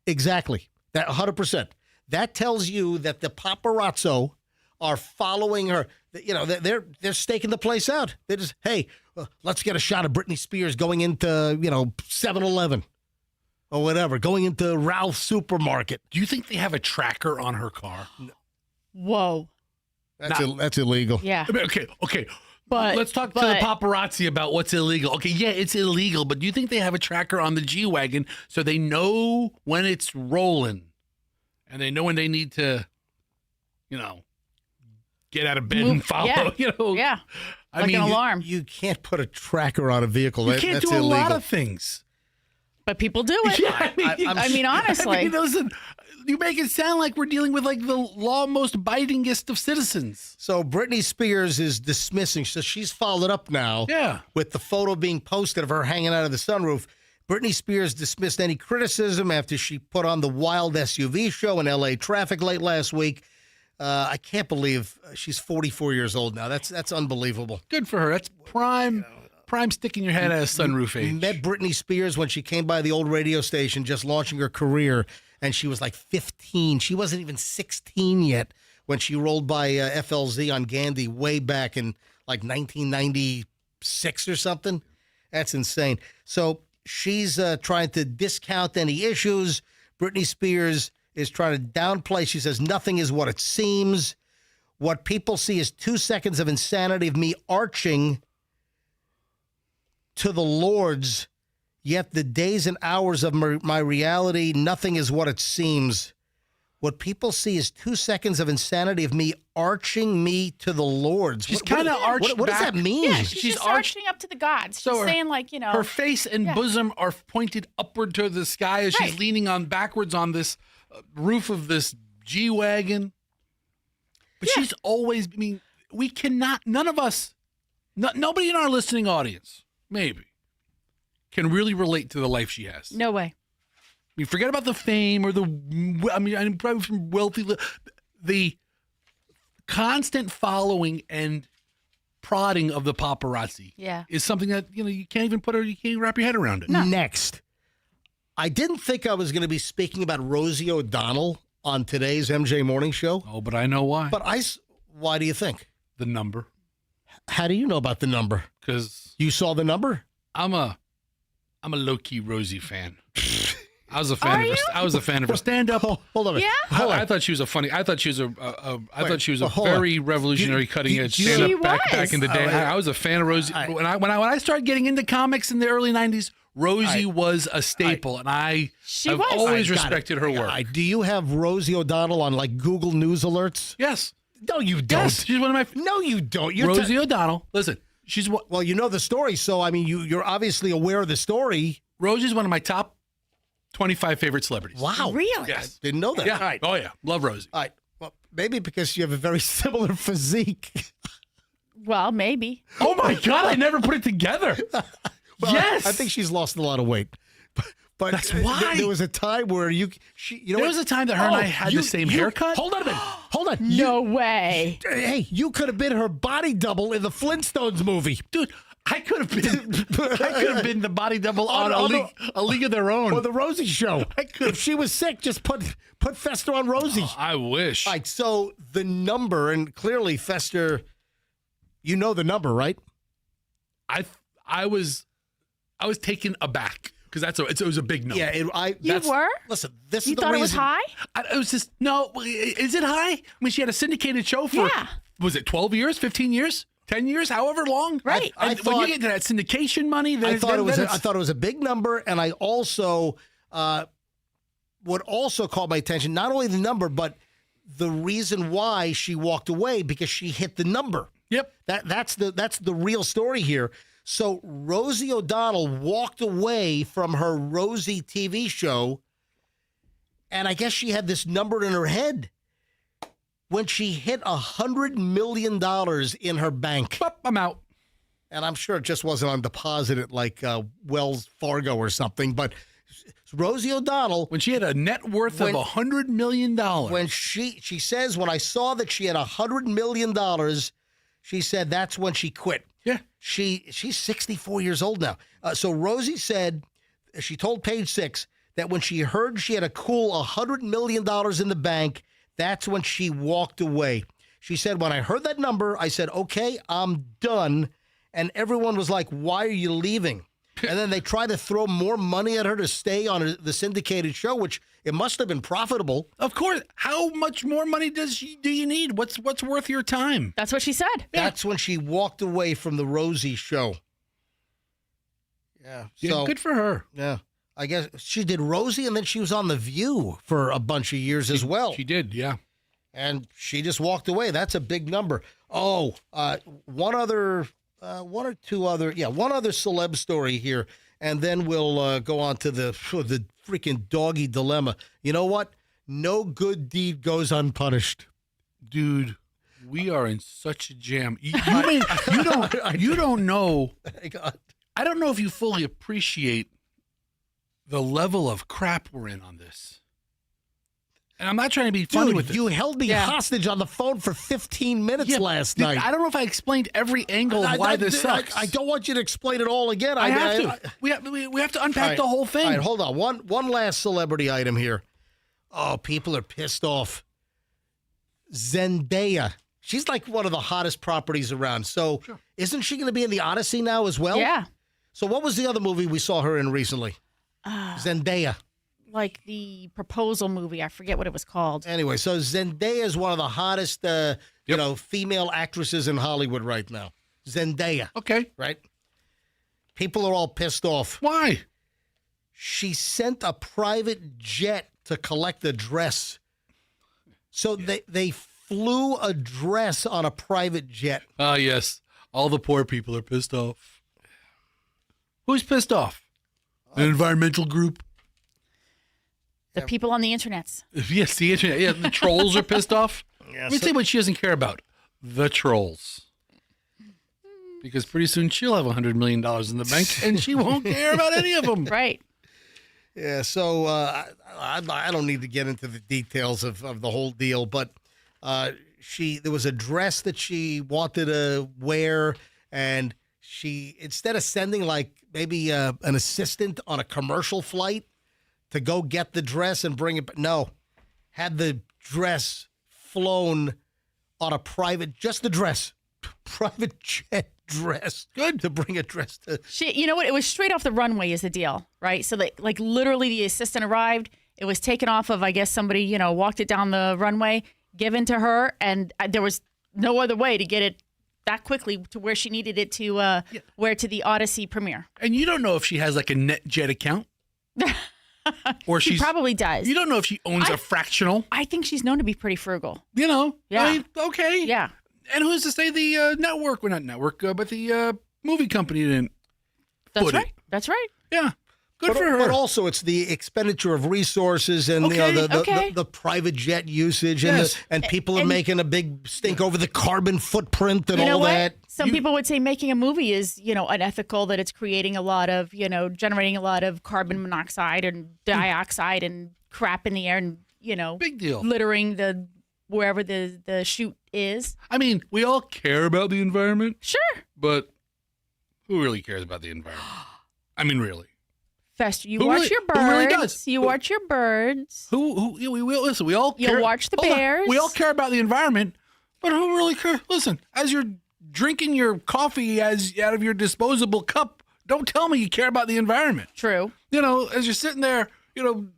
Exactly. That 100%. That tells you that the paparazzo are following her. You know, they're staking the place out. They're just, hey, let's get a shot of Britney Spears going into, 7-Eleven or whatever, going into Ralph's supermarket. Do you think they have a tracker on her car? Whoa. That's illegal. Yeah. I mean, okay. But let's talk to the paparazzi about what's illegal. Okay, yeah, it's illegal, but do you think they have a tracker on the G-Wagon so they know when it's rolling and they know when they need to, get out of bed and follow? Yeah. Yeah. I Like mean, an alarm. You can't put a tracker on a vehicle. You can't That's do a illegal. lot of things. But people do it. Yeah, I mean, honestly. Listen, you make it sound like we're dealing with like the law most bitingest of citizens. So Britney Spears is dismissing. So she's followed up now with the photo being posted of her hanging out of the sunroof. Britney Spears dismissed any criticism after she put on the Wild SUV show in L.A. traffic late last week. I can't believe she's 44 years old now. That's unbelievable. Good for her. That's prime sticking your head out of sunroof age. Met Britney Spears when she came by the old radio station just launching her career, and she was like 15. She wasn't even 16 yet when she rolled by FLZ on Gandhi way back in like 1996 or something. That's insane. So she's trying to discount any issues. Britney Spears is trying to downplay. She says, nothing is what it seems. What people see is 2 seconds of insanity of me arching to the Lord's, yet the days and hours of my reality, nothing is what it seems. What people see is 2 seconds of insanity of me arching me to the Lord's. She's kind of arched What does that mean? Yeah, she's just arching up to the gods. She's saying like, her face and bosom are pointed upward to the sky as she's leaning on backwards on this roof of this G-Wagon. But she's always, we cannot, none of us, nobody in our listening audience, maybe, can really relate to the life she has. No way. I mean, forget about the fame or I'm probably from wealthy, the constant following and prodding of the paparazzi is something that, you can't wrap your head around it. No. Next. I didn't think I was going to be speaking about Rosie O'Donnell on today's MJ Morning Show. Oh, but I know why. But why do you think? The number. How do you know about the number? Because you saw the number? I'm a low-key Rosie fan. I was a fan of her stand-up. Hold on. Yeah. I thought she was I thought she was a very revolutionary, cutting-edge stand-up back in the day. I was a fan of Rosie. When I started getting into comics in the early '90s, Rosie was a staple, and I've always respected her work. Do you have Rosie O'Donnell on like Google News alerts? Yes. No, you don't. Yes, she's one of my. No, you don't. Rosie O'Donnell. Listen, she's what? Well, you know the story, so I mean, you're obviously aware of the story. Rosie's one of my top 25 favorite celebrities. Wow, really? Yes. I didn't know that. Yeah. All right. Oh yeah, love Rosie. All right. Well, maybe because you have a very similar physique. Well, maybe. Oh my God, I never put it together. Well, yes, I think she's lost a lot of weight. But that's why there was a time where there was a time that her and I had the same haircut. Hold on a minute. Hold on. No way. Hey, you could have been her body double in the Flintstones movie, dude. I could have been the body double on a League of Their Own or the Rosie Show. I could. If she was sick, just put Fester on Rosie. Oh, I wish. All right. So the number, and clearly Fester, you know the number, right? I was taken aback. because it was a big number. Yeah, You were? Listen, this You is the thought reason. it was high? It was just no. Is it high? I mean, she had a syndicated show for was it 12 years, 15 years, 10 years, however long? Right. I When thought- you get to that syndication money, then I thought it was. then I thought it was a big number, and I also what also caught my attention not only the number, but the reason why she walked away, because she hit the number. Yep. That's the real story here. So Rosie O'Donnell walked away from her Rosie TV show, and I guess she had this number in her head. When she hit $100 million in her bank. I'm out. And I'm sure it just wasn't on deposit at like Wells Fargo or something, but Rosie O'Donnell, when she had a net worth of $100 million. When she says, when I saw that she had $100 million, she said that's when she quit. Yeah. She's 64 years old now. So Rosie said, she told Page Six that when she heard she had a cool $100 million in the bank, that's when she walked away. She said, when I heard that number, I said, okay, I'm done. And everyone was like, why are you leaving? And then they tried to throw more money at her to stay on the syndicated show, which it must have been profitable. Of course. How much more money do you need? What's worth your time? That's what she said. That's when she walked away from the Rosie show. Yeah. So good for her. Yeah. I guess she did Rosie, and then she was on The View for a bunch of years as well. She did, yeah. And she just walked away. That's a big number. Oh, one other celeb story here, and then we'll go on to the freaking doggy dilemma. You know what? No good deed goes unpunished. Dude, we are in such a jam. You don't know. I don't know if you fully appreciate the level of crap we're in on this. And I'm not trying to be funny with it. You held me hostage on the phone for 15 minutes last night. I don't know if I explained every angle of why this sucks. I don't want you to explain it all again. I have to. We have to unpack the whole thing. All right, hold on. One last celebrity item here. Oh, people are pissed off. Zendaya. She's like one of the hottest properties around. So isn't she going to be in the Odyssey now as well? Yeah. So what was the other movie we saw her in recently? Zendaya. Like the Proposal movie. I forget what it was called. Anyway, so Zendaya is one of the hottest, female actresses in Hollywood right now. Zendaya. Okay. Right? People are all pissed off. Why? She sent a private jet to collect a dress. So they flew a dress on a private jet. Ah, yes. All the poor people are pissed off. Who's pissed off? An environmental group? The people on the internets. Yes, the internet. Yeah, the trolls are pissed off. Yeah, Let me tell you what she doesn't care about. The trolls. Because pretty soon she'll have $100 million in the bank and she won't care about any of them. Right. Yeah, so I don't need to get into the details of the whole deal, but there was a dress that she wanted to wear, and she, instead of sending like maybe an assistant on a commercial flight to go get the dress and bring it, had the dress flown on a private jet dress. Good. To bring a dress to. You know what? It was straight off the runway is the deal, right? So like literally the assistant arrived. It was taken off of, I guess somebody, walked it down the runway, given to her. And there was no other way to get it that quickly to where she needed it to wear to the Odyssey premiere. And you don't know if she has like a NetJet account. Or she probably does. You don't know if she owns a fractional. I think she's known to be pretty frugal. Yeah. I mean, okay. Yeah. And who's to say the network, well, not network, but the movie company didn't put it? That's right. Yeah. Good for her. But also, it's the expenditure of resources and the private jet usage, and people are making a big stink over the carbon footprint and all that. Some people would say making a movie is, unethical, that it's creating a lot of, generating a lot of carbon monoxide and dioxide and crap in the air and, big deal, littering wherever the shoot is. I mean, we all care about the environment. Sure. But who really cares about the environment? I mean, really. Fester, you watch your birds. Who really does? You watch your birds. Listen, we all care. You'll watch the bears. We all care about the environment, but who really cares? Listen, as you're drinking your coffee out of your disposable cup, Don't tell me you care about the environment. True. You know, as you're sitting there, you know,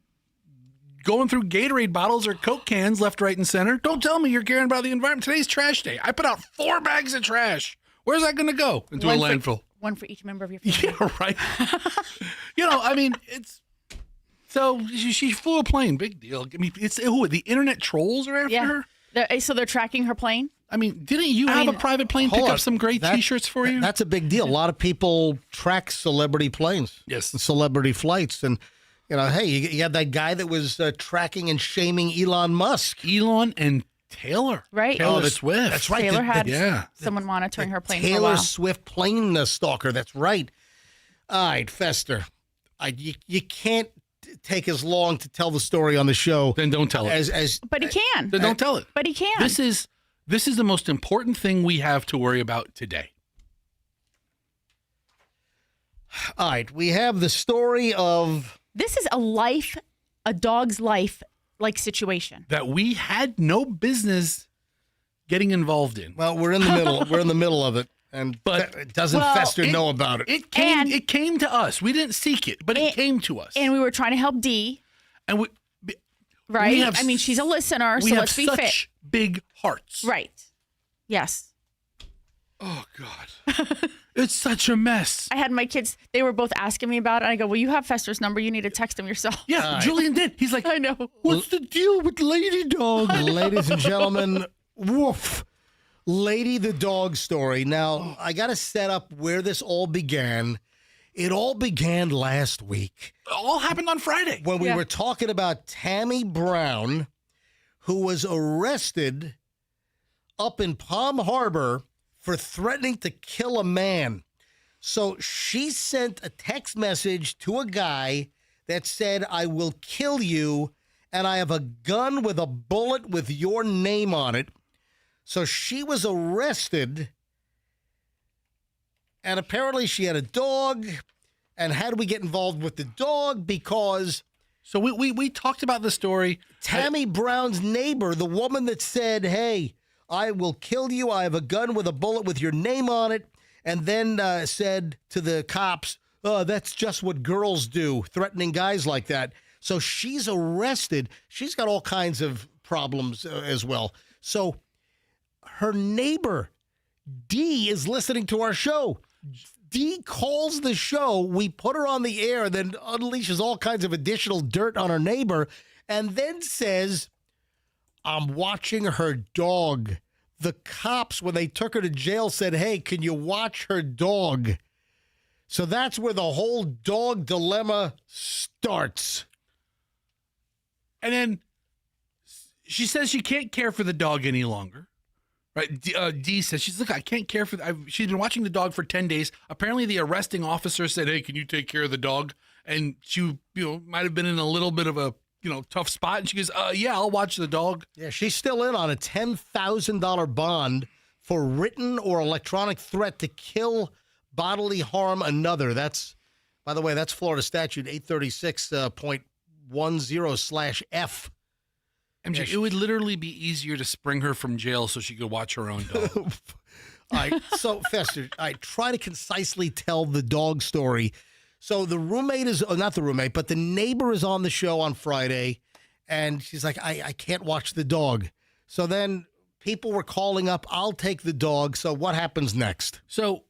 going through Gatorade bottles or Coke cans left, right, and center, don't tell me you're caring about the environment. Today's trash day. I put out 4 bags of trash. Where's that going to go? Into a landfill. One for each member of your family. Yeah, right. You know, I mean, it's so she flew a plane. Big deal. I mean, it's who the internet trolls are after her. So they're tracking her plane. I mean, didn't you have a private plane pick up some great T-shirts for you? That's a big deal. A lot of people track celebrity planes. Yes. Celebrity flights. And, you know, hey, you had that guy that was tracking and shaming Elon Musk. Elon and Taylor. Right. Taylor Swift. That's right. Taylor had someone monitoring her plane for a Taylor while. Swift plane stalker. That's right. All right, Fester. You can't take as long to tell the story on the show. Then don't tell it. But he can. Then don't tell it. But he can. This is the most important thing we have to worry about today. All right, we have the story of... This is a dog's life like situation. That we had no business getting involved in. Well, we're in the middle. We're in the middle of it. But doesn't Fester know about it? It came to us. We didn't seek it, but it came to us. And we were trying to help Dee. And right? I mean, she's a listener, so let's be fair. We have such big hearts. Right. Yes. Oh, God. It's such a mess. I had my kids, they were both asking me about it. I go, well, you have Fester's number. You need to text him yourself. Yeah, Julian did. He's like, I know. What's the deal with Lady Dog? Ladies and gentlemen, woof. Lady the dog story. Now, I got to set up where this all began. It all began last week. It all happened on Friday. When we were talking about Tammy Brown, who was arrested up in Palm Harbor for threatening to kill a man. So she sent a text message to a guy that said, I will kill you, and I have a gun with a bullet with your name on it. So she was arrested, and apparently she had a dog. And how do we get involved with the dog? Because... So we talked about the story. Tammy Brown's neighbor, the woman that said, hey, I will kill you. I have a gun with a bullet with your name on it. And then said to the cops, oh, that's just what girls do, threatening guys like that. So she's arrested. She's got all kinds of problems as well. So her neighbor, Dee, is listening to our show. Dee calls the show. We put her on the air, then unleashes all kinds of additional dirt on her neighbor, and then says, I'm watching her dog. The cops, when they took her to jail, said, hey, can you watch her dog? So that's where the whole dog dilemma starts. And then she says she can't care for the dog any longer. Right? Dee says, look, I can't care for she's been watching the dog for 10 days. Apparently the arresting officer said, hey, can you take care of the dog? And she, might have been in a little bit of a, tough spot. And she goes, yeah, I'll watch the dog. Yeah, she's still in on a $10,000 bond for written or electronic threat to kill, bodily harm another. That's, by the way, that's Florida statute 836.10/F. MJ, it would literally be easier to spring her from jail so she could watch her own dog. All right, so Fester, try to concisely tell the dog story. So the roommate is, not the roommate, but the neighbor is on the show on Friday, and she's like, I can't watch the dog. So then people were calling up, I'll take the dog. So what happens next? So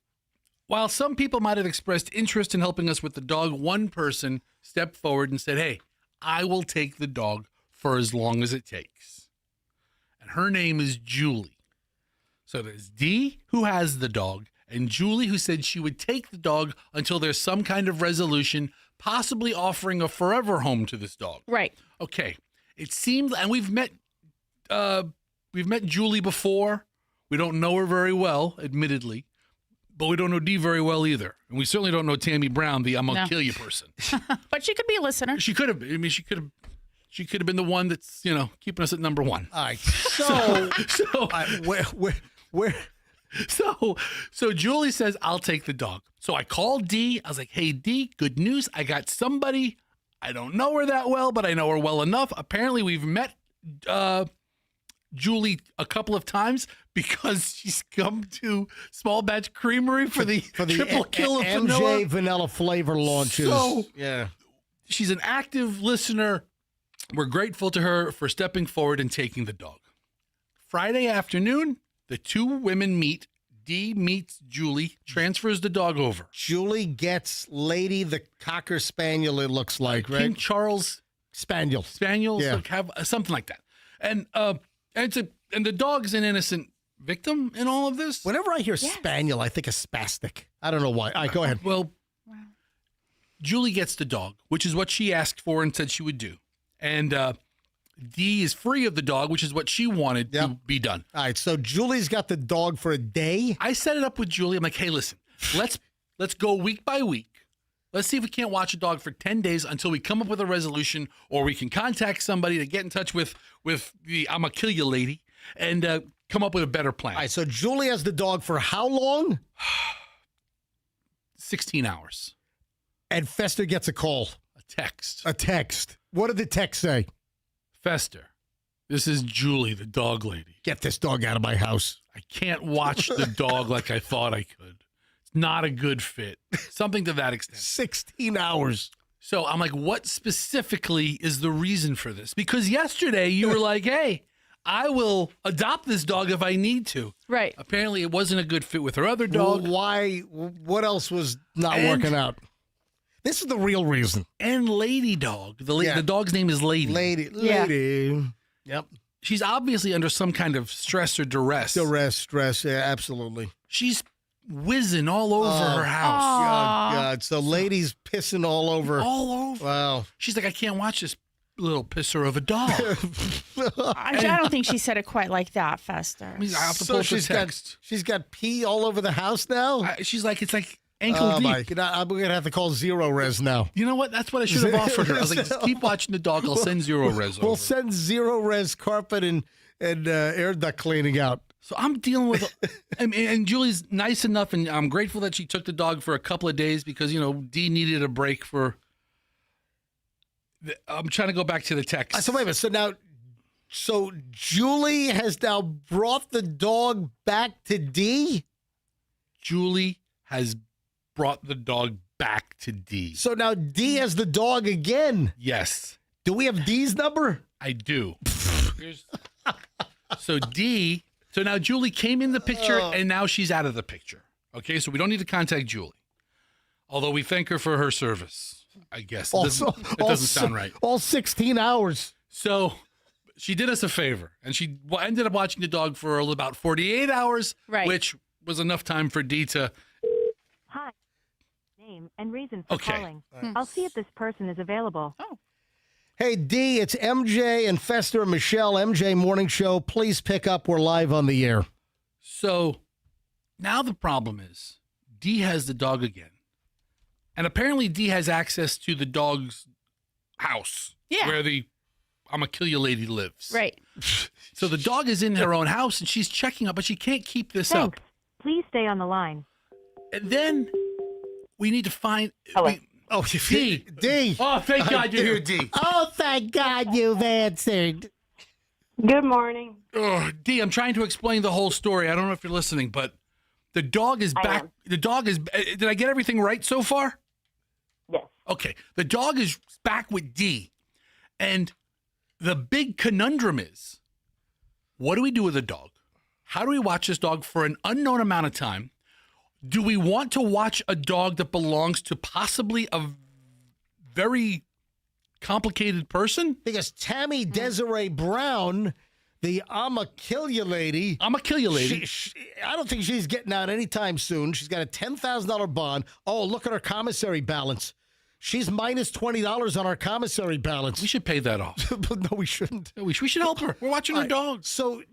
while some people might have expressed interest in helping us with the dog, one person stepped forward and said, hey, I will take the dog for as long as it takes. And her name is Julie. So there's Dee, who has the dog, and Julie, who said she would take the dog until there's some kind of resolution, possibly offering a forever home to this dog. Right. Okay. It seems, and we've met Julie before. We don't know her very well, admittedly, but we don't know Dee very well either. And we certainly don't know Tammy Brown, the I'm gonna kill you person. But she could be a listener. She could have. I mean, she could have been the one that's, keeping us at number one. All right. So Julie says, I'll take the dog. So I called Dee. I was like, hey, Dee, good news. I got somebody. I don't know her that well, but I know her well enough. Apparently we've met Julie a couple of times because she's come to Small Batch Creamery for the triple kill of MJ vanilla flavor launches. So, yeah. She's an active listener. We're grateful to her for stepping forward and taking the dog. Friday afternoon, the two women meet. Dee meets Julie, transfers the dog over. Julie gets Lady the Cocker Spaniel, it looks like, right? King Charles Spaniel. Spaniels, Yeah. like have something like that. And the dog's an innocent victim in all of this. Whenever I hear Spaniel, I think of spastic. I don't know why. All right, go ahead. Well, Julie gets the dog, which is what she asked for and said she would do. And Dee is free of the dog, which is what she wanted to be done. All right, so Julie's got the dog for a day. I set it up with Julie. I'm like, hey, listen, let's go week by week. Let's see if we can't watch a dog for 10 days until we come up with a resolution, or we can contact somebody to get in touch with the I'ma kill you lady and come up with a better plan. All right, so Julie has the dog for how long? 16 hours. And Fester gets a call. A text. What did the text say? Fester, this is Julie, the dog lady. Get this dog out of my house. I can't watch the dog like I thought I could. It's not a good fit. Something to that extent. 16 hours. So I'm like, what specifically is the reason for this? Because yesterday you were like, hey, I will adopt this dog if I need to. Right. Apparently it wasn't a good fit with her other dog. Well, why? What else was not working out? This is the real reason. And Lady Dog. The dog's name is Lady. Lady. Yep. She's obviously under some kind of stress or duress. Stress. Yeah, absolutely. She's whizzing all over her house. Oh, God. So Lady's pissing all over. All over. Wow. She's like, I can't watch this little pisser of a dog. I don't think she said it quite like that, Fester. I have to pull up the text. She's got pee all over the house now? She's like, it's like ankle deep. I'm going to have to call Zero Res now. You know what? That's what I should have offered her. I was like, just keep watching the dog. I'll send Zero Res over. We'll send Zero Res carpet and air duct cleaning out. So I'm dealing with, and Julie's nice enough, and I'm grateful that she took the dog for a couple of days because, Dee needed a break for, I'm trying to go back to the text. So wait a minute. So Julie has now brought the dog back to Dee? Julie has brought the dog back to Dee. So now Dee has the dog again? Yes. Do we have Dee's number? I do. So now Julie came in the picture and now she's out of the picture. Okay, so we don't need to contact Julie. Although we thank her for her service, I guess. It doesn't sound right. All 16 hours. So she did us a favor and she ended up watching the dog for about 48 hours, which was enough time for Dee to... Hi. Name and reason for calling. I'll see if this person is available. Oh. Hey, Dee, it's MJ and Fester and Michelle, MJ Morning Show. Please pick up. We're live on the air. So now the problem is Dee has the dog again. And apparently Dee has access to the dog's house where the I'ma kill you lady lives. Right. So the dog is in her own house and she's checking up, but she can't keep this up. Please stay on the line. And then we need to find... Dee. Dee. Oh, thank God you're here, Dee. Oh, thank God you've answered. Good morning. Dee, I'm trying to explain the whole story. I don't know if you're listening, but the dog is back. The dog is... Did I get everything right so far? Yes. Okay. The dog is back with Dee. And the big conundrum is, what do we do with the dog? How do we watch this dog for an unknown amount of time? Do we want to watch a dog that belongs to possibly a very complicated person? Because Tammy Desiree Brown, the I'ma kill you lady. I don't think she's getting out anytime soon. She's got a $10,000 bond. Oh, look at her commissary balance. She's minus $20 on our commissary balance. We should pay that off. No, we shouldn't. We should help her. We're watching her dog. So,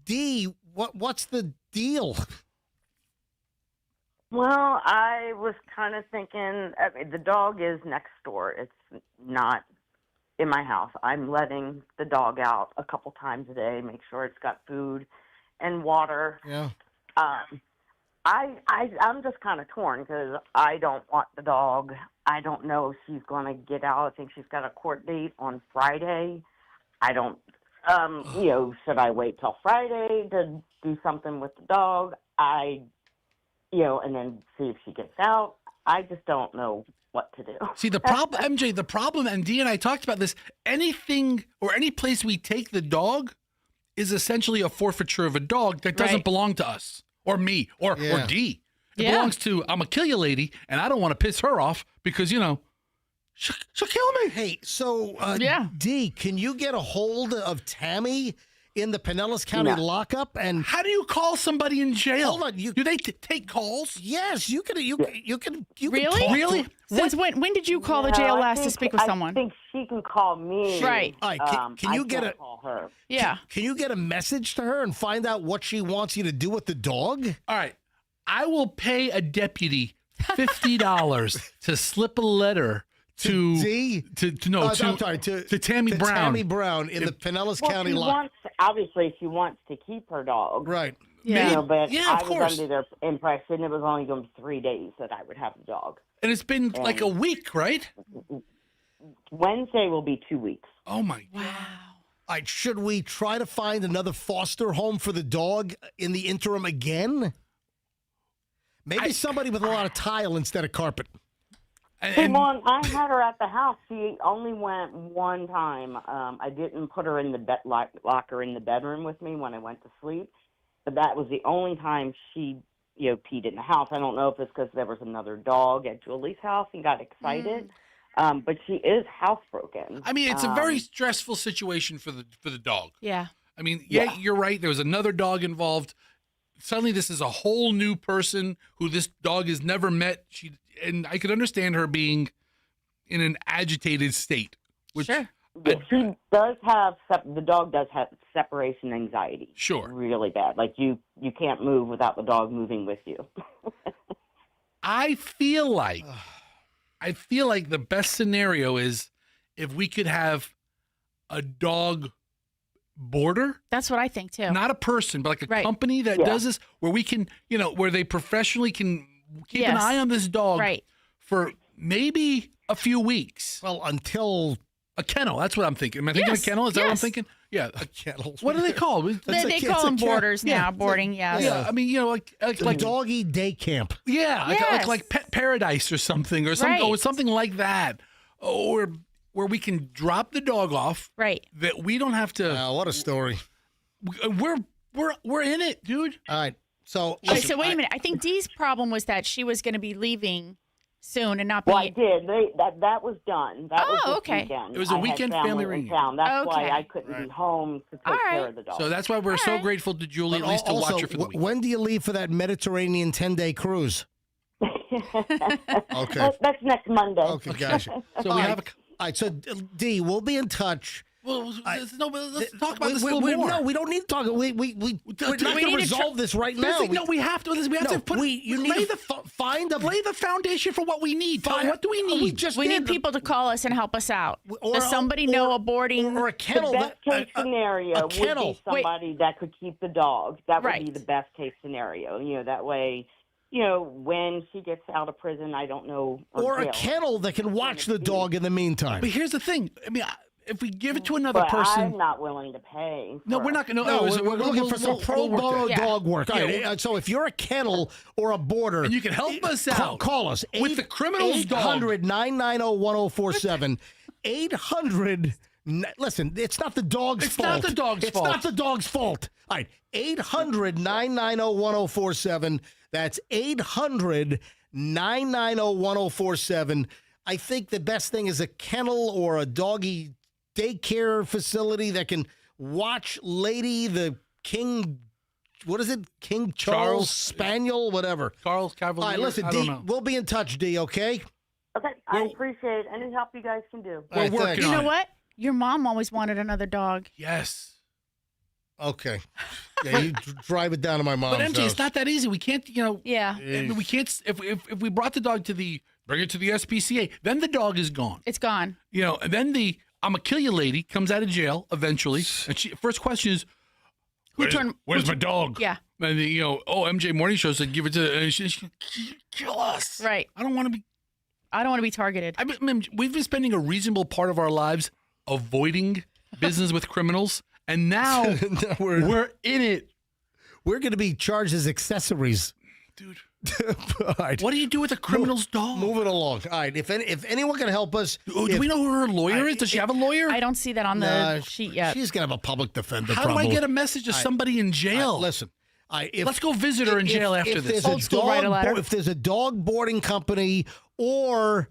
Dee, what's the deal? Well, I was kind of thinking, the dog is next door. It's not in my house. I'm letting the dog out a couple times a day, make sure it's got food and water. Yeah. I'm just kind of torn because I don't want the dog. I don't know if she's going to get out. I think she's got a court date on Friday. I don't Should I wait till Friday to do something with the dog? And then see if she gets out. I just don't know what to do. See, the problem, MJ, and Dee and I talked about this, anything or any place we take the dog is essentially a forfeiture of a dog that doesn't belong to us or me or Dee. It belongs to, I'm going to kill you, lady, and I don't want to piss her off because, she'll kill me. Hey, so, Dee, can you get a hold of Tammy in the Pinellas County lockup? And how do you call somebody in jail? Hold on, do they take calls? Yes, you can. You can. Really? Since when did you call the jail last to speak with someone? I think she can call me. Right. All right. Can you get call her? Yeah. Can you get a message to her and find out what she wants you to do with the dog? All right. I will pay a deputy $50 to slip a letter to Tammy Brown. Tammy Brown in the Pinellas County lock. Obviously, she wants to keep her dog. Right. Yeah. But Yeah, I was under the impression it was only going to be 3 days that I would have the dog. And it's been like a week, right? Wednesday will be 2 weeks. Oh, my God. All right, should we try to find another foster home for the dog in the interim again? Maybe somebody with a lot of tile instead of carpet. I had her at the house. She only went one time. I didn't put her in the locker in the bedroom with me when I went to sleep. But that was the only time she, peed in the house. I don't know if it's because there was another dog at Julie's house and got excited. But she is housebroken. I mean, it's a very stressful situation for the dog. Yeah. I mean, you're right. There was another dog involved. Suddenly, this is a whole new person who this dog has never met. And I could understand her being in an agitated state. Which sure. She does have, the dog does have separation anxiety. Sure. Really bad. Like you can't move without the dog moving with you. I feel like the best scenario is if we could have a dog boarder. That's what I think too. Not a person, but like a company that does this, where we can, where they professionally can keep an eye on this dog for maybe a few weeks. Well, until a kennel. That's what I'm thinking. Am I thinking a kennel? Is that what I'm thinking? Yeah, a kennel. What are they called? They call them boarders now, boarding. Yeah. I mean, like doggy day camp. Yeah, like Pet Paradise or something, or something like that, or where we can drop the dog off. Right. That we don't have to. What a story. We're in it, dude. All right. So wait a minute. I think Dee's problem was that she was going to be leaving soon and not be. Well, I did. That was done. That was this okay. weekend. It was a weekend family reunion. That's why I couldn't be home to take care of the dog. So that's why we're so grateful to Julie, at least to watch her for the week. When do you leave for that Mediterranean 10-day cruise? Okay. That's next Monday. Okay, gotcha. So we have a. All right, so Dee, we'll be in touch. Well, let's talk about this a little more. No, we don't need to talk. We're not going to resolve this right now. No, we have to. We have to put. You need to lay the foundation for what we need. What do we need? We need people to call us and help us out. Does somebody know a boarding or a kennel? The best case scenario would be somebody that could keep the dog. That would be the best case scenario. That way. When she gets out of prison, I don't know. Or a kennel that can watch the dog in the meantime. But here's the thing. I mean, if we give it to another person. I'm not willing to pay. No, we're not going to. No, we're looking for some pro bono dog work. All right, so if you're a kennel or a boarder. And you can help us out. Call us. With the criminal's dog. 800-990-1047. 800. Listen, it's not the dog's fault. It's not the dog's fault. It's not the dog's fault. All right, 800-990-1047. That's 800-990-1047. I think the best thing is a kennel or a doggy daycare facility that can watch Lady the King. What is it? King Charles Spaniel, whatever. Charles Cavalier. All right, listen, D, we'll be in touch, D, okay? Okay, I appreciate any help you guys can do. We're working on it. You know what? Your mom always wanted another dog. Yes. Okay. Yeah, you drive it down to my mom's But MJ, house. it's not that easy. We can't, Yeah. We can't. If we brought the dog bring it to the SPCA, then the dog is gone. It's gone. And then the I'm gonna kill you lady comes out of jail eventually, and first question is, where's my dog? Yeah. And MJ Morning Show said give it to, and she kill us. Right. I don't want to be targeted. I mean, we've been spending a reasonable part of our lives avoiding business with criminals, And now we're in it. We're going to be charged as accessories. Dude. All right. What do you do with a criminal's dog? Move it along. All right. If anyone can help us. Do we know who her lawyer is? Does she have a lawyer? I don't see that on the sheet yet. She's going to have a public defender. How probably. do I get a message to somebody in jail? Listen. Let's go visit her in jail after this. Old school, write a letter. If there's a dog boarding company, or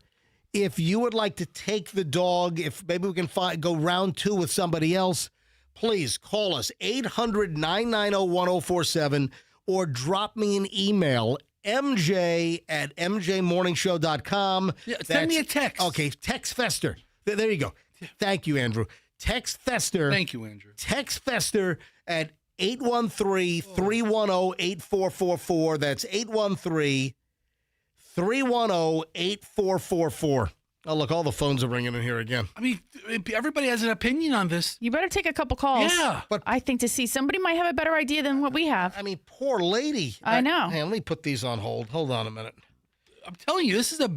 if you would like to take the dog, if maybe we can go round 2 with somebody else, please call us 800-990-1047 or drop me an email, mj@mjmorningshow.com. Yeah, send me a text. Okay, text Fester. There you go. Thank you, Andrew. Text Fester. Thank you, Andrew. Text Fester at 813-310-8444. That's 813-310-8444. Oh, look, all the phones are ringing in here again. I mean, everybody has an opinion on this. You better take a couple calls. Yeah. But I think to see somebody might have a better idea than what we have. I mean, poor lady. I know. Hey, let me put these on hold. Hold on a minute. I'm telling you, this is a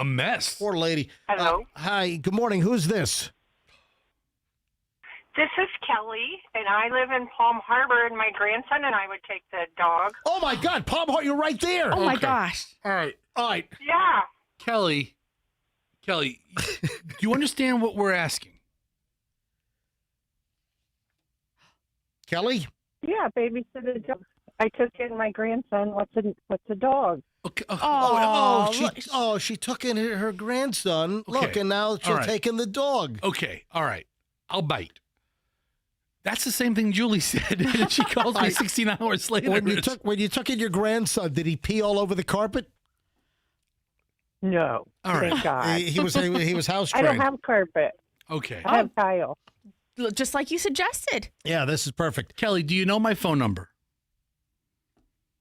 mess. Poor lady. Hello. Hi. Good morning. Who's this? This is Kelly, and I live in Palm Harbor, and my grandson and I would take the dog. Oh, my God. Palm Harbor, you're right there. Oh, my gosh. All right. Yeah. Kelly, do you understand what we're asking? Kelly? Yeah, babysit a dog. I took in my grandson. What's a dog? Okay. She took in her grandson. Okay. Look, and now she's taking the dog. Okay. All right. I'll bite. That's the same thing Julie said. And she called me 16 hours later. When you took in your grandson, did he pee all over the carpet? No. All right. Thank God. He was house I trained. don't have carpet. Okay. I have tile. Just like you suggested. Yeah, this is perfect. Kelly, do you know my phone number?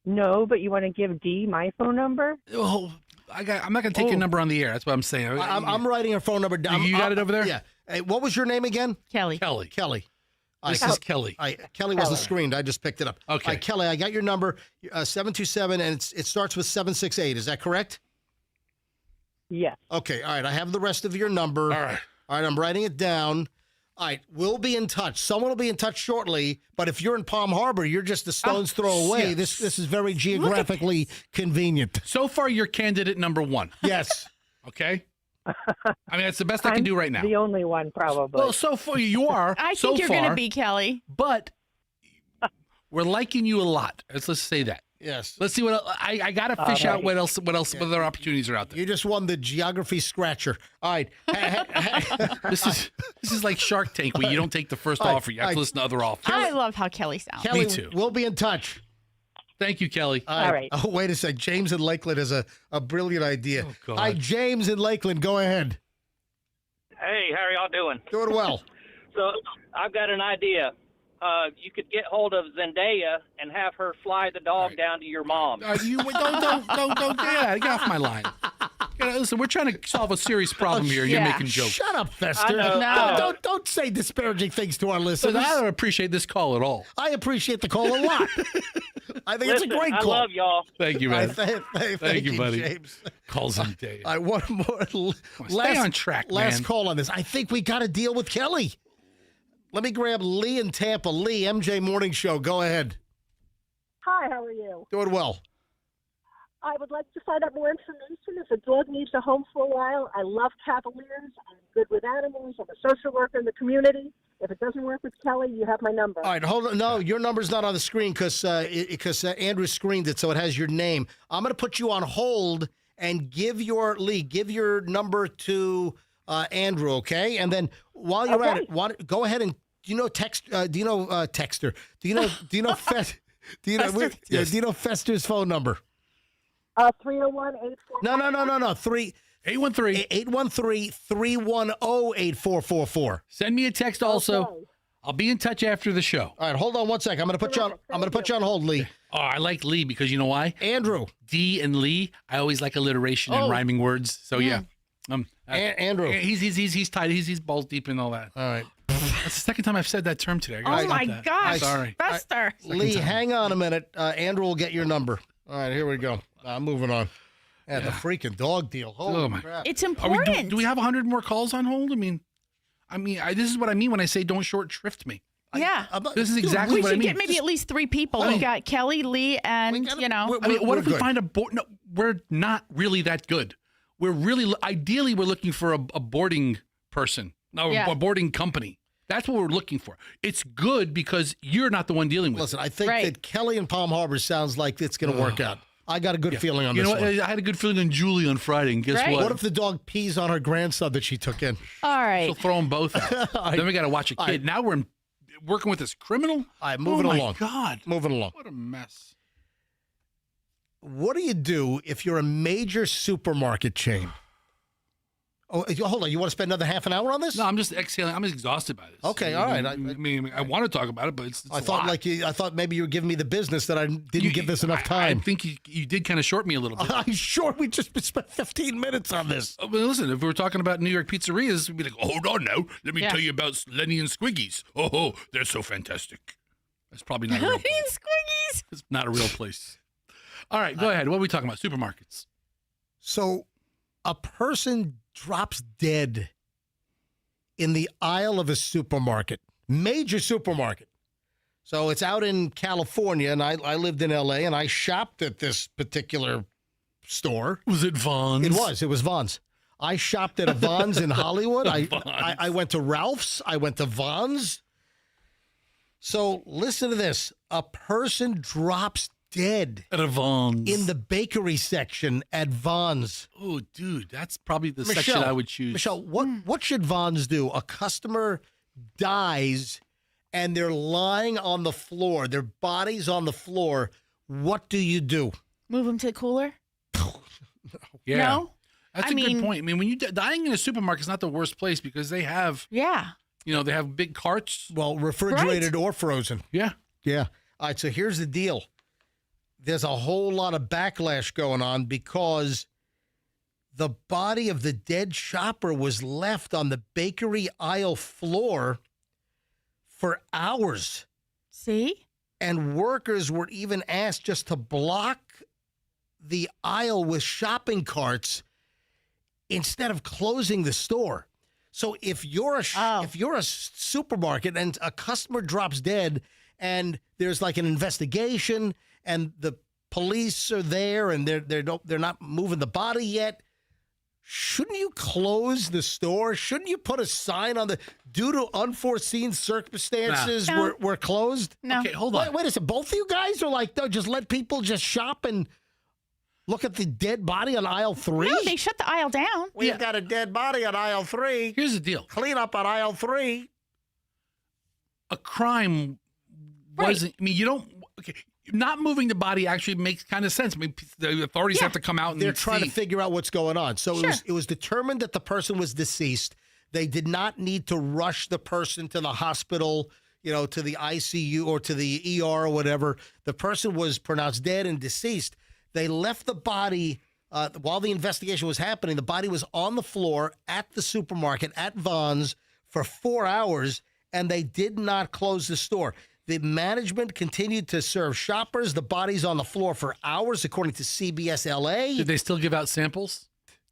No, but you want to give Dee my phone number? Oh, I'm not going to take your number on the air. That's what I'm saying. I'm writing her phone number down. You got it over there? Yeah. Hey, what was your name again? Kelly. Kelly. This is Kelly. Kelly wasn't screened. I just picked it up. Okay. Kelly, I got your number, 727, and it starts with 768. Is that correct? Yes. Okay. All right. I have the rest of your number. All right. I'm writing it down. All right. We'll be in touch. Someone will be in touch shortly. But if you're in Palm Harbor, you're just a stone's throw away. Yeah. This is very geographically convenient. So far, you're candidate number 1. Yes. Okay? I mean, that's the best I can do right now. The only one, probably. Well, so far, you are. I so think you're far, going to be, Kelly. But we're liking you a lot. Let's say that. Yes. Let's see what I got to fish out. What other opportunities are out there? You just won the geography scratcher. All right. This is like Shark Tank, where you don't take the first offer. You have to listen to other offers. I love how Kelly sounds. Kelly, Me too. We'll be in touch. Thank you, Kelly. All right. Oh, wait a sec. James in Lakeland has a brilliant idea. Oh, God. Hi, James in Lakeland. Go ahead. Hey, how are y'all doing? Doing well. So I've got an idea. You could get hold of Zendaya and have her fly the dog down to your mom. Don't get off my line. Listen, we're trying to solve a serious problem here. You're making jokes. Shut up, Fester. No. Don't say disparaging things to our listeners. I don't appreciate this call at all. I appreciate the call a lot. I think it's a great call. I love y'all. Thank you, man. Thank you, buddy. James. Calls in day. All right, one more. Stay on track, Last man. call on this. I think we got to deal with Kelly. Let me grab Lee in Tampa. Lee, MJ Morning Show. Go ahead. Hi, how are you? Doing well. I would like to find out more information. If a dog needs a home for a while, I love Cavaliers. I'm good with animals. I'm a social worker in the community. If it doesn't work with Kelly, you have my number. All right, hold on. No, your number's not on the screen because Andrew screened it, so it has your name. I'm going to put you on hold and give your number to Andrew, okay? And then while you're at it, go ahead and Texter? Do you know Fester's phone number? 301-849. No. 813-310-8444. Send me a text also. Okay. I'll be in touch after the show. All right, hold on one second. I'm going to put you on hold, Lee. Oh, I like Lee because you know why? Andrew. D and Lee. I always like alliteration and rhyming words. So yeah. Andrew. He's tight. He's balls deep in all that. All right. That's the second time I've said that term today. Oh my gosh. Sorry. Fester. Lee, hang on a minute. Andrew will get your number. All right, here we go. Moving on. The freaking dog deal. Holy crap. It's important. Do we have 100 more calls on hold? I mean, I mean, this is what I mean when I say don't short shrift me. Yeah. This is exactly we what I should mean. get maybe at least 3 people. We got Kelly, Lee, and, what if we find a board? No, we're not really that good. We're really, ideally, we're looking for a boarding person, a boarding company. That's what we're looking for. It's good because you're not the one dealing with it. Listen, I think that Kelly in Palm Harbor sounds like it's going to work out. I got a good feeling on this one. I had a good feeling on Julie on Friday, and guess what? What if the dog pees on her grandson that she took in? All right. She'll throw them both out. Then we got to watch a kid. Now we're working with this criminal. All right, moving along. God. Moving along. What a mess. What do you do if you're a major supermarket chain? Oh, hold on. You want to spend another half an hour on this? No, I'm just exhaling. I'm exhausted by this. Okay, all right. I mean, I want to talk about it, but it's I thought maybe you were giving me the business that I didn't give this enough time. I think you did kind of short me a little bit. I'm sure we just spent 15 minutes on this. But listen, if we were talking about New York pizzerias, we'd be like, hold on now. Let me tell you about Lenny and Squiggy's. Oh, they're so fantastic. That's probably not a real place. Lenny and Squiggy's? It's not a real place. All right, go ahead. What are we talking about? Supermarkets. So a person drops dead in the aisle of a supermarket, major supermarket. So it's out in California, and I lived in L.A., and I shopped at this particular store. Was it Vons? It was Vons. I shopped at a Vons in Hollywood. I went to Ralph's. I went to Vons. So listen to this. A person drops dead at a Vons in the bakery section at Vons. Oh, dude, that's probably the section I would choose. Michelle, what should Vons do? A customer dies and they're lying on the floor, their body's on the floor. What do you do? Move them to the cooler? Yeah. No? That's a good point. I mean, when you dying in a supermarket is not the worst place because they have, they have big carts. Well, refrigerated or frozen. Yeah. Yeah. All right, so here's the deal. There's a whole lot of backlash going on because the body of the dead shopper was left on the bakery aisle floor for hours. See? And workers were even asked just to block the aisle with shopping carts instead of closing the store. So if you're a supermarket and a customer drops dead and there's like an investigation and the police are there and they're not moving the body yet, shouldn't you close the store? Shouldn't you put a sign on due to unforeseen circumstances we're closed? No. Okay, hold on. Wait a second. Both of you guys are like, no, just let people just shop and look at the dead body on aisle 3? No, they shut the aisle down. We've got a dead body on aisle 3. Here's the deal. Clean up on aisle 3. A crime wasn't, I mean, you don't, okay, not moving the body actually makes kind of sense. I mean, the authorities have to come out and they're trying to figure out what's going on. So it was determined that the person was deceased. They did not need to rush the person to the hospital, to the ICU or to the ER or whatever. The person was pronounced dead and deceased. They left the body while the investigation was happening. The body was on the floor at the supermarket at Vons for 4 hours, and they did not close the store. The management continued to serve shoppers. The body's on the floor for hours, according to CBS LA. Did they still give out samples?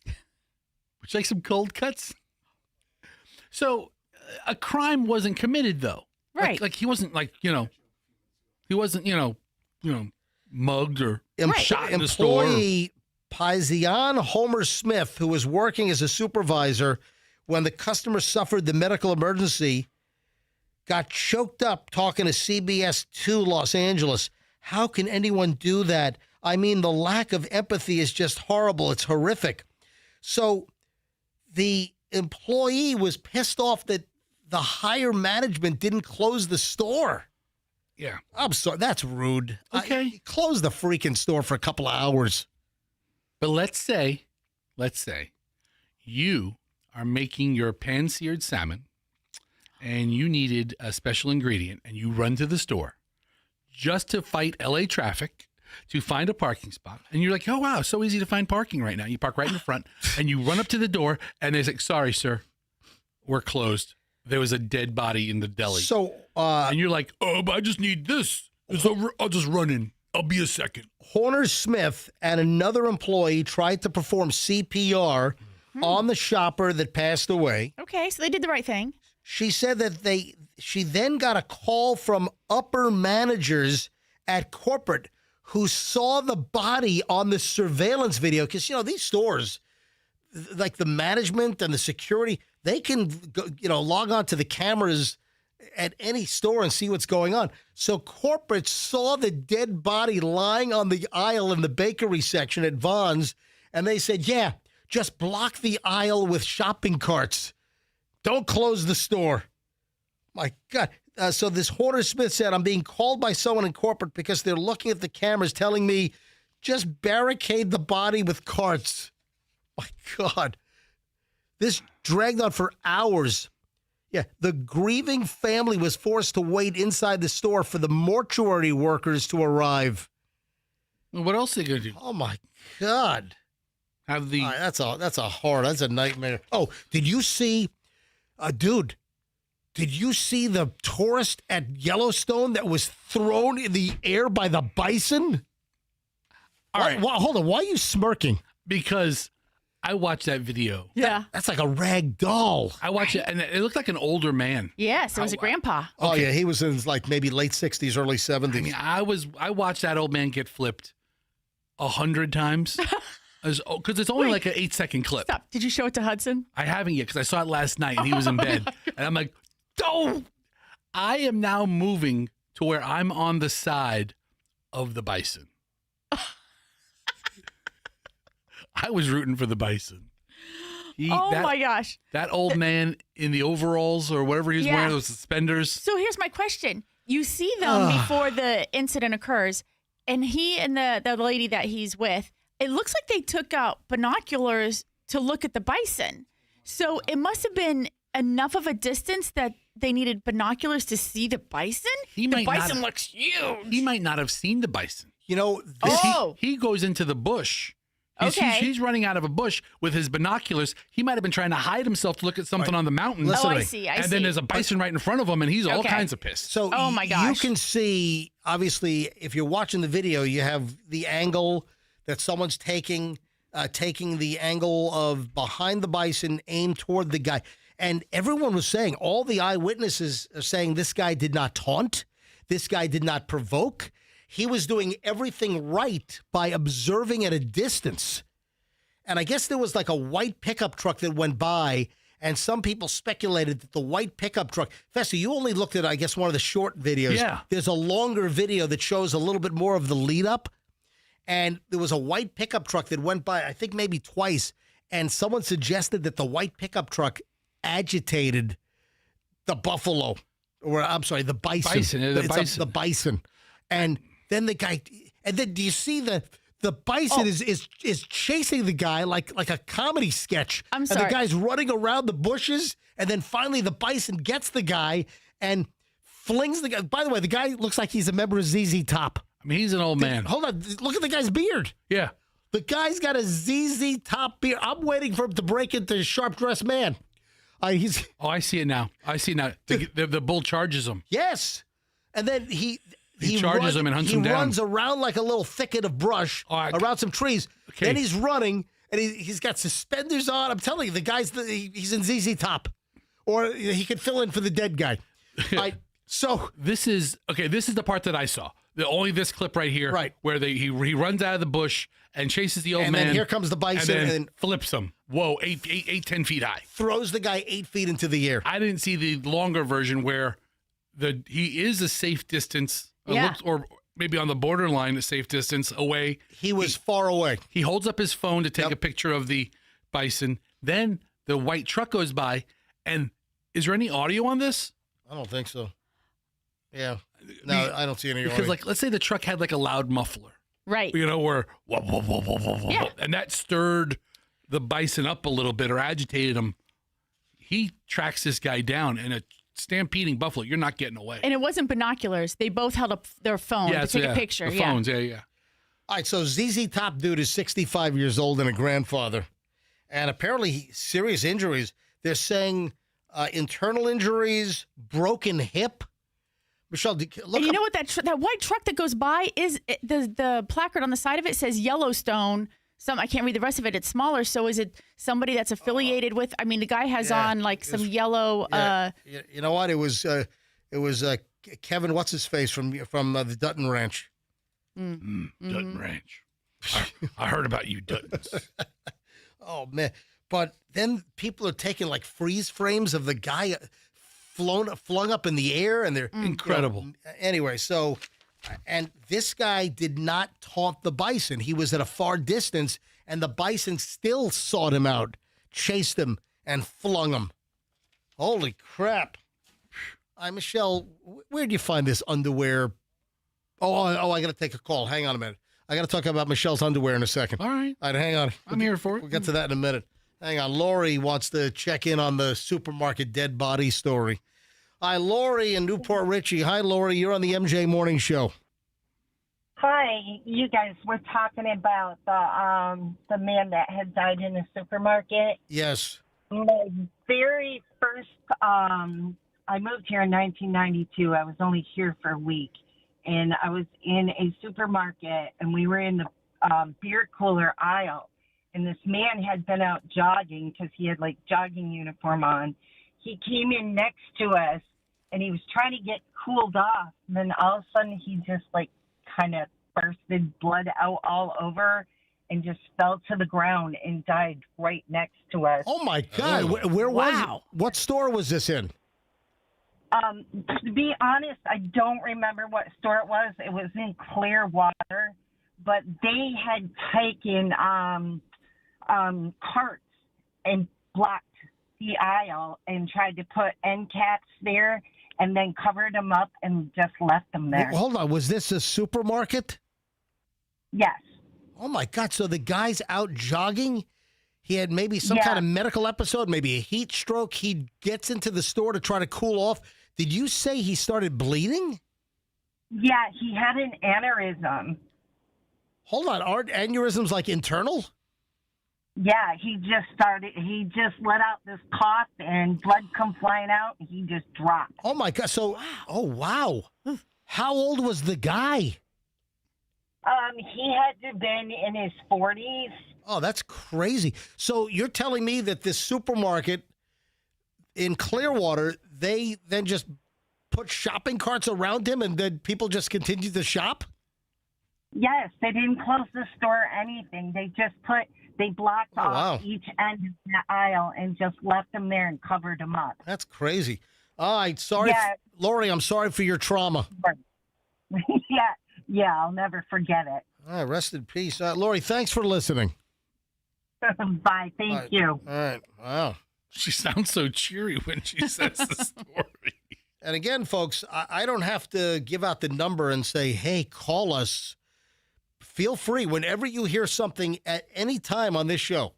Would you like some cold cuts? So a crime wasn't committed, though. Right. Like he wasn't he wasn't, mugged or shot in the store. Employee Paizian Homer Smith, who was working as a supervisor when the customer suffered the medical emergency, got choked up talking to CBS 2 Los Angeles. How can anyone do that? I mean, the lack of empathy is just horrible. It's horrific. So the employee was pissed off that the higher management didn't close the store. Yeah. I'm sorry. That's rude. Okay. Close the freaking store for a couple of hours. But let's say you are making your pan-seared salmon and you needed a special ingredient and you run to the store just to fight LA traffic to find a parking spot. And you're like, oh, wow, so easy to find parking right now. You park right in the front and you run up to the door and they're like, sorry, sir, we're closed. There was a dead body in the deli. So, and you're like, oh, but I just need this. I'll just run in. I'll be a second. Horner Smith and another employee tried to perform CPR on the shopper that passed away. Okay, so they did the right thing. She said that she then got a call from upper managers at corporate who saw the body on the surveillance video. Because, these stores, like the management and the security, they can log on to the cameras at any store and see what's going on. So corporate saw the dead body lying on the aisle in the bakery section at Vons, and they said, yeah, just block the aisle with shopping carts. Don't close the store. My God. So this Horner Smith said, I'm being called by someone in corporate because they're looking at the cameras telling me just barricade the body with carts. My God. This dragged on for hours. Yeah, the grieving family was forced to wait inside the store for the mortuary workers to arrive. What else are they going to do? Oh, my God. Have the... that's a nightmare. Oh, did you see, dude, did you see the tourist at Yellowstone that was thrown in the air by the bison? All right. Hold on. Why are you smirking? Because I watched that video. Yeah. That's like a rag doll. I watched it, and it looked like an older man. Yes, it was a grandpa. Oh, yeah. He was in like maybe late 60s, early 70s. I mean, I watched that old man get flipped 100 times. Because it's only like an 8-second clip. Stop. Did you show it to Hudson? I haven't yet because I saw it last night and he was in bed. And I'm like, don't. I am now moving to where I'm on the side of the bison. I was rooting for the bison. My gosh. That old man in the overalls or whatever he was wearing, those suspenders. So here's my question. You see them before the incident occurs, and he and the lady that he's with, it looks like they took out binoculars to look at the bison. So it must have been enough of a distance that they needed binoculars to see the bison? The bison looks huge. He might not have seen the bison. He goes into the bush. He's running out of a bush with his binoculars. He might have been trying to hide himself to look at something on the mountain. I see. And then there's a bison right in front of him, and he's all kinds of pissed. So my gosh. You can see, obviously, if you're watching the video, you have the angle that someone's taking the angle of behind the bison aimed toward the guy. And everyone was saying, all the eyewitnesses are saying this guy did not taunt. This guy did not provoke. He was doing everything right by observing at a distance. And I guess there was like a white pickup truck that went by, and some people speculated that the white pickup truck... Festa, you only looked at, I guess, one of the short videos. Yeah. There's a longer video that shows a little bit more of the lead up. And there was a white pickup truck that went by, I think maybe twice, and someone suggested that the white pickup truck agitated the buffalo, or I'm sorry, the bison. The bison. And then the guy, and then do you see the bison is chasing the guy like a comedy sketch. I'm sorry. And the guy's running around the bushes, and then finally the bison gets the guy and flings the guy. By the way, the guy looks like he's a member of ZZ Top. I mean, he's an old man. Hold on. Look at the guy's beard. Yeah. The guy's got a ZZ Top beard. I'm waiting for him to break into Sharp Dressed Man. I see it now. The bull charges him. Yes. And then he charges him and hunts him down. He runs around like a little thicket of brush around some trees. Okay. Then he's running, and he's got suspenders on. I'm telling you, the guy's he's in ZZ Top. Or he could fill in for the dead guy. So this is the part that I saw. Only this clip right here, right, where he runs out of the bush and chases the old man. And then here comes the bison and then flips him. Whoa, 10 feet high. Throws the guy 8 feet into the air. I didn't see the longer version where he is a safe distance, or maybe on the borderline a safe distance away. He was far away. He holds up his phone to take a picture of the bison. Then the white truck goes by, and is there any audio on this? I don't think so. Yeah. No, I don't see any audio. Because, like, let's say the truck had like a loud muffler. Right. Where whoa, whoa, whoa, whoa, whoa, whoa, yeah. And that stirred the bison up a little bit or agitated him. He tracks this guy down, and a stampeding buffalo, you're not getting away. And it wasn't binoculars. They both held up their phone to take a picture. The phones, yeah. All right, so ZZ Top dude is 65 years old and a grandfather. And apparently serious injuries. They're saying internal injuries, broken hip. Michelle, look. And you know what? That white truck that goes by is the placard on the side of it says Yellowstone I can't read the rest of it. It's smaller. So is it somebody that's affiliated with? I mean, the guy has on like some yellow. You know what? It was Kevin. What's his face from the Dutton Ranch? Dutton Ranch. I heard about you, Duttons. Oh man! But then people are taking like freeze frames of the guy flung up in the air, and they're incredible. Anyway, so. And this guy did not taunt the bison. He was at a far distance, and the bison still sought him out, chased him, and flung him. Holy crap. Michelle, where'd you find this underwear? Oh, I got to take a call. Hang on a minute. I got to talk about Michelle's underwear in a second. All right. Hang on. I'm here for it. We'll get to that in a minute. Hang on. Lori wants to check in on the supermarket dead body story. Hi, Lori in Newport Richie. Hi, Lori. You're on the MJ Morning Show. Hi, you guys were talking about the man that had died in the supermarket. Yes. My very first, I moved here in 1992. I was only here for a week, and I was in a supermarket, and we were in the beer cooler aisle, and this man had been out jogging because he had like jogging uniform on. He came in next to us, and he was trying to get cooled off. And then all of a sudden, he just like kind of bursted blood out all over and just fell to the ground and died right next to us. Oh my God! Where was it? What store was this in? To be honest, I don't remember what store it was. It was in Clearwater, but they had taken carts and blocked the aisle and tried to put end caps there and then covered them up and just left them there. Hold on. Was this a supermarket? Yes. Oh, my God. So the guy's out jogging. He had maybe some kind of medical episode, maybe a heat stroke. He gets into the store to try to cool off. Did you say he started bleeding? Yeah, he had an aneurysm. Hold on. Aren't aneurysms like internal? Yeah, he just let out this cough and blood come flying out and he just dropped. Oh my God. So, oh wow. How old was the guy? He had to have been in his 40s. Oh, that's crazy. So you're telling me that this supermarket in Clearwater, they then just put shopping carts around him and then people just continued to shop? Yes, they didn't close the store or anything. They blocked off each end of the aisle and just left them there and covered them up. That's crazy. All right, sorry, Lori, I'm sorry for your trauma. Yeah, I'll never forget it. All right, rest in peace. Lori, thanks for listening. Bye, thank you. All right, wow. She sounds so cheery when she says the story. And again, folks, I don't have to give out the number and say, hey, call us. Feel free whenever you hear something at any time on this show.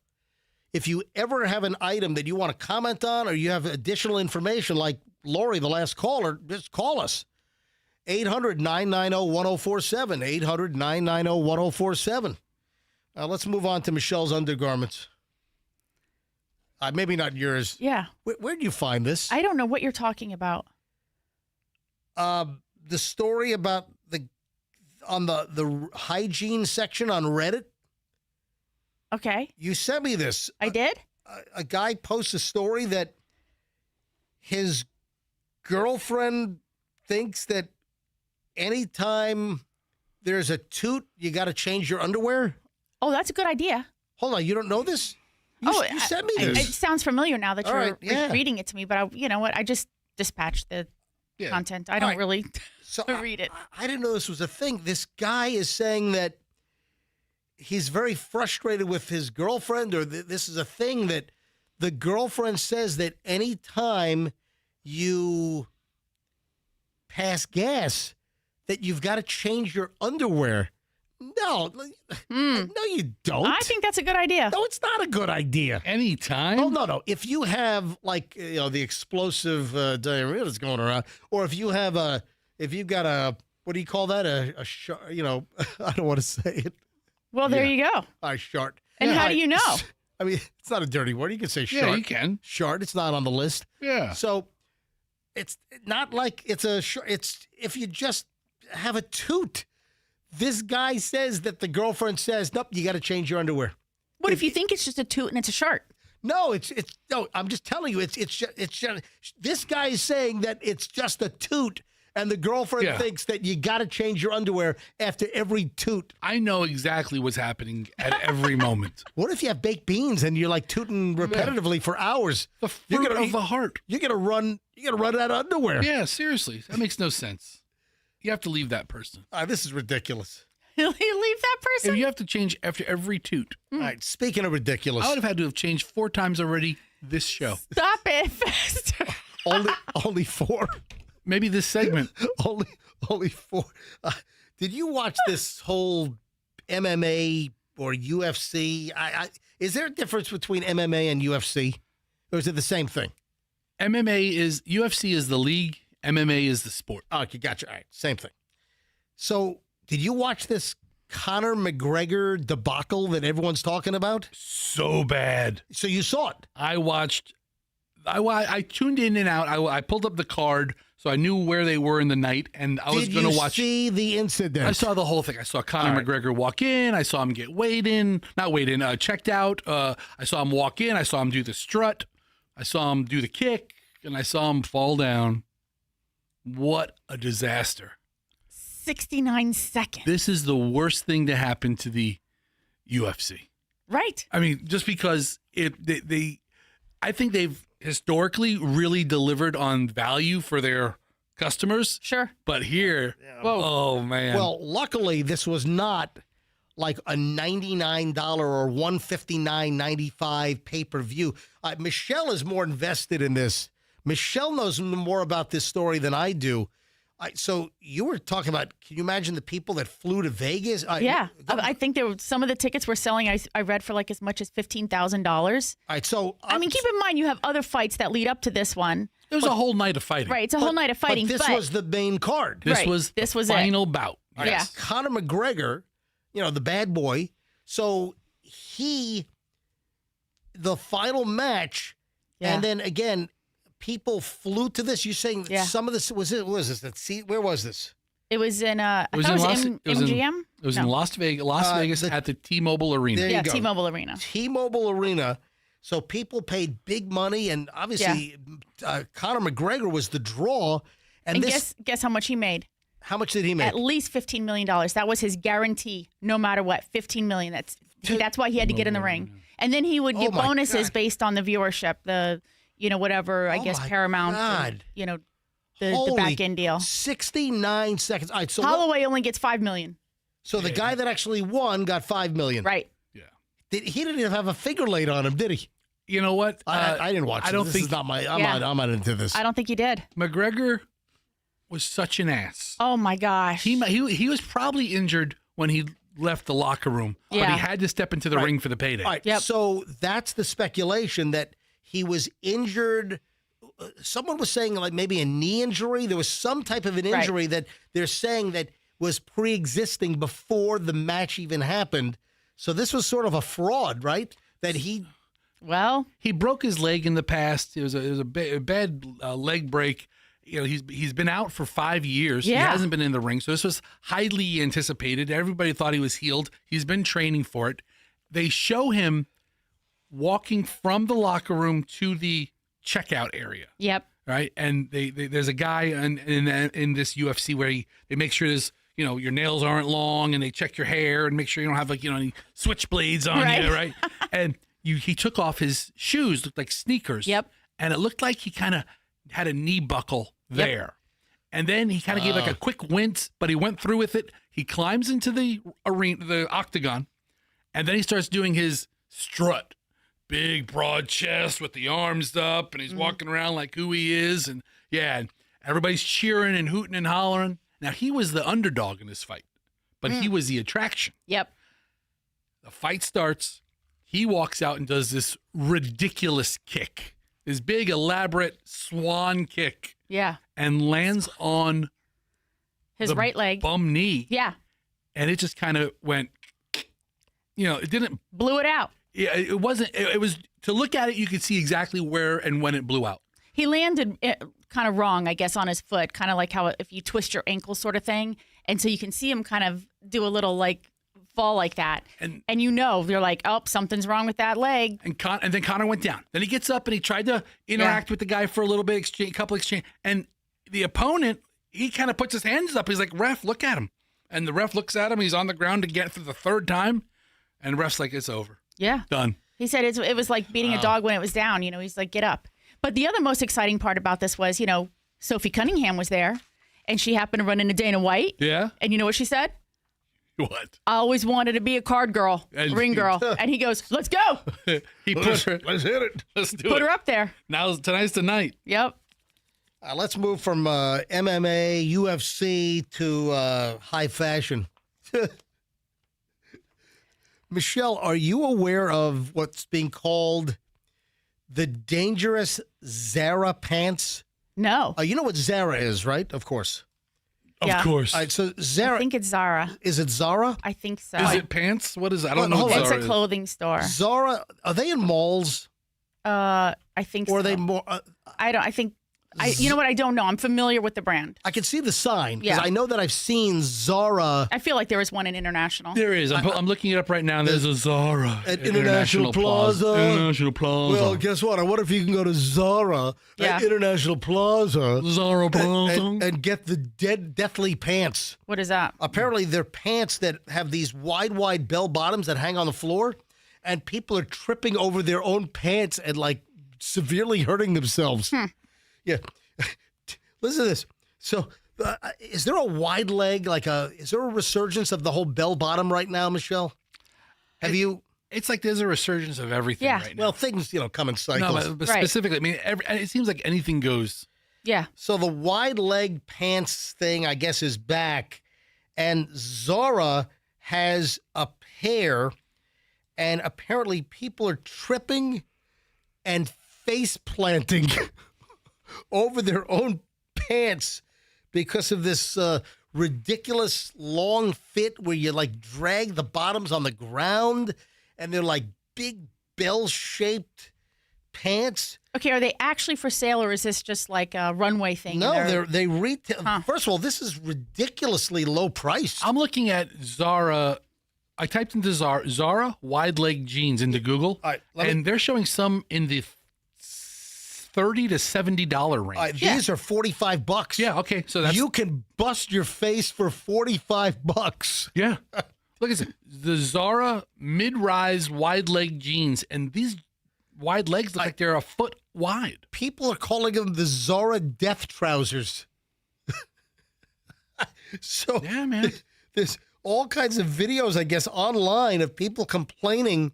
If you ever have an item that you want to comment on or you have additional information like Lori, the last caller, just call us. 800-990-1047. 800-990-1047. Let's move on to Michelle's undergarments. Maybe not yours. Yeah. Where did you find this? I don't know what you're talking about. The story about on the hygiene section on Reddit. Okay. You sent me this. I did? A guy posts a story that his girlfriend thinks that anytime there's a toot, you got to change your underwear. Oh, that's a good idea. Hold on. You don't know this? You sent me this. It sounds familiar now that you're right, reading it to me, but you know what? I just dispatched the content. I don't really read it. I didn't know this was a thing. This guy is saying that he's very frustrated with his girlfriend, or this is a thing that the girlfriend says that anytime you pass gas, that you've got to change your underwear. No, no, you don't. I think that's a good idea. No, it's not a good idea. Anytime? Oh, no. If you have the explosive diarrhea that's going around, or if you've got a, what do you call that? I don't want to say it. Well, there you go. A shart. And how do you know? I mean, it's not a dirty word. You can say shart. Yeah, you can. Shart. It's not on the list. Yeah. So it's not like it's a shart. It's if you just have a toot. This guy says that the girlfriend says, nope, you got to change your underwear. What if you think it's just a toot and it's a shirt? No, no. I'm just telling you, it's just this guy is saying that it's just a toot, and the girlfriend thinks that you got to change your underwear after every toot. I know exactly what's happening at every moment. What if you have baked beans and you're like tooting repetitively for hours? The fruit of the heart. You're gonna run out of underwear. Yeah, seriously, that makes no sense. You have to leave that person. This is ridiculous. You leave that person? If you have to change after every toot. All right, speaking of ridiculous. I would have had to have changed 4 times already this show. Stop it faster. only 4. Maybe this segment. only 4. Did you watch this whole MMA or UFC? Is there a difference between MMA and UFC? Or is it the same thing? UFC is the league. MMA is the sport. Okay, gotcha. All right, same thing. So, did you watch this Conor McGregor debacle that everyone's talking about? So bad. So you saw it? I tuned in and out. I pulled up the card so I knew where they were in the night, and I was going to watch. Did you see the incident? I saw the whole thing. I saw Conor McGregor walk in. I saw him get checked out. I saw him walk in. I saw him do the strut. I saw him do the kick, and I saw him fall down. What a disaster. 69 seconds. This is the worst thing to happen to the UFC. Right. I mean, just because I think they've historically really delivered on value for their customers. Sure. But here, oh, man. Well, luckily, this was not like a $99 or $159.95 pay-per-view. Michelle is more invested in this. Michelle knows more about this story than I do. So you were talking about, can you imagine the people that flew to Vegas? Yeah. I think some of the tickets were selling, I read, for like as much as $15,000. All right. So, I mean, keep in mind, you have other fights that lead up to this one. It was a whole night of fighting. Right. It's a whole night of fighting. But this was the main card. This was the final bout. Right. Yeah. Conor McGregor, the bad boy. So the final match, and then again, people flew to this. You're saying some of this where was this? It was in MGM. It was in Las Vegas at the T-Mobile Arena. There you go. T-Mobile Arena. T-Mobile Arena. So people paid big money, and obviously Conor McGregor was the draw. And guess how much he made? How much did he make? At least $15 million. That was his guarantee, no matter what. $15 million. That's why he had to get in the ring. And then he would get bonuses based on the viewership, whatever, I guess Paramount, and, the back end deal. 69 seconds. All right, so Holloway only gets $5 million. So the guy that actually won got $5 million. Right. Yeah. He didn't even have a figure laid on him, did he? You know what? I didn't watch it. Don't this think is not my. I'm not into this. I don't think he did. McGregor was such an ass. Oh my gosh. He was probably injured when he left the locker room, but he had to step into the ring for the payday. All right. Yep. So that's the speculation that he was injured. Someone was saying like maybe a knee injury. There was some type of an injury that they're saying that was pre-existing before the match even happened. So this was sort of a fraud, right? That he broke his leg in the past. It was a bad leg break. He's been out for 5 years. Yeah. He hasn't been in the ring. So this was highly anticipated. Everybody thought he was healed. He's been training for it. They show him walking from the locker room to the checkout area. Yep. Right. And there's a guy in this UFC where they make sure there's, your nails aren't long, and they check your hair and make sure you don't have any switchblades on you. Right. And he took off his shoes, looked like sneakers. Yep. And it looked like he kind of had a knee buckle there. Yep. And then he kind of gave like a quick wince, but he went through with it. He climbs into the arena, the octagon, and then he starts doing his strut. Big, broad chest with the arms up, and he's walking around like who he is. And everybody's cheering and hooting and hollering. Now, he was the underdog in this fight, but he was the attraction. Yep. The fight starts. He walks out and does this ridiculous kick. This big, elaborate swan kick. Yeah. And lands on his right leg. Bum knee. Yeah. And it just kind of went, it didn't. Blew it out. Yeah, it wasn't. It was, to look at it, you could see exactly where and when it blew out. He landed kind of wrong, I guess, on his foot, kind of like how if you twist your ankle sort of thing. And so you can see him kind of do a little like fall like that. And you're like, oh, something's wrong with that leg. And then Connor went down. Then he gets up and he tried to interact with the guy for a little bit, couple exchange. And the opponent, he kind of puts his hands up. He's like, ref, look at him. And the ref looks at him. He's on the ground again for the third time. And the ref's like, it's over. Yeah. Done. He said it was like beating a dog when it was down. He's like, get up. But the other most exciting part about this was, Sophie Cunningham was there. And she happened to run into Dana White. Yeah. And you know what she said? What? I always wanted to be a card girl, ring girl. And he goes, let's go. He put her. Let's hit it. Let's do it. Put her up there. Tonight's the night. Yep. Let's move from MMA, UFC to high fashion. Michelle, are you aware of what's being called the dangerous Zara pants? No. You know what Zara is, right? Of course. Yeah. Of course. All right, so Zara. I think it's Zara. Is it Zara? I think so. Is it pants? What is it? I don't know what It's Zara a is. clothing store. Zara, are they in malls? I think so. Or are they more? You know what? I don't know. I'm familiar with the brand. I can see the sign because Yeah. I know that I've seen Zara. I feel like there was one in International. There is. I'm looking it up right now. And there's a Zara at International Plaza. International Plaza. Well, guess what? I wonder if you can go to Zara at International Plaza. Zara Plaza. And get the deathly pants. What is that? Apparently, they're pants that have these wide bell bottoms that hang on the floor, and people are tripping over their own pants and like severely hurting themselves. Yeah. Listen to this. So, is there a wide leg, is there a resurgence of the whole bell bottom right now, Michelle? Have you? It's like there's a resurgence of everything right now. Well, things, come in cycles. No, but specifically, I mean, it seems like anything goes. Yeah. So the wide leg pants thing, I guess, is back. And Zara has a pair, and apparently people are tripping and face planting over their own pants because of this ridiculous long fit where you like drag the bottoms on the ground and they're like big bell-shaped pants. Okay, are they actually for sale or is this just like a runway thing? No, they retail. First of all, this is ridiculously low price. I'm looking at Zara. I typed into Zara wide leg jeans into Google, and they're showing some in the $30 to $70 range. These are $45. Yeah, okay. So that's you can bust your face for $45. Yeah. Look at this. The Zara mid-rise wide leg jeans, and these wide legs look like they're a foot wide. People are calling them the Zara death trousers. So yeah, man. There's all kinds of videos, I guess, online of people complaining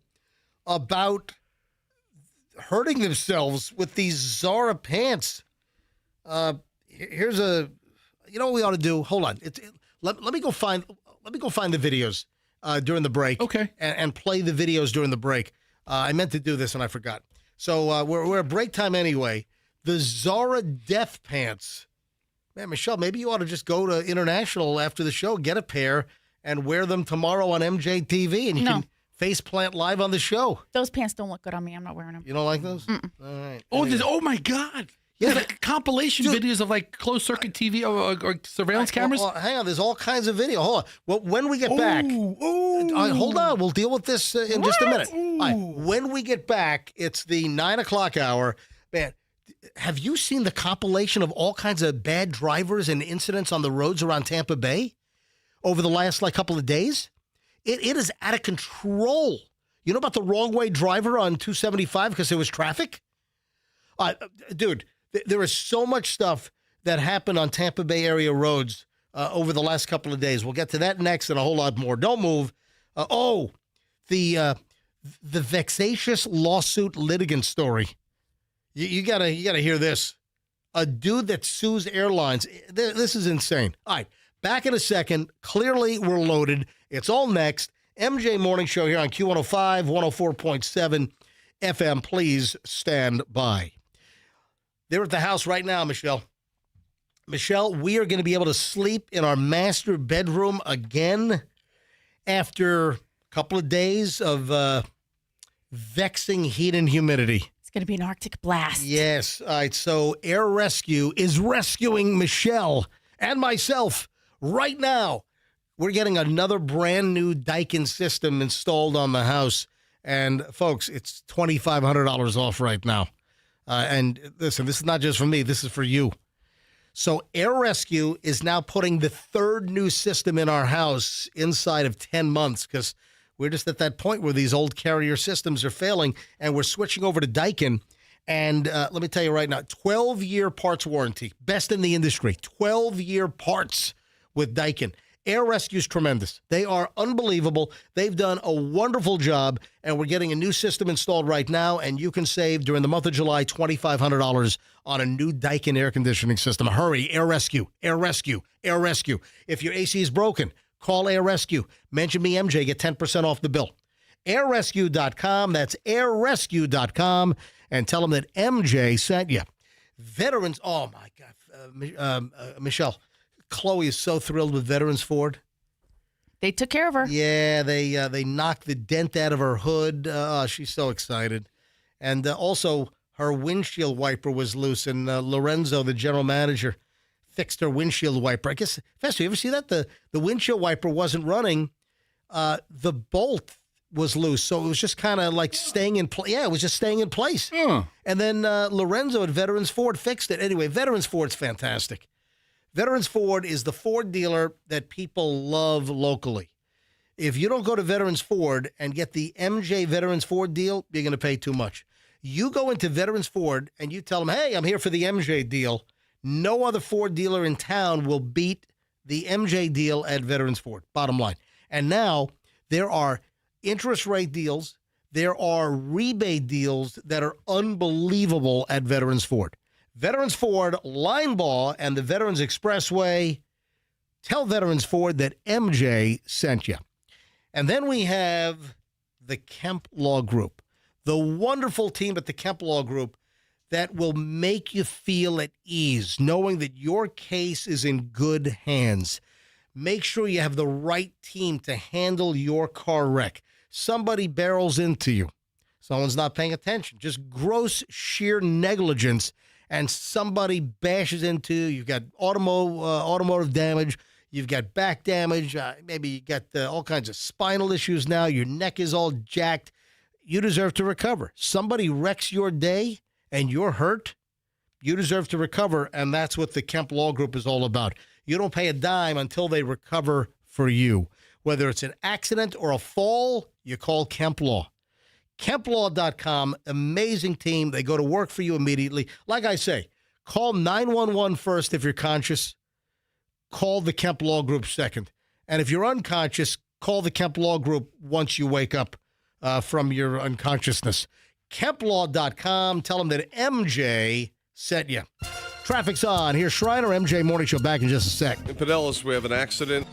about hurting themselves with these Zara pants. Here's a, you know what we ought to do? Hold on. Let me go find the videos during the break. Okay. And play the videos during the break. I meant to do this and I forgot. So we're at break time anyway. The Zara death pants. Man, Michelle, maybe you ought to just go to International after the show, get a pair, and wear them tomorrow on MJTV, and you can face plant live on the show. Those pants don't look good on me. I'm not wearing them. You don't like those? Mm-mm. All right. Oh my God. Yeah, there's like compilation videos of like closed circuit TV or surveillance cameras. Well, hang on, there's all kinds of video. Hold on. Well, when we get back, hold on. We'll deal with this in just a minute. All right. When we get back, it's the 9 o'clock hour. Man, have you seen the compilation of all kinds of bad drivers and incidents on the roads around Tampa Bay over the last couple of days? It is out of control. You know about the wrong way driver on 275 because there was traffic? Dude, there is so much stuff that happened on Tampa Bay area roads over the last couple of days. We'll get to that next and a whole lot more. Don't move. The vexatious lawsuit litigant story. You gotta hear this. A dude that sues airlines. This is insane. All right, back in a second. Clearly, we're loaded. It's all next. MJ Morning Show here on Q105, 104.7 FM. Please stand by. They're at the house right now, Michelle. Michelle, we are going to be able to sleep in our master bedroom again after a couple of days of vexing heat and humidity. It's going to be an Arctic blast. Yes. All right. So Air Rescue is rescuing Michelle and myself right now. We're getting another brand new Daikin system installed on the house. And, folks, it's $2,500 off right now. And listen, this is not just for me. This is for you. So Air Rescue is now putting the third new system in our house inside of 10 months because we're just at that point where these old Carrier systems are failing, and we're switching over to Daikin. And let me tell you right now, 12-year parts warranty, best in the industry, 12-year parts with Daikin. Air Rescue's tremendous. They are unbelievable. They've done a wonderful job, and we're getting a new system installed right now, and you can save during the month of July $2,500 on a new Daikin air conditioning system. Hurry, Air Rescue, Air Rescue, Air Rescue. If your AC is broken, call Air Rescue. Mention me, MJ, get 10% off the bill. AirRescue.com, that's AirRescue.com, and tell them that MJ sent you. Veterans, oh my God, Michelle, Chloe is so thrilled with Veterans Ford. They took care of her. Yeah, they knocked the dent out of her hood. She's so excited. And also, her windshield wiper was loose, and Lorenzo, the general manager, fixed her windshield wiper. I guess, Fester, you ever see that? The windshield wiper wasn't running. The bolt was loose, so it was just kind of like staying in place. Yeah, it was just staying in place. And then Lorenzo at Veterans Ford fixed it. Anyway, Veterans Ford's fantastic. Veterans Ford is the Ford dealer that people love locally. If you don't go to Veterans Ford and get the MJ Veterans Ford deal, you're going to pay too much. You go into Veterans Ford and you tell them, hey, I'm here for the MJ deal. No other Ford dealer in town will beat the MJ deal at Veterans Ford, bottom line. And now there are interest rate deals. There are rebate deals that are unbelievable at Veterans Ford. Veterans Ford, Linebaugh, and the Veterans Expressway. Tell Veterans Ford that MJ sent you. And then we have the Kemp Law Group, the wonderful team at the Kemp Law Group that will make you feel at ease, knowing that your case is in good hands. Make sure you have the right team to handle your car wreck. Somebody barrels into you. Someone's not paying attention. Just gross, sheer negligence. And somebody bashes into you. You've got automotive damage. You've got back damage. Maybe you got all kinds of spinal issues now. Your neck is all jacked. You deserve to recover. Somebody wrecks your day and you're hurt. You deserve to recover, and that's what the Kemp Law Group is all about. You don't pay a dime until they recover for you. Whether it's an accident or a fall, you call Kemp Law. KempLaw.com, amazing team. They go to work for you immediately. Like I say, call 911 first if you're conscious. Call the Kemp Law Group second. And if you're unconscious, call the Kemp Law Group once you wake up from your unconsciousness. KempLaw.com. Tell them that MJ sent you. Traffic's on. Here's Shriner, MJ Morning Show, back in just a sec. In Pinellas, we have an accident.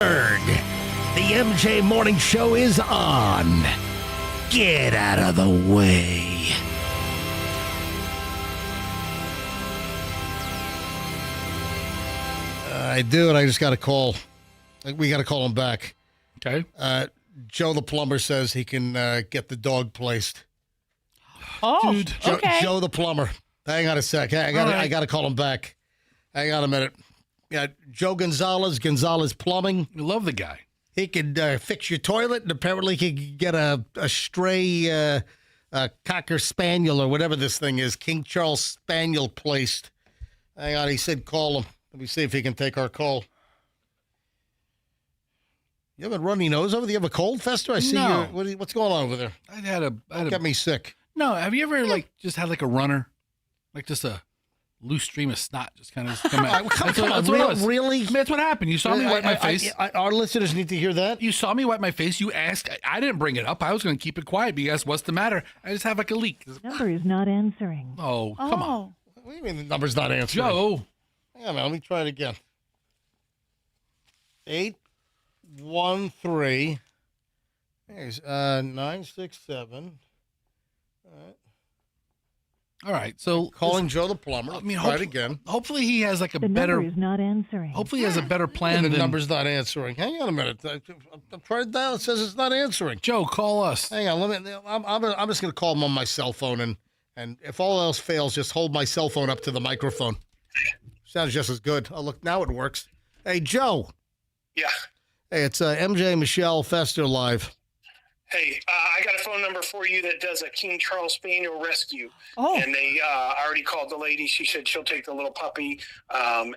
The MJ Morning Show is on. Get out of the way. I do, and I just got a call. We got to call him back. Okay. Joe the plumber says he can get the dog placed. Oh, Dude. okay. Joe the plumber. Hang on a sec. I got to call him back. Hang on a minute. Yeah, Joe Gonzalez Plumbing. You love the guy. He could fix your toilet, and apparently he could get a stray Cocker Spaniel or whatever this thing is, King Charles Spaniel placed. Hang on, he said call him. Let me see if he can take our call. You have a runny nose over there? You have a cold, Fester? I see No. you. What's going on over there? I Got me sick. No, have you ever just had like a runner? Like just a loose stream of snot just kind of come out. Come on, really? I mean, that's what happened. You saw me wipe my face. Our listeners need to hear that. You saw me wipe my face. You asked. I didn't bring it up. I was going to keep it quiet. But you asked, what's the matter? I just have like a leak. Number is not answering. Oh, come on. What do you mean the number's not answering? Joe. Hang on, let me try it again. 813. There's 967. All right, so calling Joe the plumber. I mean, try it again. Hopefully he has like a The better. number is not answering. Hopefully he has a better plan. The than, number's not answering. Hang on a minute. I'm trying to dial. It says it's not answering. Joe, call us. Hang on. I'm just going to call him on my cell phone, and if all else fails, just hold my cell phone up to the microphone. Sounds just as good. Oh, look, now it works. Hey, Joe. Yeah. Hey, it's MJ Michelle Fester live. Hey, I got a phone number for you that does a King Charles Spaniel rescue. Oh. And they already called the lady. She said she'll take the little puppy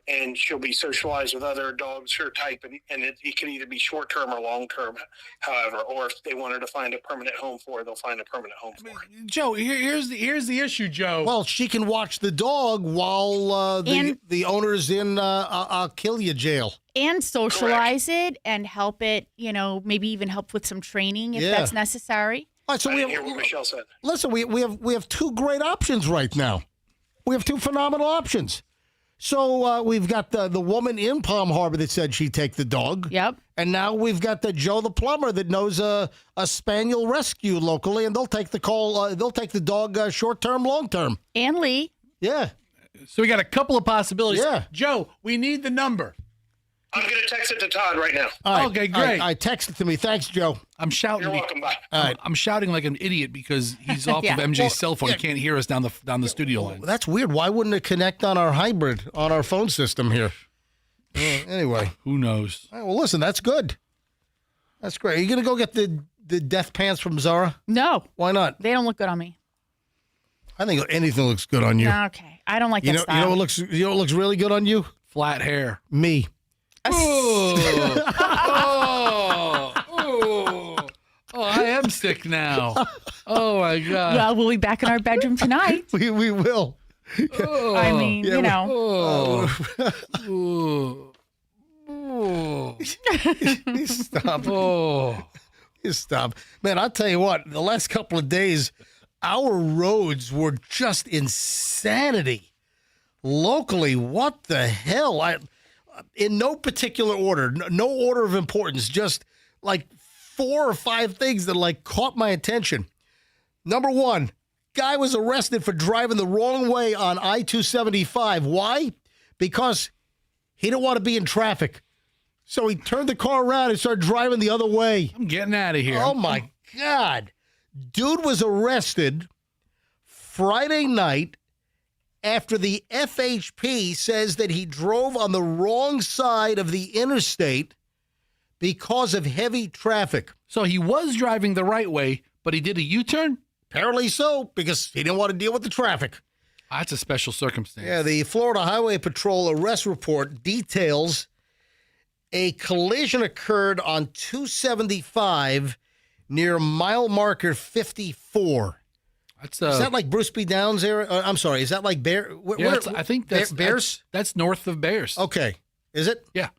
and she'll be socialized with other dogs her type. And it can either be short-term or long-term, however. Or if they wanted to find a permanent home for her, they'll find a permanent home for her. Joe, here's the issue, Joe. Well, she can watch the dog while the owner's in I'll kill you jail. And socialize it and help it, maybe even help with some training if that's necessary. All right, so I didn't hear what Michelle said. Listen, we have two great options right now. We have two phenomenal options. So we've got the woman in Palm Harbor that said she'd take the dog. Yep. And now we've got the Joe the plumber that knows a spaniel rescue locally, and they'll take the call. They'll take the dog short term, long term. And Lee. Yeah. So we got a couple of possibilities. Yeah. Joe, we need the number. I'm going to text it to Todd right now. All right. Okay, great. I text it to me. Thanks, Joe. I'm shouting. You're welcome. Bye. All right. I'm shouting like an idiot because he's off Yeah. of MJ's Well, cell phone. yeah. He can't hear us down the studio line. That's weird. Why wouldn't it connect on our hybrid, on our phone system here? Anyway. Who knows? All right, well, listen, that's good. That's great. Are you going to go get the death pants from Zara? No. Why not? They don't look good on me. I think anything looks good on you. Okay. I don't like that style. You know what looks really good on you? Flat hair. Me. Oh, I am sick now. Oh my God. Well, we'll be back in our bedroom tonight. We will. Oh. I mean, Stop. Oh. Stop. Man, I'll tell you what, the last couple of days, our roads were just insanity. Locally, what the hell? In no particular order, no order of importance, just like 4 or 5 things that caught my attention. Number one, guy was arrested for driving the wrong way on I-275. Why? Because he didn't want to be in traffic. So he turned the car around and started driving the other way. I'm getting out of here. Oh, my God. Dude was arrested Friday night after the FHP says that he drove on the wrong side of the interstate because of heavy traffic. So he was driving the right way, but he did a U-turn? Apparently so, because he didn't want to deal with the traffic. That's a special circumstance. Yeah, the Florida Highway Patrol arrest report details a collision occurred on 275 near mile marker 54. Is that like Bruce B. Downs area? I'm sorry. Is that like Bear? I think that's Bears. That's north of Bears. Okay. Is it? Yeah.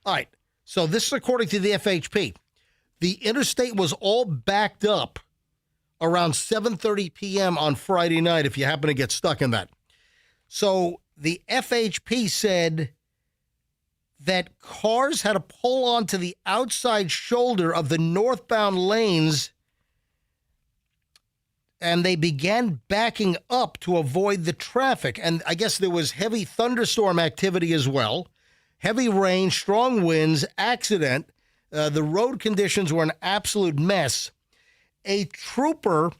All right. So this is according to the FHP. The interstate was all backed up around 7:30 p.m. on Friday night, if you happen to get stuck in that. So the FHP said that cars had to pull onto the outside shoulder of the northbound lanes, and they began backing up to avoid the traffic. And I guess there was heavy thunderstorm activity as well, heavy rain, strong winds, accident. The road conditions were an absolute mess. A trooper,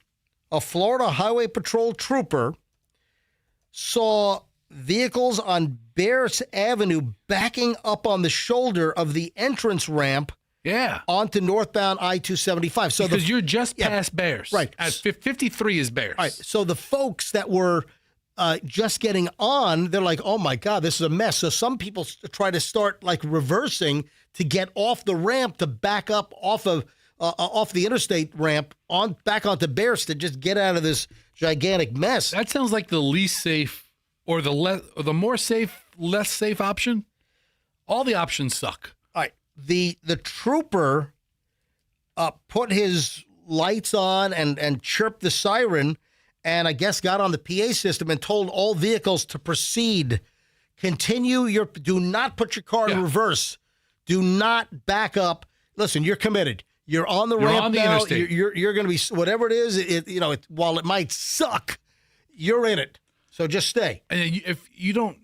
a Florida Highway Patrol trooper, saw vehicles on Bears Avenue backing up on the shoulder of the entrance ramp onto northbound I-275. So because you're just past Bears. Right. At 53 is Bears. Right. So the folks that were just getting on, they're like, oh, my God, this is a mess. So some people try to start, like, reversing to get off the ramp to back up off the interstate ramp back onto Bears to just get out of this gigantic mess. That sounds like the least safe or the more safe, less safe option. All the options suck. All right. The trooper put his lights on and chirped the siren, and I guess got on the PA system and told all vehicles to proceed. Do not put your car in reverse. Do not back up. Listen, you're committed. You're on the ramp on the now. interstate. You're going to be, whatever it is, while it might suck, you're in it. So just stay. And if you don't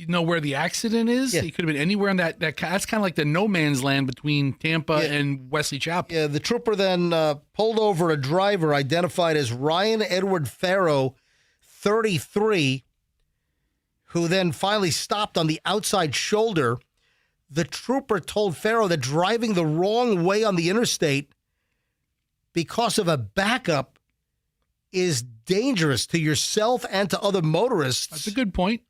know where the accident is, it could have been anywhere in that. That's kind of like the no man's land between Tampa and Wesley Chapel. Yeah, the trooper then pulled over a driver identified as Ryan Edward Farrow, 33, who then finally stopped on the outside shoulder. The trooper told Farrow that driving the wrong way on the interstate because of a backup is dangerous to yourself and to other motorists. That's a good point.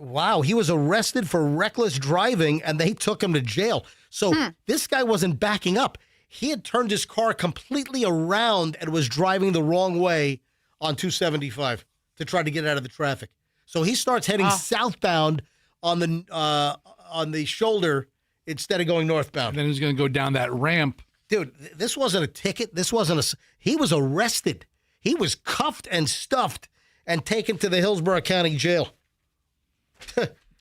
Wow, he was arrested for reckless driving, and they took him to jail. So this guy wasn't backing up. He had turned his car completely around and was driving the wrong way on 275 to try to get out of the traffic. So he starts heading southbound on the shoulder instead of going northbound. And then he's going to go down that ramp. Dude, this wasn't a ticket. He was arrested. He was cuffed and stuffed and taken to the Hillsborough County Jail.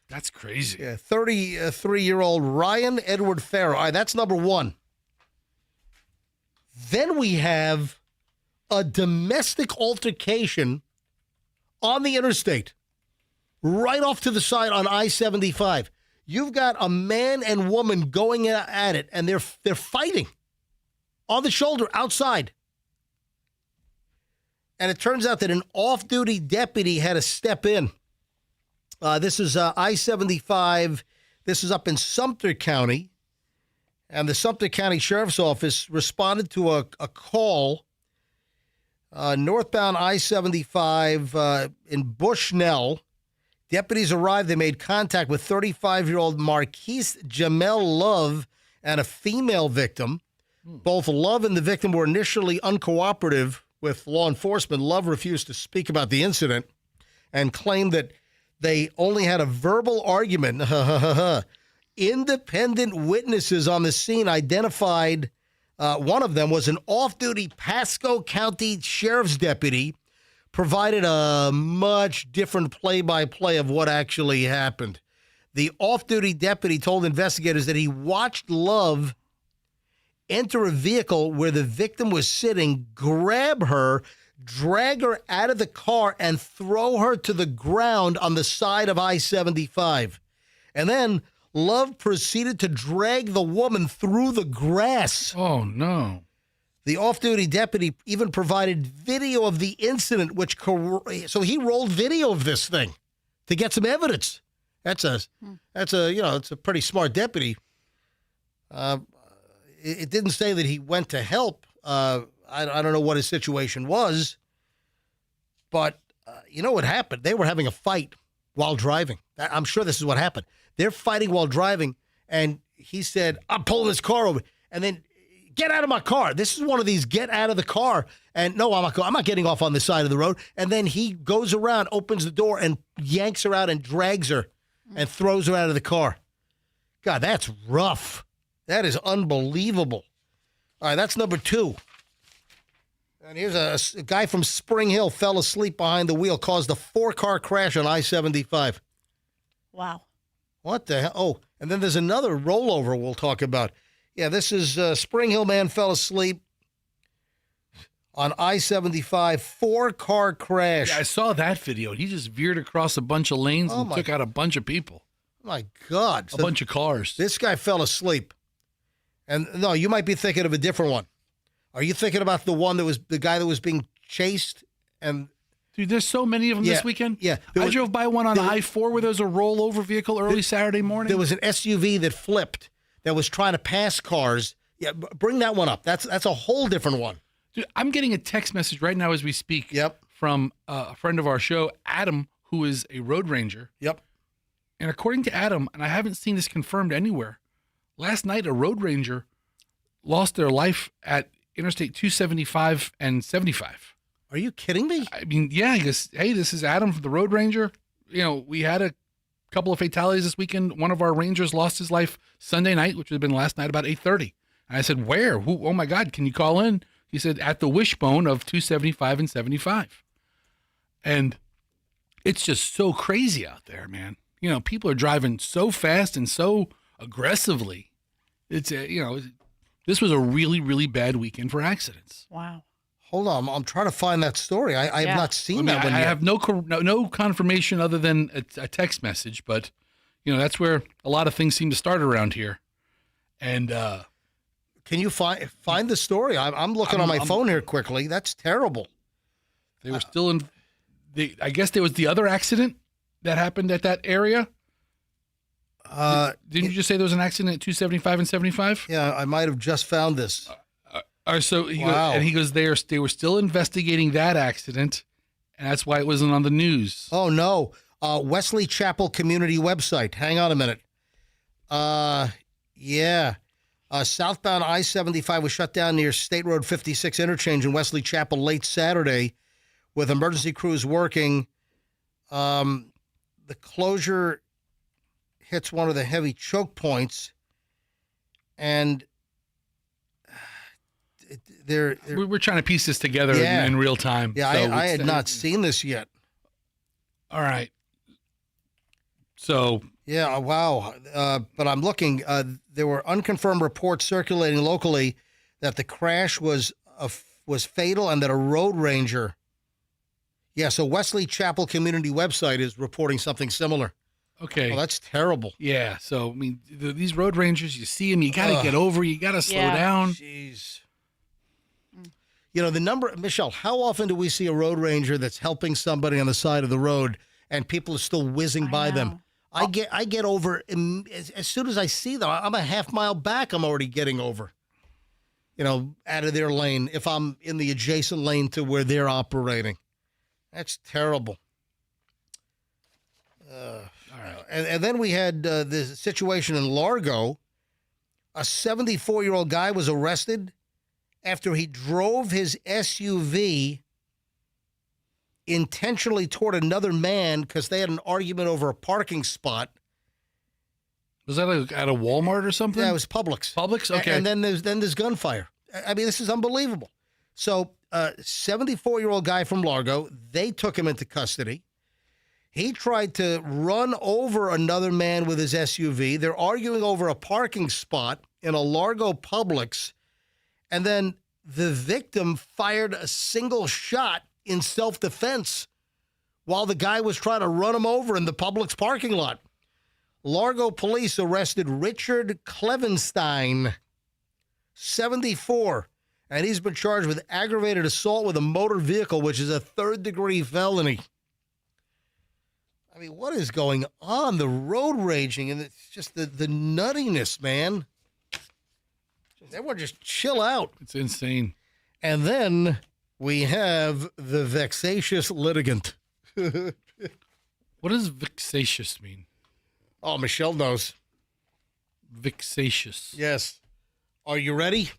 That's crazy. Yeah, 33-year-old Ryan Edward Farrow. All right, that's number one. Then we have a domestic altercation on the interstate, right off to the side on I-75. You've got a man and woman going at it, and they're fighting on the shoulder outside. And it turns out that an off-duty deputy had to step in. This is I-75. This is up in Sumter County. And the Sumter County Sheriff's Office responded to a call northbound I-75 in Bushnell. Deputies arrived. They made contact with 35-year-old Marquise Jamel Love and a female victim. Both Love and the victim were initially uncooperative with law enforcement. Love refused to speak about the incident and claimed that they only had a verbal argument. Independent witnesses on the scene identified one of them was an off-duty Pasco County Sheriff's deputy, provided a much different play-by-play of what actually happened. The off-duty deputy told investigators that he watched Love enter a vehicle where the victim was sitting, grab her, drag her out of the car, and throw her to the ground on the side of I-75. And then Love proceeded to drag the woman through the grass. Oh, no. The off-duty deputy even provided video of the incident, so he rolled video of this thing to get some evidence. It's a pretty smart deputy. It didn't say that he went to help. I don't know what his situation was, but you know what happened? They were having a fight while driving. I'm sure this is what happened. They're fighting while driving, and he said, I'm pulling this car over. And then, get out of my car. This is one of these get out of the car. And no, I'm not getting off on the side of the road. And then he goes around, opens the door, and yanks her out and drags her and throws her out of the car. God, that's rough. That is unbelievable. All right, that's number two. And here's a guy from Spring Hill fell asleep behind the wheel, caused a 4-car crash on I-75. Wow. What the hell? Oh, and then there's another rollover we'll talk about. Yeah, this is Spring Hill man fell asleep on I-75, 4-car crash. Yeah, I saw that video. He just veered across a bunch of lanes and took out a bunch of people. My God. A bunch of cars. This guy fell asleep. And no, you might be thinking of a different one. Are you thinking about the guy that was being chased? And dude, there's so many of them this weekend. Yeah. I drove by one on I-4 where there was a rollover vehicle early Saturday morning. There was an SUV that flipped that was trying to pass cars. Yeah, bring that one up. That's a whole different one. Dude, I'm getting a text message right now as we speak. Yep. From a friend of our show, Adam, who is a road ranger. Yep. And according to Adam, and I haven't seen this confirmed anywhere, last night a road ranger lost their life at Interstate 275 and 75. Are you kidding me? I mean, yeah, he goes, hey, this is Adam from the Road Ranger. You know, we had a couple of fatalities this weekend. One of our rangers lost his life Sunday night, which would have been last night about 8:30. And I said, where? Who? Oh, my God, can you call in? He said, at the wishbone of 275 and 75. And it's just so crazy out there, man. You know, people are driving so fast and so aggressively. It's, this was a really, really bad weekend for accidents. Wow. Hold on. I'm trying to find that story. I have not seen that one I yet. have no confirmation other than a text message, but, that's where a lot of things seem to start around here. And can you find the story? I'm looking on my phone here quickly. That's terrible. They were still in I guess there was the other accident that happened at that area. Didn't you just say there was an accident at 275 and 75? Yeah, I might have just found this. So he goes, they were still investigating that accident, and that's why it wasn't on the news. Oh, no. Wesley Chapel Community website. Hang on a minute. Yeah. Southbound I-75 was shut down near State Road 56 interchange in Wesley Chapel late Saturday with emergency crews working. The closure hits one of the heavy choke points, and we're trying to piece this together in real time. Yeah, so I had not seen this yet. All right. So yeah, wow. But I'm looking. There were unconfirmed reports circulating locally that the crash was fatal and that a road ranger. Yeah, so Wesley Chapel Community website is reporting something similar. Okay. Well, that's terrible. Yeah. So I mean, these road rangers, you see them, you got to get over. You got to slow down. Jeez. The number, Michelle, how often do we see a road ranger that's helping somebody on the side of the road and people are still whizzing by them? I get over as soon as I see them. I'm a half mile back. I'm already getting over, out of their lane if I'm in the adjacent lane to where they're operating. That's terrible. All right. And then we had the situation in Largo. A 74-year-old guy was arrested after he drove his SUV intentionally toward another man because they had an argument over a parking spot. Was that at a Walmart or something? Yeah, it was Publix. Publix? Okay. And then there's gunfire. I mean, this is unbelievable. So, 74-year-old guy from Largo, they took him into custody. He tried to run over another man with his SUV. They're arguing over a parking spot in a Largo Publix. And then the victim fired a single shot in self-defense while the guy was trying to run him over in the Publix parking lot. Largo police arrested Richard Clevenstein, 74, and he's been charged with aggravated assault with a motor vehicle, which is a third-degree felony. I mean, what is going on? The road raging, and it's just the nuttiness, man. Everyone just chill out. It's insane. And then we have the vexatious litigant. What does vexatious mean? Oh, Michelle knows. Vexatious. Yes. Are you ready?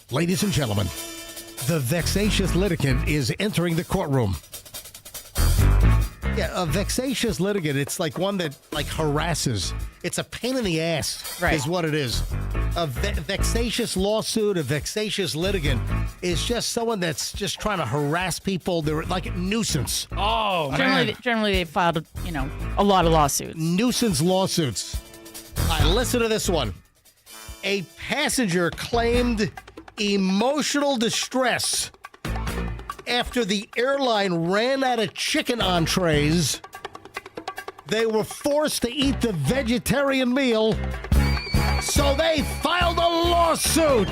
Ladies and gentlemen, the vexatious litigant is entering the courtroom. Yeah, a vexatious litigant, it's like one that like harasses. It's a pain in the ass, is what it is. A vexatious lawsuit, a vexatious litigant is just someone that's just trying to harass people. They're like a nuisance. Oh, Generally they filed, a lot of lawsuits. Nuisance lawsuits. All right, listen to this one. A passenger claimed emotional distress after the airline ran out of chicken entrees. They were forced to eat the vegetarian meal, so they filed a lawsuit.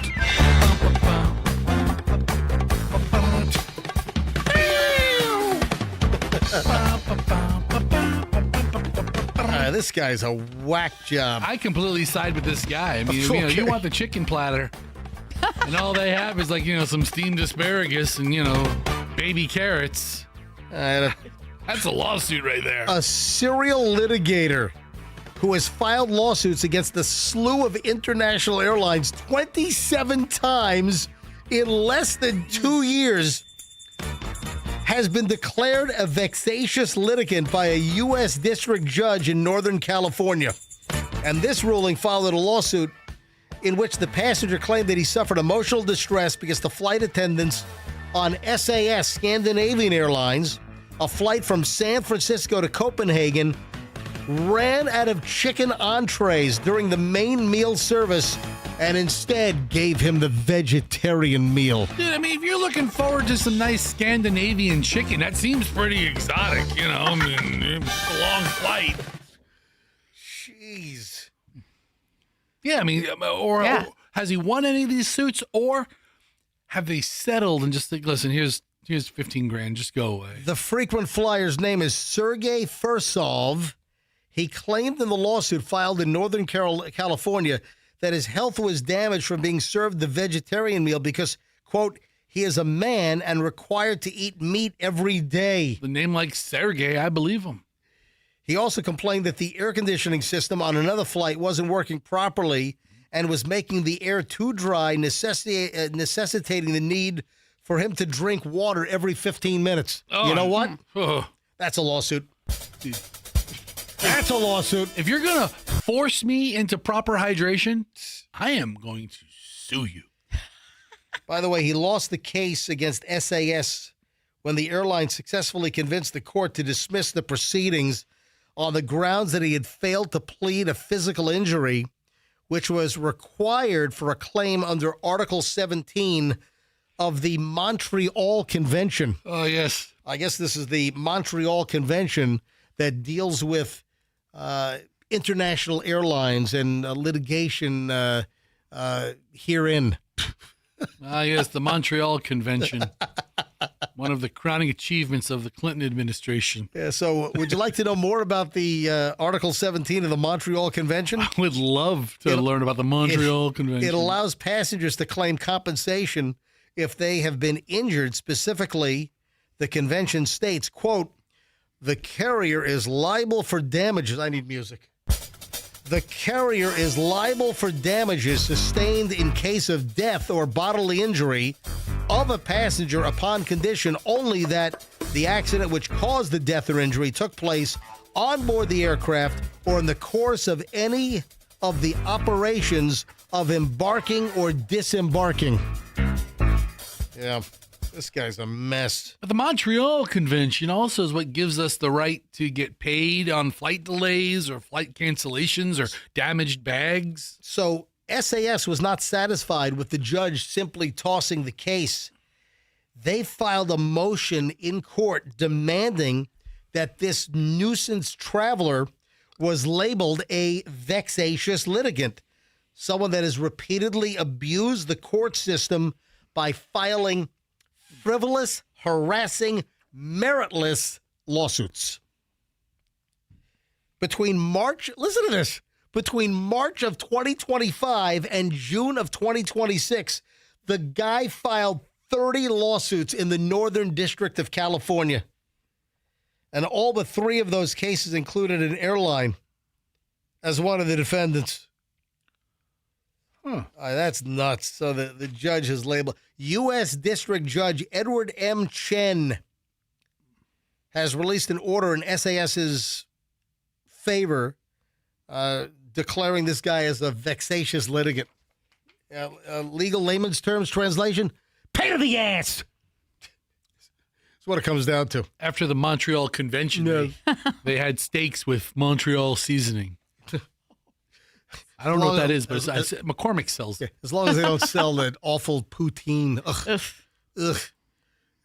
This guy's a whack job. I completely side with this guy. I mean, Okay. you want the chicken platter, and all they have is like some steamed asparagus and baby carrots. That's a lawsuit right there. A serial litigator who has filed lawsuits against a slew of international airlines 27 times in less than 2 years has been declared a vexatious litigant by a U.S. district judge in Northern California. And this ruling followed a lawsuit in which the passenger claimed that he suffered emotional distress because the flight attendants on SAS, Scandinavian Airlines, a flight from San Francisco to Copenhagen, ran out of chicken entrees during the main meal service and instead gave him the vegetarian meal. Dude, I mean, if you're looking forward to some nice Scandinavian chicken, that seems pretty exotic, I mean, it's a long flight. Jeez. Yeah, I mean, or has he won any of these suits, or have they settled and just think, listen, here's 15 grand, just go away. The frequent flyer's name is Sergei Fursov. He claimed in the lawsuit filed in Northern California that his health was damaged from being served the vegetarian meal because, quote, he is a man and required to eat meat every day. The name like Sergei, I believe him. He also complained that the air conditioning system on another flight wasn't working properly and was making the air too dry, necessitating the need for him to drink water every 15 minutes. You know what? That's a lawsuit. That's a lawsuit. If you're going to force me into proper hydration, I am going to sue you. By the way, he lost the case against SAS when the airline successfully convinced the court to dismiss the proceedings on the grounds that he had failed to plead a physical injury, which was required for a claim under Article 17 of the Montreal Convention. Oh, yes. I guess this is the Montreal Convention that deals with international airlines and litigation herein. Yes, the Montreal Convention. One of the crowning achievements of the Clinton administration. Yeah, so would you like to know more about the Article 17 of the Montreal Convention? I would love to learn about the Montreal Convention. It allows passengers to claim compensation if they have been injured. Specifically, the convention states, quote, the carrier is liable for damages. I need music. The carrier is liable for damages sustained in case of death or bodily injury of a passenger upon condition only that the accident which caused the death or injury took place on board the aircraft or in the course of any of the operations of embarking or disembarking. Yeah. This guy's a mess. But the Montreal Convention also is what gives us the right to get paid on flight delays or flight cancellations or damaged bags. So SAS was not satisfied with the judge simply tossing the case. They filed a motion in court demanding that this nuisance traveler was labeled a vexatious litigant, someone that has repeatedly abused the court system by filing frivolous, harassing, meritless lawsuits. Between March of 2025 and June of 2026, the guy filed 30 lawsuits in the Northern District of California. And all but 3 of those cases included an airline as one of the defendants. That's nuts. So the judge has labeled U.S. District Judge Edward M. Chen has released an order in SAS's favor, declaring this guy as a vexatious litigant. Legal layman's terms translation, pain in the ass. That's what it comes down to. After the Montreal Convention, they had steaks with Montreal seasoning. I don't know what that is, but McCormick sells it. As long as they don't sell that awful poutine. Ugh. Ugh.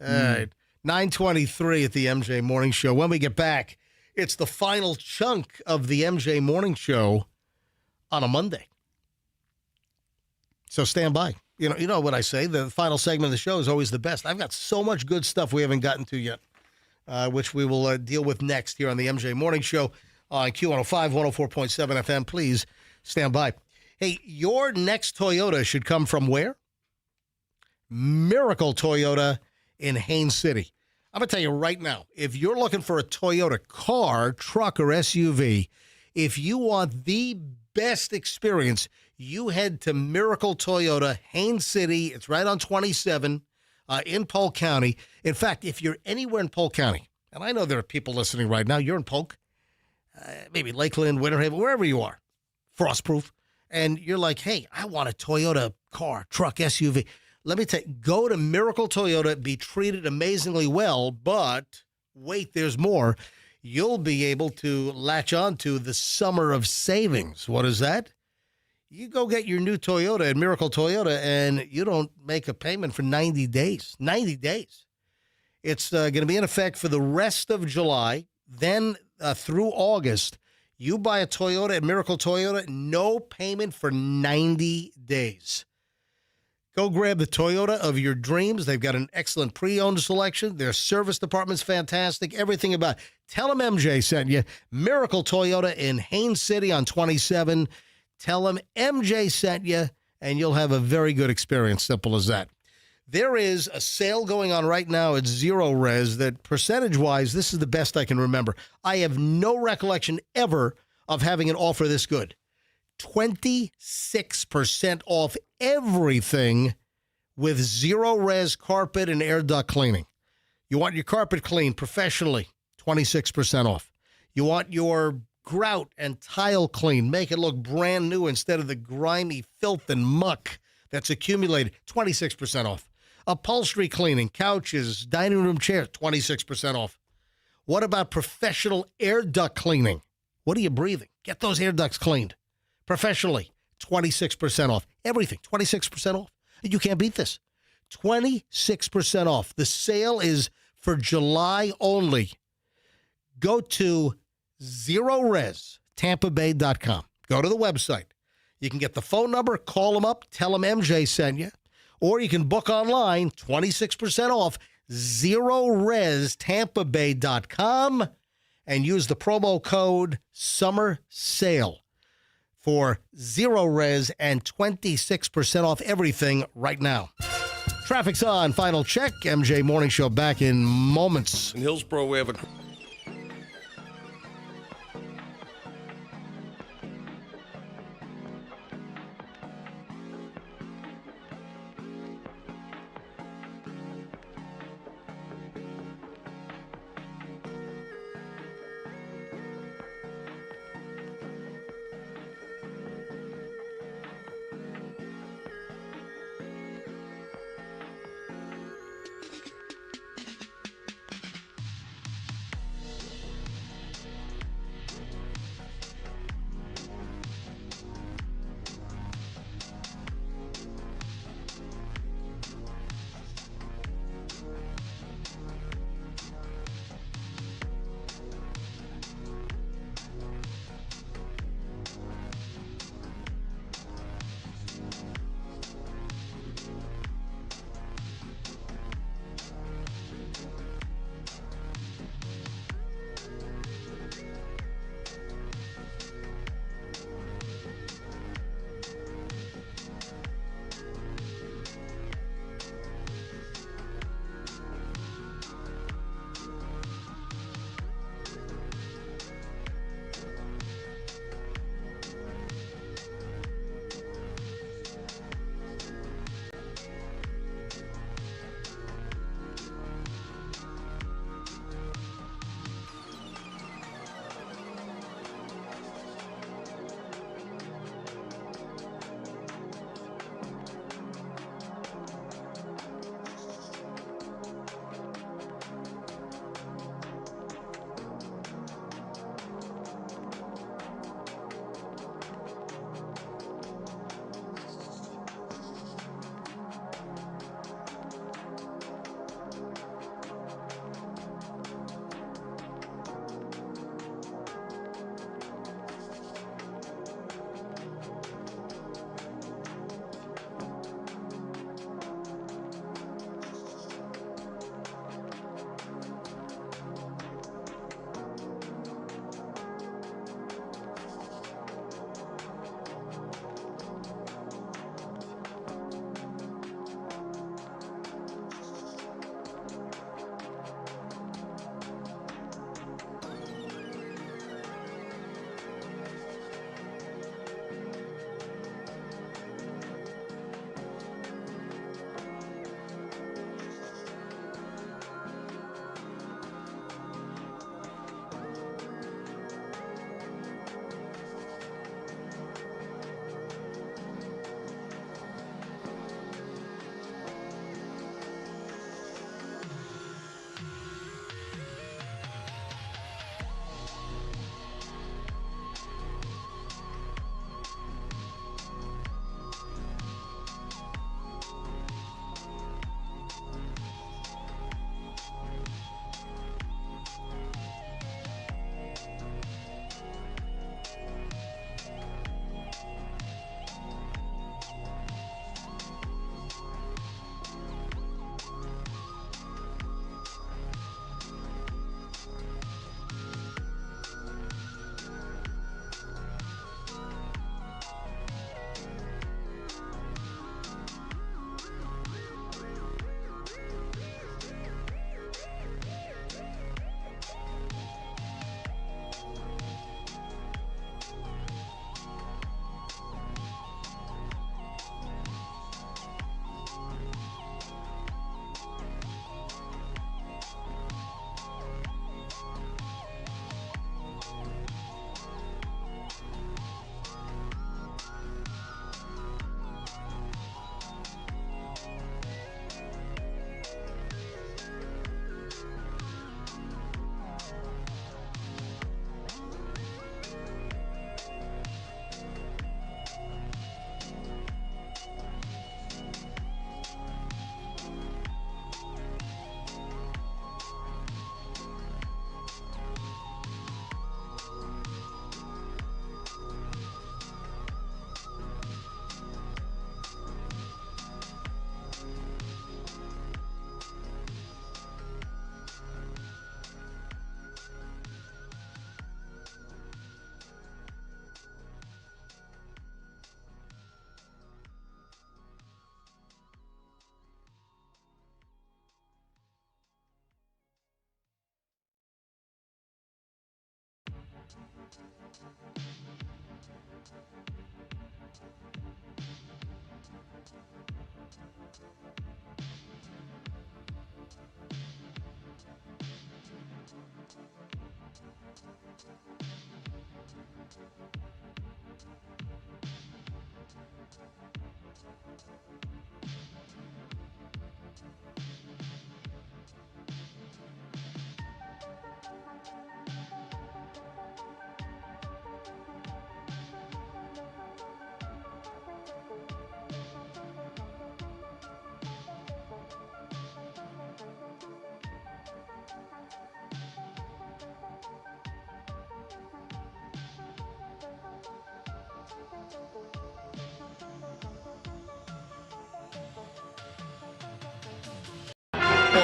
All right. 9:23 at the MJ Morning Show. When we get back, it's the final chunk of the MJ Morning Show on a Monday. So stand by. You know what I say. The final segment of the show is always the best. I've got so much good stuff we haven't gotten to yet, which we will deal with next here on the MJ Morning Show on Q105, 104.7 FM. Please stand by. Hey, your next Toyota should come from where? Miracle Toyota in Haines City. I'm going to tell you right now, if you're looking for a Toyota car, truck, or SUV, if you want the best experience, you head to Miracle Toyota, Haines City. It's right on 27 in Polk County. In fact, if you're anywhere in Polk County, and I know there are people listening right now, you're in Polk, maybe Lakeland, Winter Haven, wherever you are, Frostproof, and you're like, hey, I want a Toyota car, truck, SUV. Let me tell you, go to Miracle Toyota, be treated amazingly well, but wait, there's more. You'll be able to latch on to the summer of savings. What is that? You go get your new Toyota at Miracle Toyota, and you don't make a payment for 90 days. 90 days. It's going to be in effect for the rest of July. Then through August, you buy a Toyota at Miracle Toyota, no payment for 90 days. Go grab the Toyota of your dreams. They've got an excellent pre-owned selection. Their service department's fantastic. Everything about it. Tell them MJ sent you. Miracle Toyota in Haines City on 27. Tell them MJ sent you, and you'll have a very good experience. Simple as that. There is a sale going on right now at Zero Res that percentage-wise, this is the best I can remember. I have no recollection ever of having an offer this good. 26% off everything with Zero Res carpet and air duct cleaning. You want your carpet cleaned professionally, 26% off. You want your grout and tile cleaned, make it look brand new instead of the grimy filth and muck that's accumulated, 26% off. Upholstery cleaning, couches, dining room chairs, 26% off. What about professional air duct cleaning? What are you breathing? Get those air ducts cleaned professionally, 26% off. Everything, 26% off. You can't beat this. 26% off. The sale is for July only. Go to ZeroResTampaBay.com. Go to the website. You can get the phone number, call them up, tell them MJ sent you, or you can book online, 26% off, ZeroResTampaBay.com, and use the promo code SUMMERSALE for Zero Res and 26% off everything right now. Traffic's on. Final check. MJ Morning Show back in moments. In Hillsborough, we have a...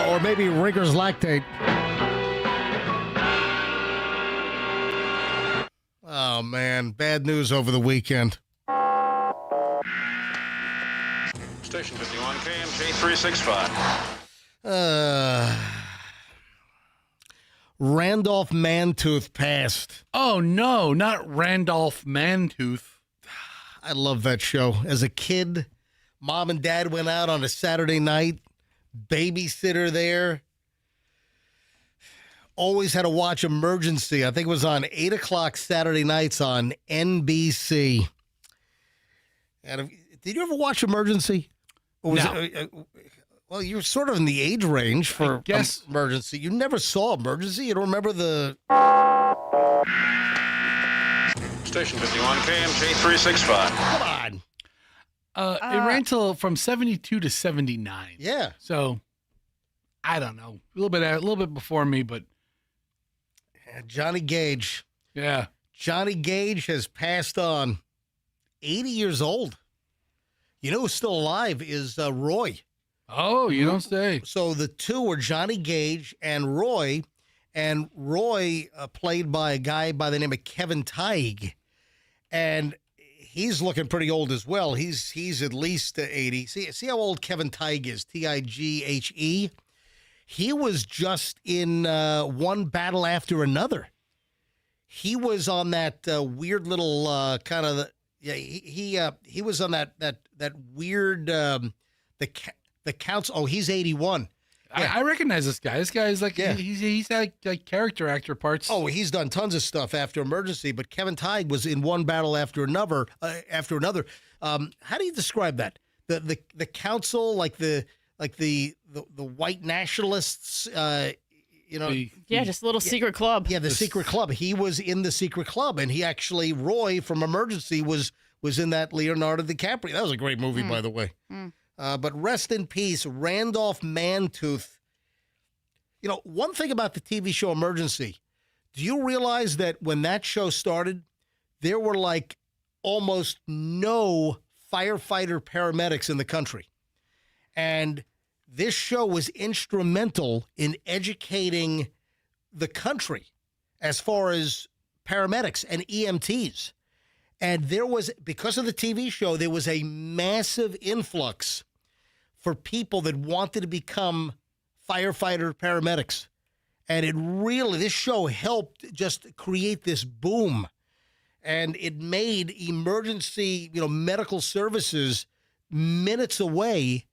Or maybe Ringer's lactate. Oh, man. Bad news over the weekend. Station 51, KMJ 365. Randolph Mantooth passed. Oh, no, not Randolph Mantooth. I love that show. As a kid, Mom and Dad went out on a Saturday night. Babysitter there. Always had to watch Emergency. I think it was on 8 o'clock Saturday nights on NBC. And did you ever watch Emergency? Or was it, well, you're sort of in the age range for Emergency. You never saw Emergency? You don't remember the... Station 51, KMJ 365. Come on. It ran from 72 to 79. Yeah. So, I don't know. A little bit before me, but... Johnny Gage. Yeah. Johnny Gage has passed on. 80 years old. You know who's still alive is Roy. Oh, you don't say. So the two were Johnny Gage and Roy. And Roy played by a guy by the name of Kevin Teige. And he's looking pretty old as well. He's at least 80. See how old Kevin Teige is, Tighe. He was just in One Battle After Another. He was on that weird little kind of he was on that weird the counts. Oh, he's 81. Yeah. I recognize this guy. This guy is like he's had like character actor parts. Oh, he's done tons of stuff after Emergency, but Kevin Teige was in One Battle After Another. How do you describe that? The council, like the white nationalists, just a little secret club. Yeah, the secret club. He was in the secret club, and he actually, Roy from Emergency was in that Leonardo DiCaprio. That was a great movie, by the way. But rest in peace, Randolph Mantooth. You know, one thing about the TV show Emergency, do you realize that when that show started, there were like almost no firefighter paramedics in the country? And this show was instrumental in educating the country as far as paramedics and EMTs. And there was, because of the TV show, there was a massive influx for people that wanted to become firefighter paramedics. And this show helped just create this boom. And it made emergency, medical services minutes away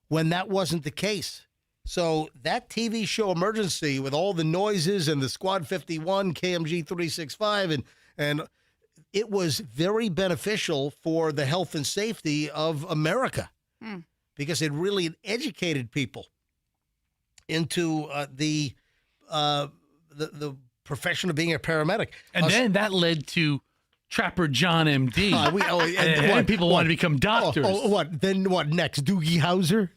when that wasn't the case. So that TV show Emergency, with all the noises and the Squad 51, KMG 365, and it was very beneficial for the health and safety of America because it really educated people into the profession of being a paramedic. And then that led to Trapper John M.D. And people wanted to become doctors. Then what next? Doogie Howser?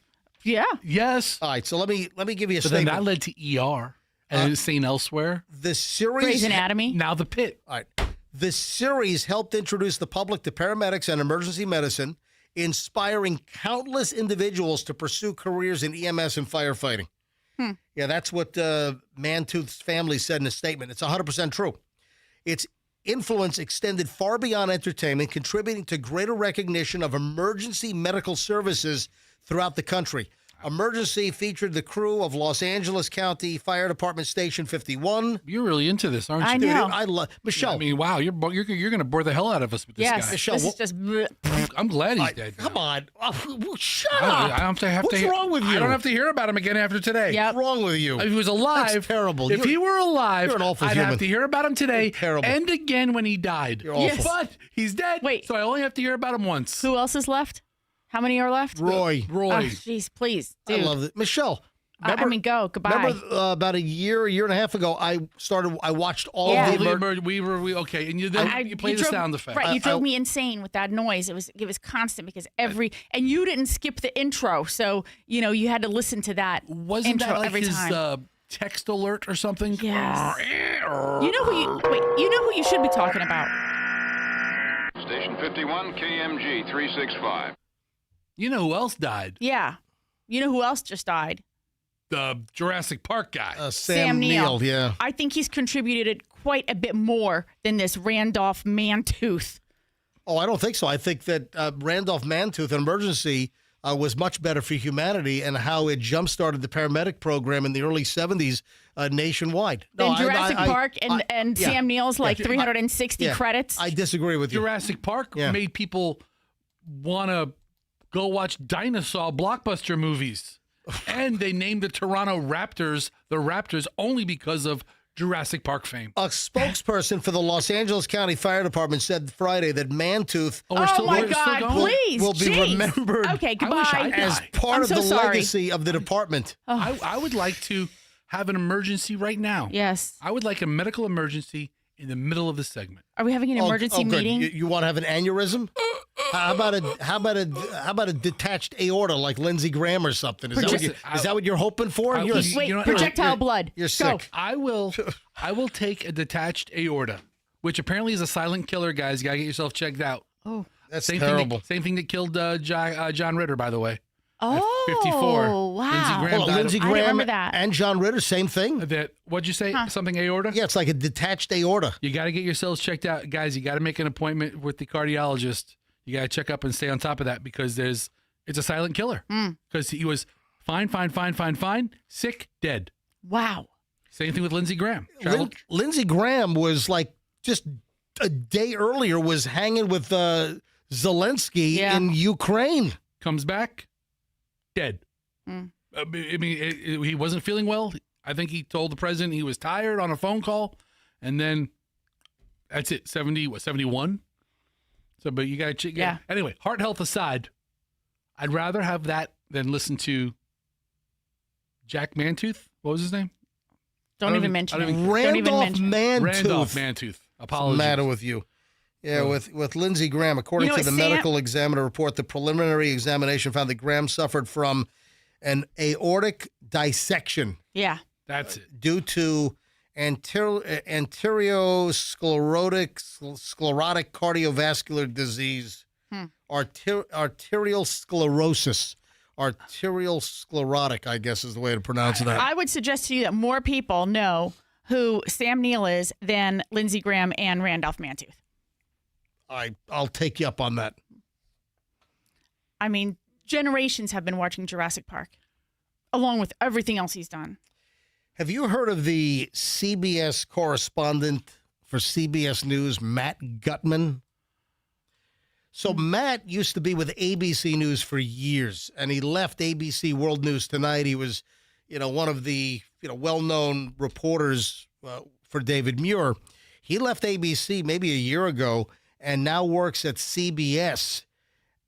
Yeah. Yes. All right, so let me give you a but statement. Then that led to ER and St. Elsewhere. The series Grey's Anatomy. Now the Pit. All right. The series helped introduce the public to paramedics and emergency medicine, inspiring countless individuals to pursue careers in EMS and firefighting. Yeah, that's what Mantooth's family said in a statement. It's 100% true. Its influence extended far beyond entertainment, contributing to greater recognition of emergency medical services throughout the country. Emergency featured the crew of Los Angeles County Fire Department Station 51. You're really into this, aren't you? I know. Dude, I love Michelle. I mean, wow, you're going to bore the hell out of us with this Yes, guy. Michelle, this is just. I'm glad he's dead. Come on. Oh, shut I up. don't have What's to wrong with you? I don't have to hear about him again after today. Yep. What's wrong with you? If he was alive, That's terrible. If he were alive, you're an awful I'd human. have to hear about him today You're terrible. and again when he died. You're awful. Yes. But he's dead. Wait. So I only have to hear about him once. Who else is left? How many are left? Roy. Roy. Oh, jeez, please, dude. I love it. Michelle. I mean, go. Goodbye. Remember about a year and a half ago, I watched all Yeah. of the okay, and you play the drove, sound effect. Right, you drove me insane with that noise. It was constant because and you didn't skip the intro, so you had to listen to that Wasn't intro that like every his time. text alert or something? Yes. You know who you should be talking about. Station 51, KMG 365. You know who else died? Yeah. You know who else just died? The Jurassic Park guy. Sam Neill. Yeah. I think he's contributed quite a bit more than this Randolph Mantooth. Oh, I don't think so. I think that Randolph Mantooth Emergency was much better for humanity and how it jump-started the paramedic program in the early 70s nationwide. Then Jurassic Park and yeah. Sam Neill's like Yeah. 360 credits. I disagree with you. Jurassic Park made people want to go watch dinosaur blockbuster movies. And they named the Toronto Raptors the Raptors only because of Jurassic Park fame. A spokesperson for the Los Angeles County Fire Department said Friday that Mantooth my God, please. will be Jeez. remembered Okay, goodbye. as part I'm of so the sorry. legacy of the department. I would like to have an emergency right now. Yes. I would like a medical emergency in the middle of the segment. Are we having an emergency good. meeting? You want to have an aneurysm? How about a detached aorta like Lindsey Graham or something? Is that what you're hoping for? Projectile blood. You're Go. sick. I will take a detached aorta, which apparently is a silent killer, guys. You gotta get yourself checked out. Oh, that's terrible. Same thing that killed John Ritter, by the way. Oh, 54. wow. Lindsey Graham died Lindsey I didn't Graham remember that. and John Ritter, same thing. What'd you say? Something aorta? Yeah, it's like a detached aorta. You got to get yourselves checked out, guys. You got to make an appointment with the cardiologist. You got to check up and stay on top of that because it's a silent killer. Because he was fine, sick, dead. Wow. Same thing with Lindsey Graham. Lindsey Graham was like just a day earlier was hanging with Zelensky in Ukraine. Comes back, dead. I mean, he wasn't feeling well. I think he told the president he was tired on a phone call, and then that's it. 71. So, but you got to check. Yeah. Anyway, heart health aside, I'd rather have that than listen to Jack Mantooth. What was his name? Don't even mention it. Randolph Mantooth. Randolph Mantooth. Apologies. What's the matter with you? Yeah, with Lindsey Graham. According to the medical examiner report, the preliminary examination found that Graham suffered from an aortic dissection. Yeah. That's it. Due to sclerotic cardiovascular disease, arterial sclerosis. Arterial sclerotic, I guess is the way to pronounce that. I would suggest to you that more people know who Sam Neill is than Lindsey Graham and Randolph Mantooth. I'll take you up on that. I mean, generations have been watching Jurassic Park, along with everything else he's done. Have you heard of the CBS correspondent for CBS News, Matt Gutman? So Matt used to be with ABC News for years, and he left ABC World News Tonight. He was, one of the well-known reporters for David Muir. He left ABC maybe a year ago and now works at CBS.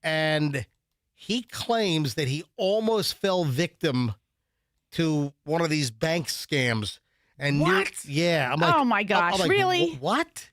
And he claims that he almost fell victim to one of these bank scams. And what? Yeah. I'm like, oh, my gosh. I'm like, really? What?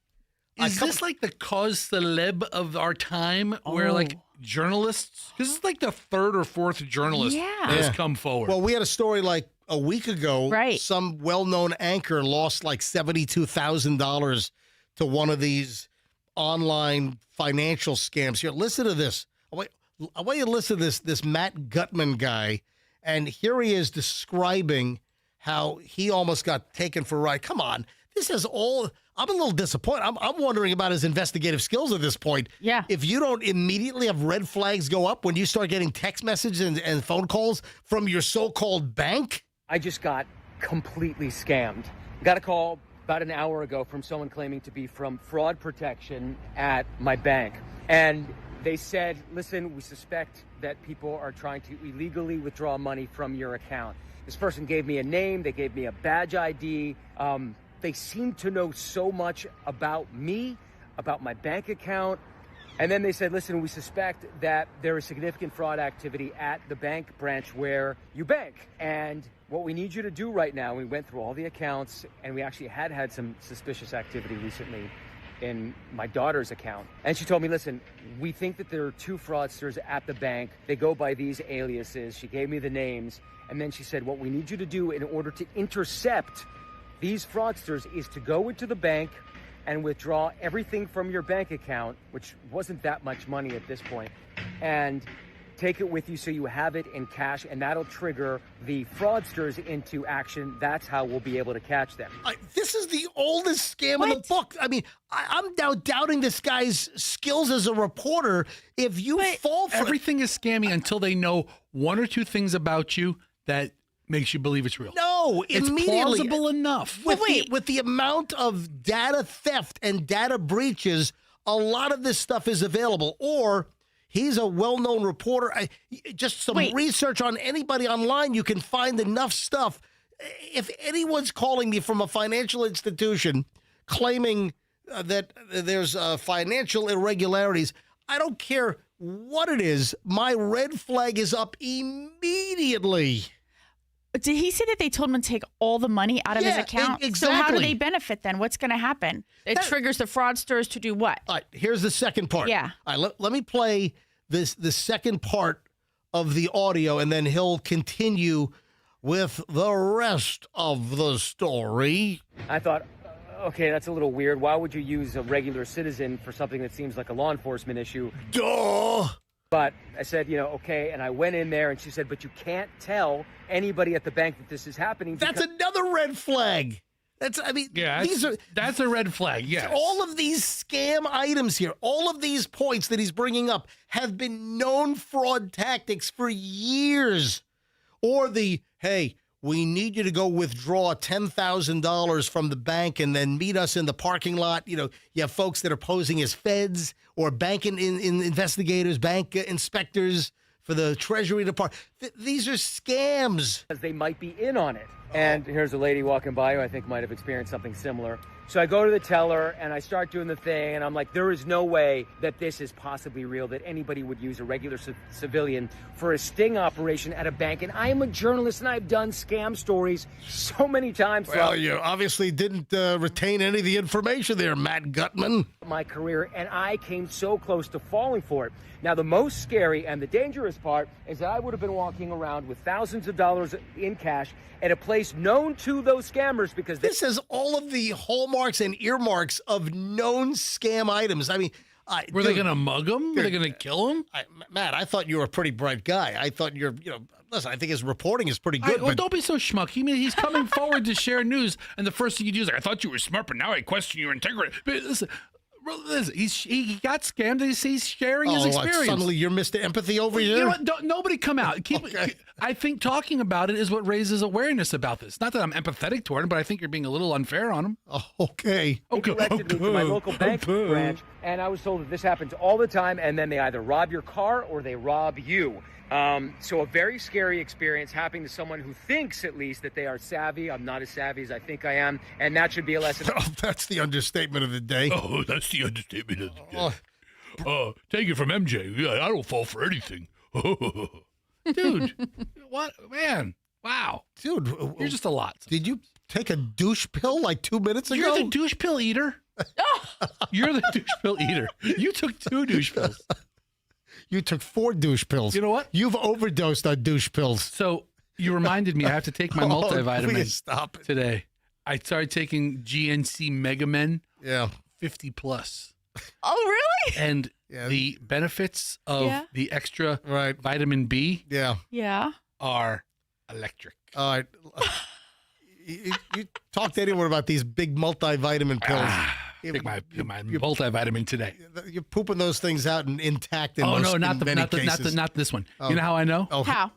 Is this like the cause celeb of our time where like journalists, because it's like the third or fourth journalist that has come forward. Well, we had a story like a week ago. Right. Some well-known anchor lost like $72,000 to one of these online financial scams. Here, listen to this. I want you to listen to this Matt Gutman guy, and here he is describing how he almost got taken for a ride. Come on. This is all... I'm a little disappointed. I'm wondering about his investigative skills at this point. Yeah. If you don't immediately have red flags go up when you start getting text messages and phone calls from your so-called bank. I just got completely scammed. Got a call about an hour ago from someone claiming to be from fraud protection at my bank. And they said, listen, we suspect that people are trying to illegally withdraw money from your account. This person gave me a name. They gave me a badge ID. They seem to know so much about me, about my bank account. And then they said, listen, we suspect that there is significant fraud activity at the bank branch where you bank. And what we need you to do right now, we went through all the accounts, and we actually had some suspicious activity recently in my daughter's account. And she told me, listen, we think that there are 2 fraudsters at the bank. They go by these aliases. She gave me the names. And then she said, what we need you to do in order to intercept these fraudsters is to go into the bank and withdraw everything from your bank account, which wasn't that much money at this point, and take it with you so you have it in cash, and that'll trigger the fraudsters into action. That's how we'll be able to catch them. This is the oldest scam in the book. I mean, I'm now doubting this guy's skills as a reporter. If you fall for everything is scammy until they know 1 or 2 things about you that makes you believe it's real. No, it's immediately plausible enough. With the amount of data theft and data breaches, a lot of this stuff is available. Or he's a well-known reporter. Just some research on anybody online, you can find enough stuff. If anyone's calling me from a financial institution claiming that there's financial irregularities, I don't care what it is. My red flag is up immediately. Did he say that they told him to take all the money out of his account? Exactly. So how do they benefit then? What's going to happen? It triggers the fraudsters to do what? All right, here's the second part. Yeah. All right, let me play the second part of the audio, and then he'll continue with the rest of the story. I thought, okay, that's a little weird. Why would you use a regular citizen for something that seems like a law enforcement issue? Duh! But I said, okay, and I went in there, and she said, but you can't tell anybody at the bank that this is happening. That's another red flag. That's a red flag, yes. All of these scam items here, all of these points that he's bringing up have been known fraud tactics for years. Or hey, we need you to go withdraw $10,000 from the bank and then meet us in the parking lot. You have folks that are posing as feds or bank investigators, bank inspectors for the Treasury Department. These are scams. They might be in on it. And here's a lady walking by who I think might have experienced something similar. So I go to the teller and I start doing the thing, and I'm like, there is no way that this is possibly real, that anybody would use a regular civilian for a sting operation at a bank. And I am a journalist, and I've done scam stories so many times. Well, you obviously didn't retain any of the information there, Matt Gutman. My career, and I came so close to falling for it. Now, the most scary and the dangerous part is that I would have been walking around with thousands of dollars in cash at a place known to those scammers because this has all of the hallmarks and earmarks of known scam items. I mean, were they going to mug him? Were they going to kill him? Matt, I thought you were a pretty bright guy. I thought listen, I think his reporting is pretty good. Well, don't be so schmucky. I mean, he's coming forward to share news, and the first thing you do is like, I thought you were smart, but now I question your integrity. But listen, he got scammed, and he's sharing his experience. Suddenly you're Mr. Empathy over here? You know what? Nobody come out. I think talking about it is what raises awareness about this. Not that I'm empathetic toward him, but I think you're being a little unfair on him. Oh, okay. They directed me to my local bank branch, and I was told that this happens all the time, and then they either rob your car or they rob you. So a very scary experience happening to someone who thinks, at least, that they are savvy. I'm not as savvy as I think I am, and that should be a lesson. Oh, that's the understatement of the day. Oh, that's the understatement of the day. Take it from MJ. Yeah, I don't fall for anything. Dude, what? Man, wow. Dude. You're just a lot. Did you take a douche pill like 2 minutes ago? You're the douche pill eater. You're the douche pill eater. You took 2 douche pills. You took 4 douche pills. You know what? You've overdosed on douche pills. So you reminded me I have to take my multivitamin please stop it. today. I started taking GNC Mega Men. Yeah. 50 plus. Oh, really? And the benefits of the extra vitamin B Yeah. are electric. All right. You talk to anyone about these big multivitamin pills. Take my multivitamin today. You're pooping those things out and intact in Oh most, no, not not this one. Oh. You know how I know? Oh. How?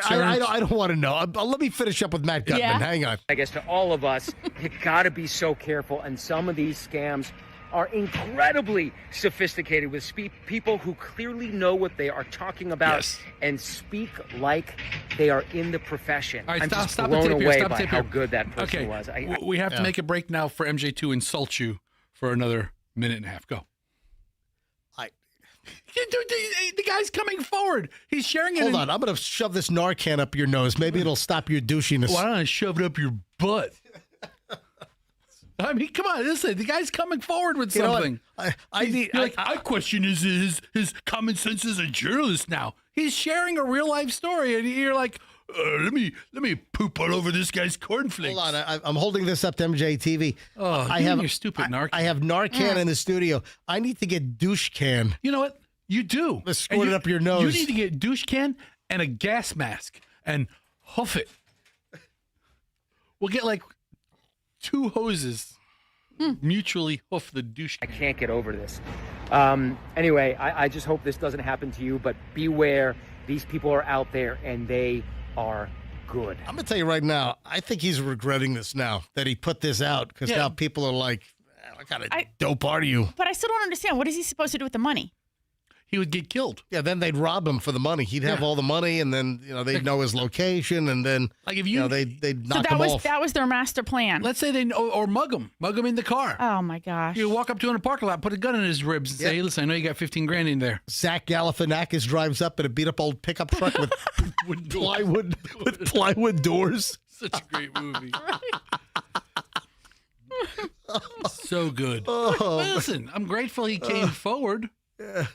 I don't want to know. Let me finish up with Matt Gutman. Yeah. Hang on. I guess to all of us, you got to be so careful. And some of these scams are incredibly sophisticated with people who clearly know what they are talking about and speak like they are in the profession. All right, I'm stop, just stop blown the tape away here. Stop by the tape how here. good that person Okay, was. we have to make a break now for MJ to insult you for another minute and a half. Go. The guy's coming forward. He's sharing it. Hold on. I'm going to shove this Narcan up your nose. Maybe it'll stop your douchiness. Why don't I shove it up your butt? I mean, come on. Listen, the guy's coming forward with something. I question his common sense as a journalist now. He's sharing a real life story, and you're like, let me poop all over this guy's cornflakes. Hold on. I'm holding this up to MJTV. Oh, I have your stupid Narcan. I have Narcan in the studio. I need to get douche can. You know what? You do. Let's squirt it up your nose. You need to get douche can and a gas mask and huff it. We'll get like 2 hoses. Mutually hoof the douche. I can't get over this. Anyway, I just hope this doesn't happen to you, but beware. These people are out there, and they are good. I'm going to tell you right now, I think he's regretting this now, that he put this out, because now people are like, what kind of dope are you? But I still don't understand. What is he supposed to do with the money? He would get killed. Yeah, then they'd rob him for the money. He'd have all the money, and then they'd know his location, and then like if you, they'd So knock him off. that was their master plan. Let's say they or mug him in the car. Oh my gosh! You walk up to him in a parking lot, put a gun in his ribs, and say, "Hey, listen, I know you got 15 grand in there." Zach Galifianakis drives up in a beat up old pickup truck with plywood doors. Such a great movie. So good. Oh. Listen, I'm grateful he came forward. Yeah.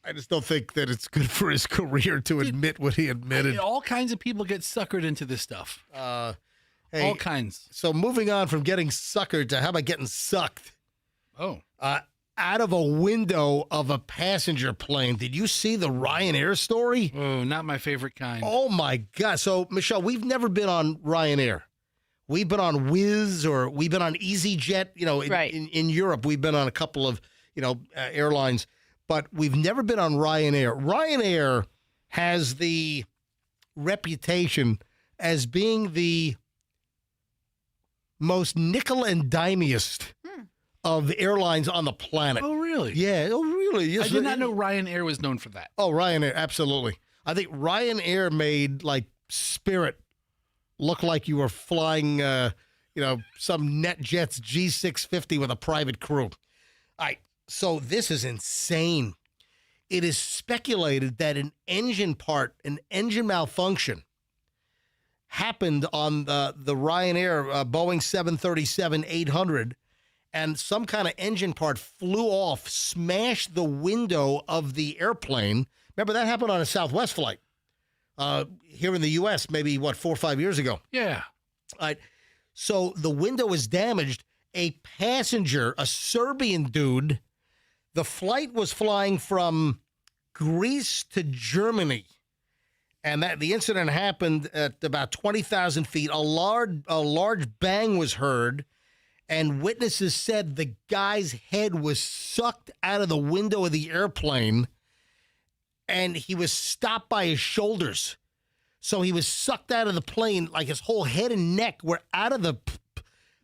I just don't think that it's good for his career to admit what he admitted. All kinds of people get suckered into this stuff. Hey, all kinds. So moving on from getting suckered to how about getting sucked? Oh. Out of a window of a passenger plane. Did you see the Ryanair story? Oh, not my favorite kind. Oh, my God. So, Michelle, we've never been on Ryanair. We've been on Wizz or we've been on EasyJet. In Europe, we've been on a couple of, airlines. But we've never been on Ryanair. Ryanair has the reputation as being the most nickel and dimiest of airlines on the planet. Oh, really? Yeah. Oh, really? Yes. I did not know Ryanair was known for that. Oh, Ryanair, absolutely. I think Ryanair made Spirit look like you were flying, some NetJets G650 with a private crew. All right. So this is insane. It is speculated that an engine malfunction happened on the Ryanair Boeing 737-800, and some kind of engine part flew off, smashed the window of the airplane. Remember, that happened on a Southwest flight here in the U.S. maybe, 4 or 5 years ago. Yeah. All right. So the window was damaged. A passenger, a Serbian dude, the flight was flying from Greece to Germany, and the incident happened at about 20,000 feet. A large bang was heard, and witnesses said the guy's head was sucked out of the window of the airplane, and he was stopped by his shoulders. So he was sucked out of the plane, like his whole head and neck were out of the.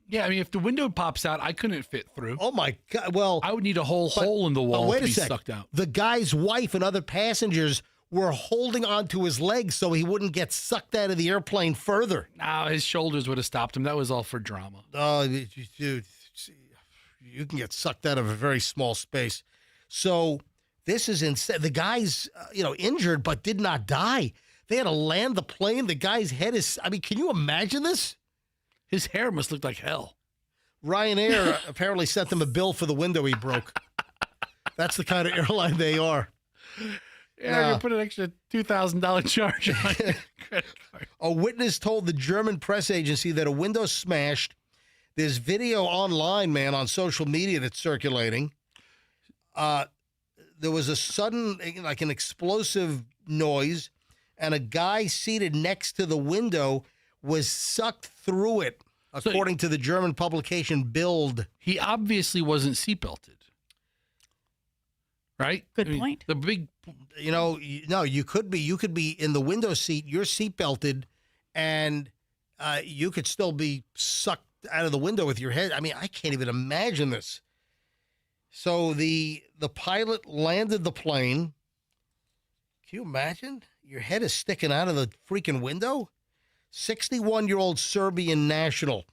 Yeah, I mean, if the window pops out, I couldn't fit through. Oh, my God. Well, I would need a whole hole in the wall to be sucked out. The guy's wife and other passengers were holding onto his legs so he wouldn't get sucked out of the airplane further. No, his shoulders would have stopped him. That was all for drama. Oh, dude, you can get sucked out of a very small space. So this is insane. The guy's, injured but did not die. They had to land the plane. The guy's head is, can you imagine this? His hair must look like hell. Ryanair apparently sent them a bill for the window he broke. That's the kind of airline they are. Yeah, you put an extra $2,000 charge on your credit card. A witness told the German press agency that a window smashed. There's video online, man, on social media that's circulating. There was a sudden, an explosive noise, and a guy seated next to the window was sucked through it, according to the German publication Bild. He obviously wasn't seatbelted. Right? Good point. The big, no, you could be in the window seat, you're seatbelted, and you could still be sucked out of the window with your head. I mean, I can't even imagine this. So the pilot landed the plane. Can you imagine? Your head is sticking out of the freaking window. 61-year-old Serbian national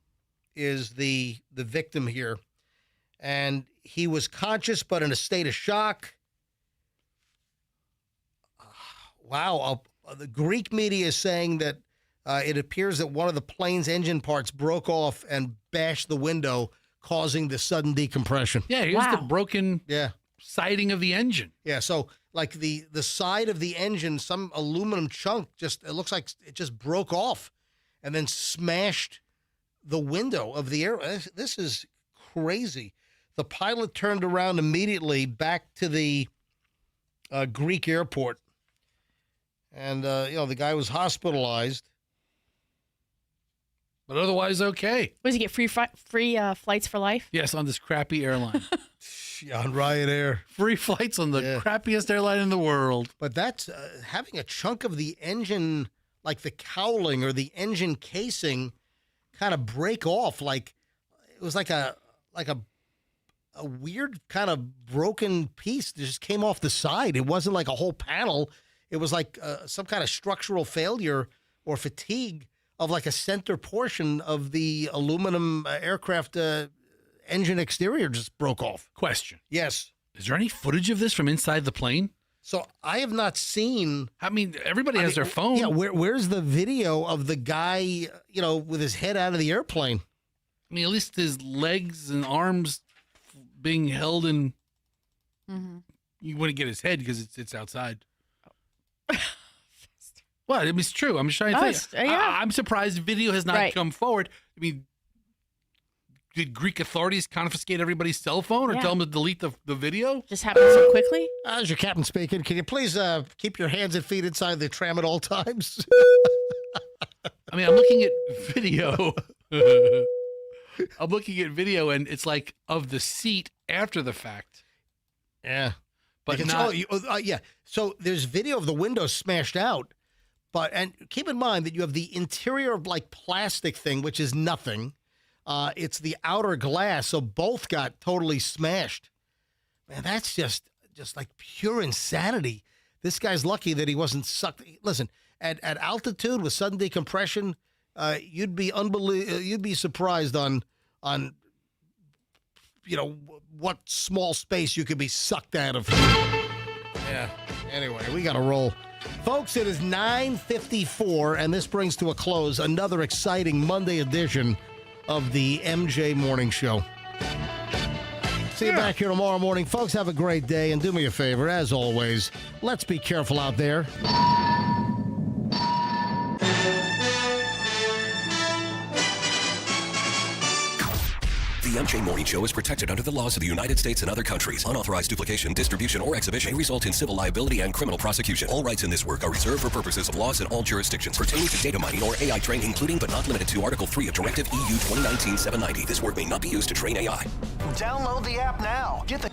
is the victim here. And he was conscious but in a state of shock. Wow. The Greek media is saying that it appears that one of the plane's engine parts broke off and bashed the window, causing the sudden decompression. Yeah, here's the broken siding of the engine. Yeah, so like the side of the engine, some aluminum chunk it looks like it just broke off and then smashed the window of the air. This is crazy. The pilot turned around immediately back to the Greek airport. And, the guy was hospitalized. But otherwise, okay. Was he get free flights for life? Yes, on this crappy airline. On Ryanair. Free flights on the crappiest airline in the world. But that's having a chunk of the engine, like the cowling or the engine casing, kind of break off. Like it was like a weird kind of broken piece that just came off the side. It wasn't like a whole panel. It was like some kind of structural failure or fatigue of like a center portion of the aluminum aircraft engine exterior just broke off. Question. Yes. Is there any footage of this from inside the plane? So I have not seen. I mean, everybody has their phone. Yeah, where's the video of the guy, with his head out of the airplane? I mean, at least his legs and arms being held in. Mm-hmm. You wouldn't get his head because it's outside. Well, I mean, it's true. I'm just trying to think. Yeah. I'm surprised video has not come forward. I mean, did Greek authorities confiscate everybody's cell phone or tell them to delete the video? Just happened so quickly? As your captain speaking, can you please keep your hands and feet inside the tram at all times? I mean, I'm looking at video. I'm looking at video, and it's like of the seat after the fact. Yeah. But yeah. So there's video of the window smashed out. And keep in mind that you have the interior like plastic thing, which is nothing. It's the outer glass, so both got totally smashed. Man, that's just like pure insanity. This guy's lucky that he wasn't sucked. Listen, at altitude with sudden decompression, you'd be surprised on what small space you could be sucked out of. Yeah. Anyway, we got to roll. Folks, it is 9:54, and this brings to a close another exciting Monday edition of the MJ Morning Show. See you back here tomorrow morning. Folks, have a great day, and do me a favor, as always, let's be careful out there. The MJ Morning Show is protected under the laws of the United States and other countries. Unauthorized duplication, distribution, or exhibition may result in civil liability and criminal prosecution. All rights in this work are reserved for purposes of laws in all jurisdictions pertaining to data mining or AI training, including but not limited to Article 3 of Directive EU 2019-790. This work may not be used to train AI. Download the app now. Get the